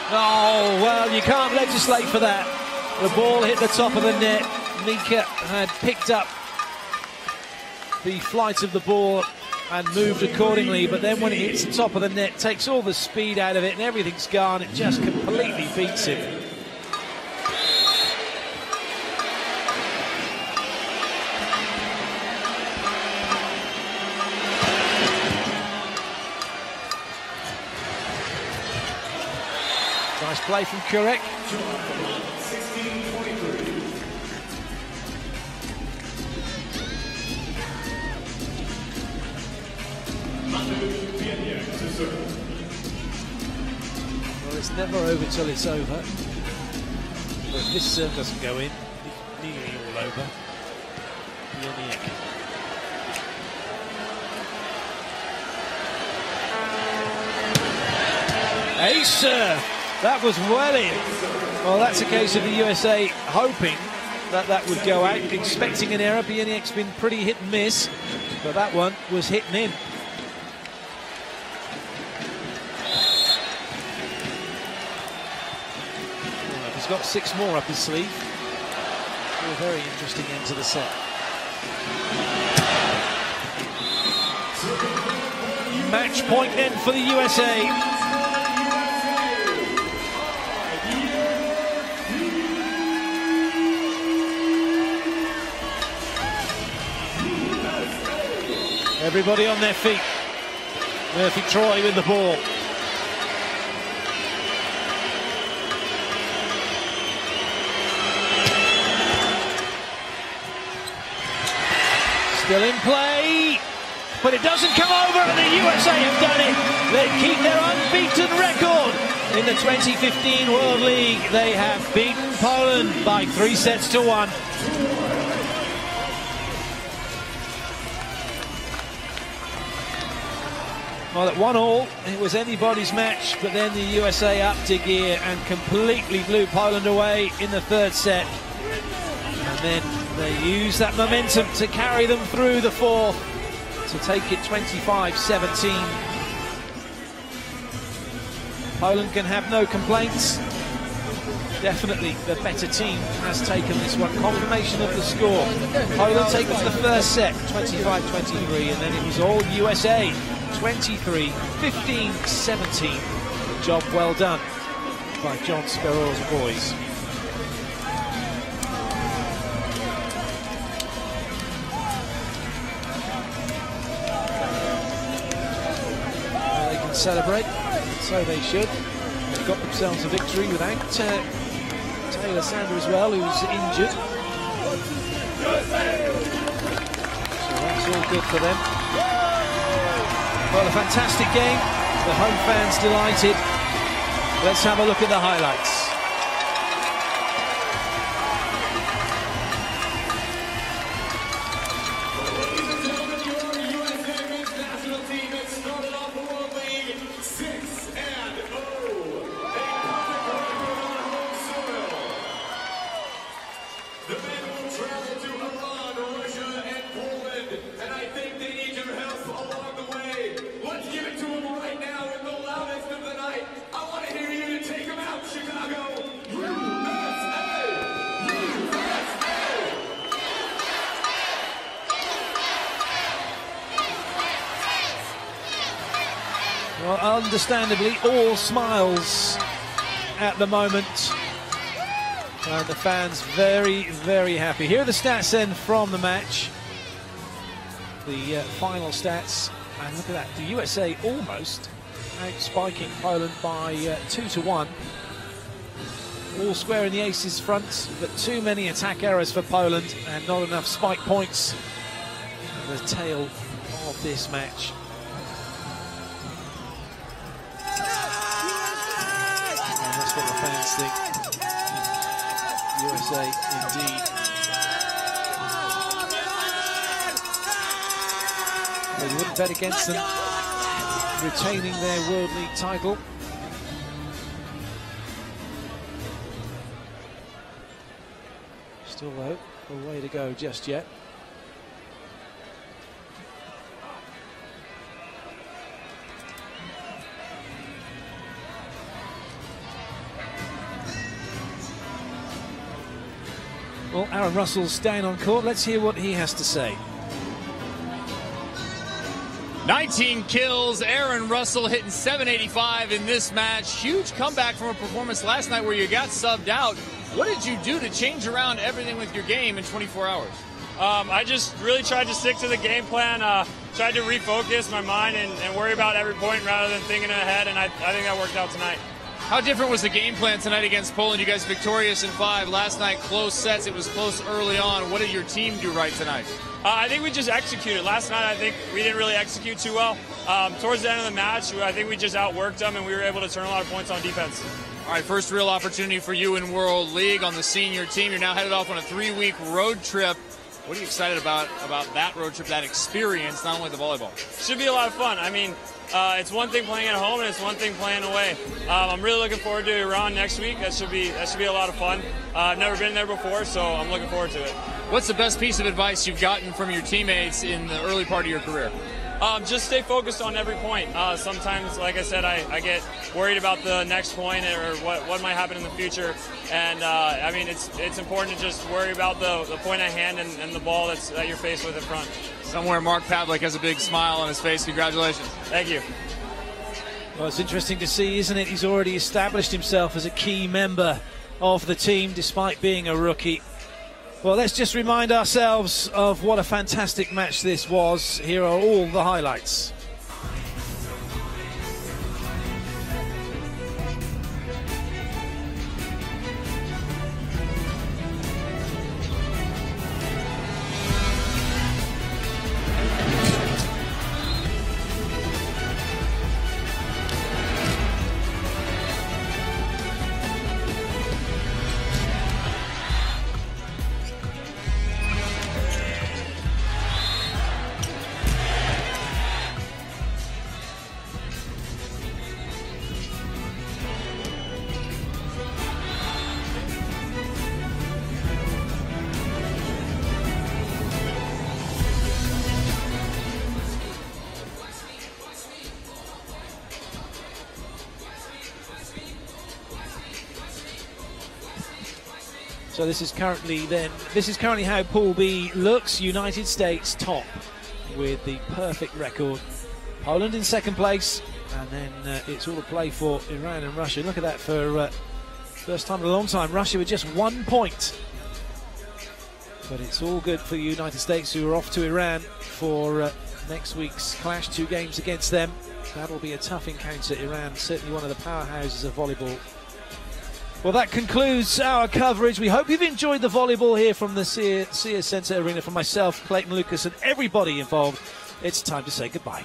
Oh, well, you can't legislate for that. The ball hit the top of the net. Mika had picked up the flight of the ball and moved accordingly, but then when it hits the top of the net, takes all the speed out of it and everything's gone. It just completely beats him. Nice play from Kurek. Well, it's never over till it's over. But if this serve doesn't go in, it's nearly all over. Wieniek. Ace serve That was well in. Well, that's a case of the USA hoping that that would go out, expecting an error. Bieniek's been pretty hit and miss, but that one was hit and in. Well, he's got 6 more up his sleeve. A very interesting end to the set. Match point then for the USA. Everybody on their feet. Murphy Troy with the ball. Still in play, but it doesn't come over, and the USA have done it. They keep their unbeaten record in the 2015 World League. They have beaten Poland by 3-1. Well, at 1-1, it was anybody's match, but then the USA upped a gear and completely blew Poland away in the 3rd set. And then they used that momentum to carry them through the 4th to take it 25-17. Poland can have no complaints. Definitely the better team has taken this one. Confirmation of the score. Poland takes the 1st set, 25-23, and then it was all USA. 23, 15, 17. Job well done by John Sparrow's boys. They can celebrate, so they should. They've got themselves a victory without Taylor Sander as well, who's injured. So that's all good for them. Well, a fantastic game. The home fans delighted. Let's have a look at the highlights. Ladies and gentlemen, your USA men's national team has started off the World League 6-0. A perfect record on home soil. The men will travel to Iran, Russia, and Poland, and I think they need your help along the way. Let's give it to them right now in the loudest of the night. I want to hear you to take them out, Chicago. USA! USA! Well, understandably, all smiles at the moment. And the fans very, very happy. Here are the stats then from the match. The final stats. And look at that, the USA almost out-spiking Poland by 2-1. All square in the aces front, but too many attack errors for Poland and not enough spike points. The tale of this match. And that's what the fans think. USA indeed. Well, you wouldn't bet against them retaining their World League title. Still though, a way to go just yet. Well, Aaron Russell's down on court. Let's hear what he has to say. 19 kills, Aaron Russell hitting 785 in this match. Huge comeback from a performance last night where you got subbed out. What did you do to change around everything with your game in 24 hours? I just really tried to stick to the game plan, tried to refocus my mind and worry about every point rather than thinking ahead, and I think that worked out tonight. How different was the game plan tonight against Poland? You guys victorious in 5. Last night, close sets. It was close early on. What did your team do right tonight? I think we just executed. Last night, I think we didn't really execute too well. Towards the end of the match, I think we just outworked them, and we were able to turn a lot of points on defense. All right, first real opportunity for you in World League on the senior team. You're now headed off on a 3-week road trip. What are you excited about that road trip, that experience, not only the volleyball? Should be a lot of fun. I mean, it's one thing playing at home and it's one thing playing away. I'm really looking forward to Iran next week. That should be a lot of fun. I've never been there before, so I'm looking forward to it. What's the best piece of advice you've gotten from your teammates in the early part of your career? Just stay focused on every point. Sometimes, like I said, I get worried about the next point or what might happen in the future. And I mean, it's important to just worry about the point at hand and the ball that you're faced with in front. Somewhere Mark Pavlik has a big smile on his face. Congratulations. Thank you. Well, it's interesting to see, isn't it? He's already established himself as a key member of the team despite being a rookie. Well, let's just remind ourselves of what a fantastic match this was. Here are all the highlights. So this is currently how Pool B looks. United States top with the perfect record. Poland in second place, and then it's all to play for Iran and Russia. Look at that for first time in a long time. Russia with just 1 point. But it's all good for the United States, who are off to Iran for next week's clash. 2 games against them. That'll be a tough encounter. Iran, certainly one of the powerhouses of volleyball. Well, that concludes our coverage. We hope you've enjoyed the volleyball here from the Sears Centre Arena. From myself, Clayton Lucas, and everybody involved, it's time to say goodbye.